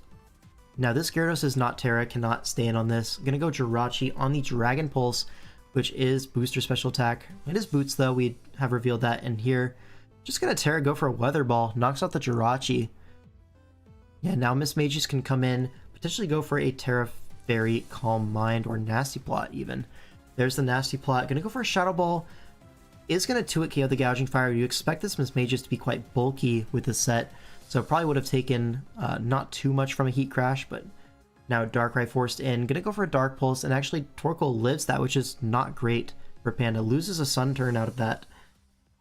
Now this Gyarados is not Terra, cannot stay in on this. I'm going to go Jirachi on the Dragon Pulse, which is booster special attack. It is Boots though, we have revealed that in here. Just going to Terra, go for a Weather Ball, knocks out the Jirachi. Yeah, now Miss Mages can come in, potentially go for a Terra Fairy, Calm Mind, or Nasty Plot even. There's the Nasty Plot. Going to go for a Shadow Ball. Is going to 2-hit KO the Gouging Fire. You expect this Miss Mages to be quite bulky with this set, so probably would have taken not too much from a Heat Crash, but now Darkrai forced in. Gonna go for a Dark Pulse, and actually Torkoal lives that, which is not great for Panda. Loses a Sun Turn out of that.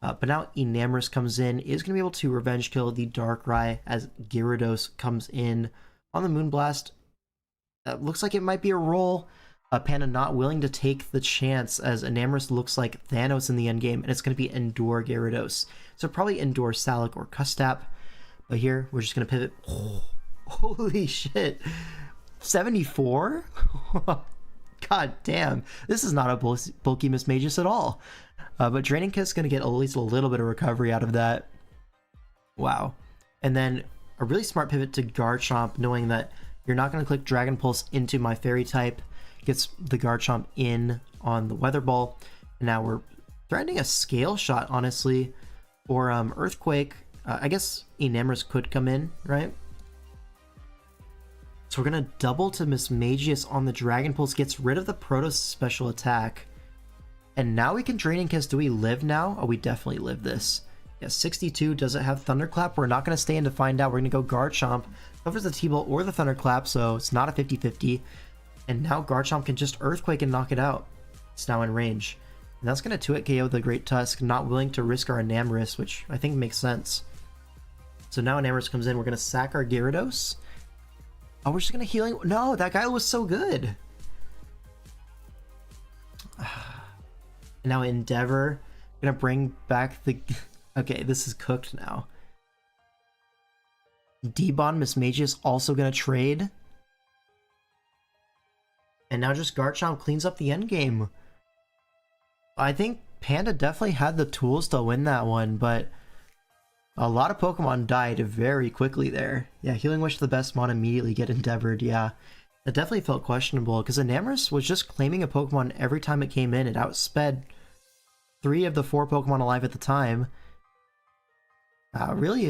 But now Enamorus comes in, is going to be able to Revenge Kill the Darkrai as Gyarados comes in on the Moonblast. Looks like it might be a roll. Panda not willing to take the chance, as Enamorus looks like Thanos in the endgame, and it's going to be Endure Gyarados. So probably Endure Salic or Custap. But here, we're just going to pivot. Oh, holy shit. 74? God damn. This is not a bulky Miss Magus at all. But Draining Kiss is going to get at least a little bit of recovery out of that. Wow. And then a really smart pivot to Garchomp, knowing that you're not going to click Dragon Pulse into my Fairy type. Gets the Garchomp in on the Weather Ball. And now we're threatening a Scale Shot, honestly. Or Earthquake. I guess Enamorus could come in, right? So we're going to double to Miss Magius on the Dragon Pulse. Gets rid of the Protoss special attack. And now we can Draining Kiss. Do we live now? Oh, we definitely live this. Yeah, 62. Does it have Thunderclap? We're not going to stay in to find out. We're going to go Garchomp. Covers the T-Bolt or the Thunderclap, so it's not a 50-50. And now Garchomp can just Earthquake and knock it out. It's now in range. And that's going to 2-hit KO the Great Tusk. Not willing to risk our Enamorus, which I think makes sense. So now Enamorus comes in. We're going to sack our Gyarados. Oh, we're just going to Healing... No, that guy was so good. And now Endeavor. Gonna bring back the... Okay, this is cooked now. D-Bond Miss Magius also gonna trade. And now just Garchomp cleans up the endgame. I think Panda definitely had the tools to win that one, but a lot of Pokemon died very quickly there. Yeah, Healing Wish the best mod, immediately get Endeavored, yeah. That definitely felt questionable, because Enamorus was just claiming a Pokemon every time it came in. It outsped 3 of the 4 Pokemon alive at the time. Really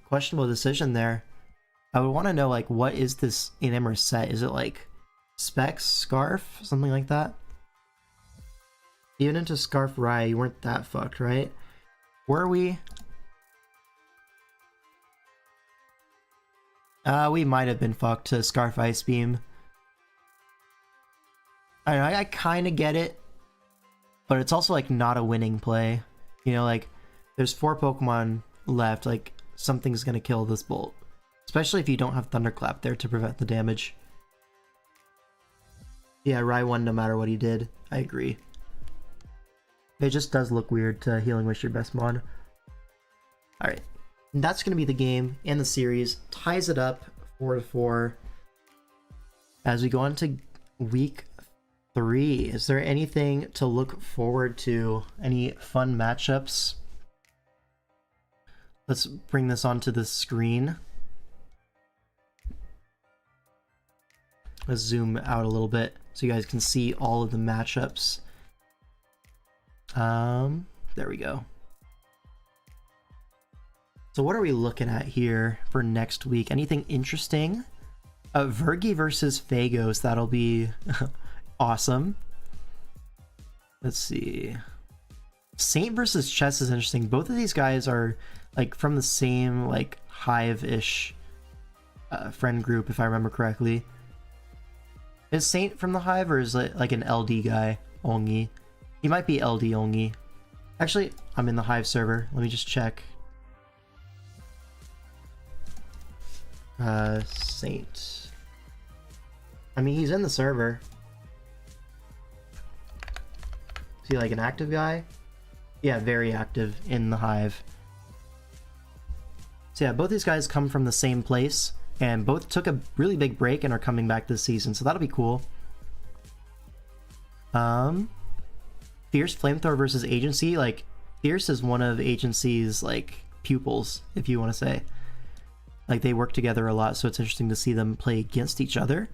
questionable decision there. I would want to know, like, what is this Enamorus set? Is it like Specs, Scarf, something like that? Even into Scarf Rye, you weren't that fucked, right? Were we? We might have been fucked to Scarf Ice Beam. I kind of get it, but it's also like not a winning play. You know, like there's 4 Pokemon left, like something's gonna kill this Bolt. Especially if you don't have Thunderclap there to prevent the damage. Yeah, Rye won no matter what he did. I agree. It just does look weird to Healing Wish your best mod. Alright. That's going to be the game and the series. Ties it up 4-4. As we go on to week 3, is there anything to look forward to? Any fun matchups? Let's bring this onto the screen. Let's zoom out a little bit so you guys can see all of the matchups. There we go. So what are we looking at here for next week? Anything interesting? Vergi versus Phagos. That'll be awesome. Let's see. Saint versus Chess is interesting. Both of these guys are like from the same like Hive-ish friend group, if I remember correctly. Is Saint from the Hive, or is it like an LD guy only? He might be LD only. Actually, I'm in the Hive server. Let me just check. Saint. I mean, he's in the server. Is he like an active guy? Yeah, very active in the Hive. So yeah, both these guys come from the same place, and both took a really big break and are coming back this season, so that'll be cool. Fierce Flamethrower versus Agency, like Fierce is one of Agency's like pupils, if you want to say. Like they work together a lot, so it's interesting to see them play against each other.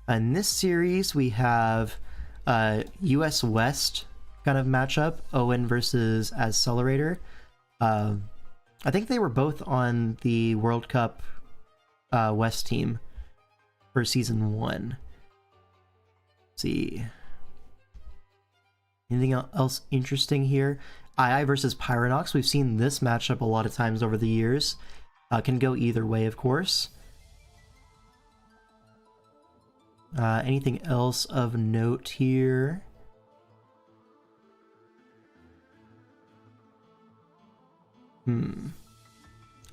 In this series, we have US West kind of matchup, Owen versus Accelerator. I think they were both on the World Cup West team for season 1. Let's see. Anything else interesting here? II versus Pyronox. We've seen this matchup a lot of times over the years. Can go either way, of course. Anything else of note here?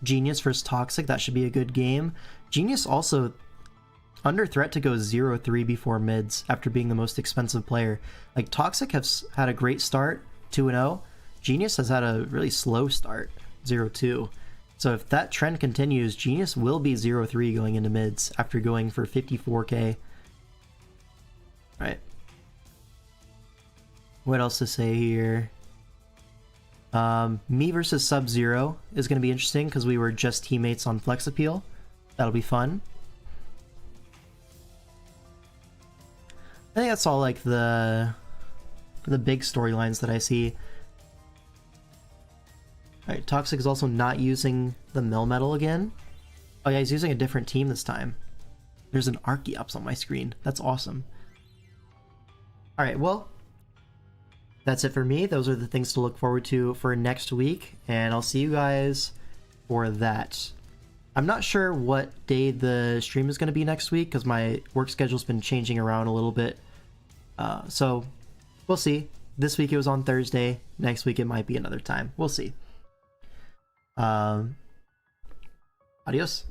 Genius versus Toxic. That should be a good game. Genius also under threat to go 0-3 before mids after being the most expensive player. Like Toxic has had a great start, 2-0. Genius has had a really slow start, 0-2. So if that trend continues, Genius will be 0-3 going into mids after going for 54k. Right. What else to say here? Me versus Sub-Zero is going to be interesting because we were just teammates on Flex Appeal. That'll be fun. I think that's all like the big storylines that I see. Alright, Toxic is also not using the Melmetal again. Oh yeah, he's using a different team this time. There's an Archeops on my screen. That's awesome. Alright, well, that's it for me. Those are the things to look forward to for next week, and I'll see you guys for that. I'm not sure what day the stream is going to be next week because my work schedule's been changing around a little bit. So we'll see. This week it was on Thursday. Next week it might be another time. We'll see. Adios.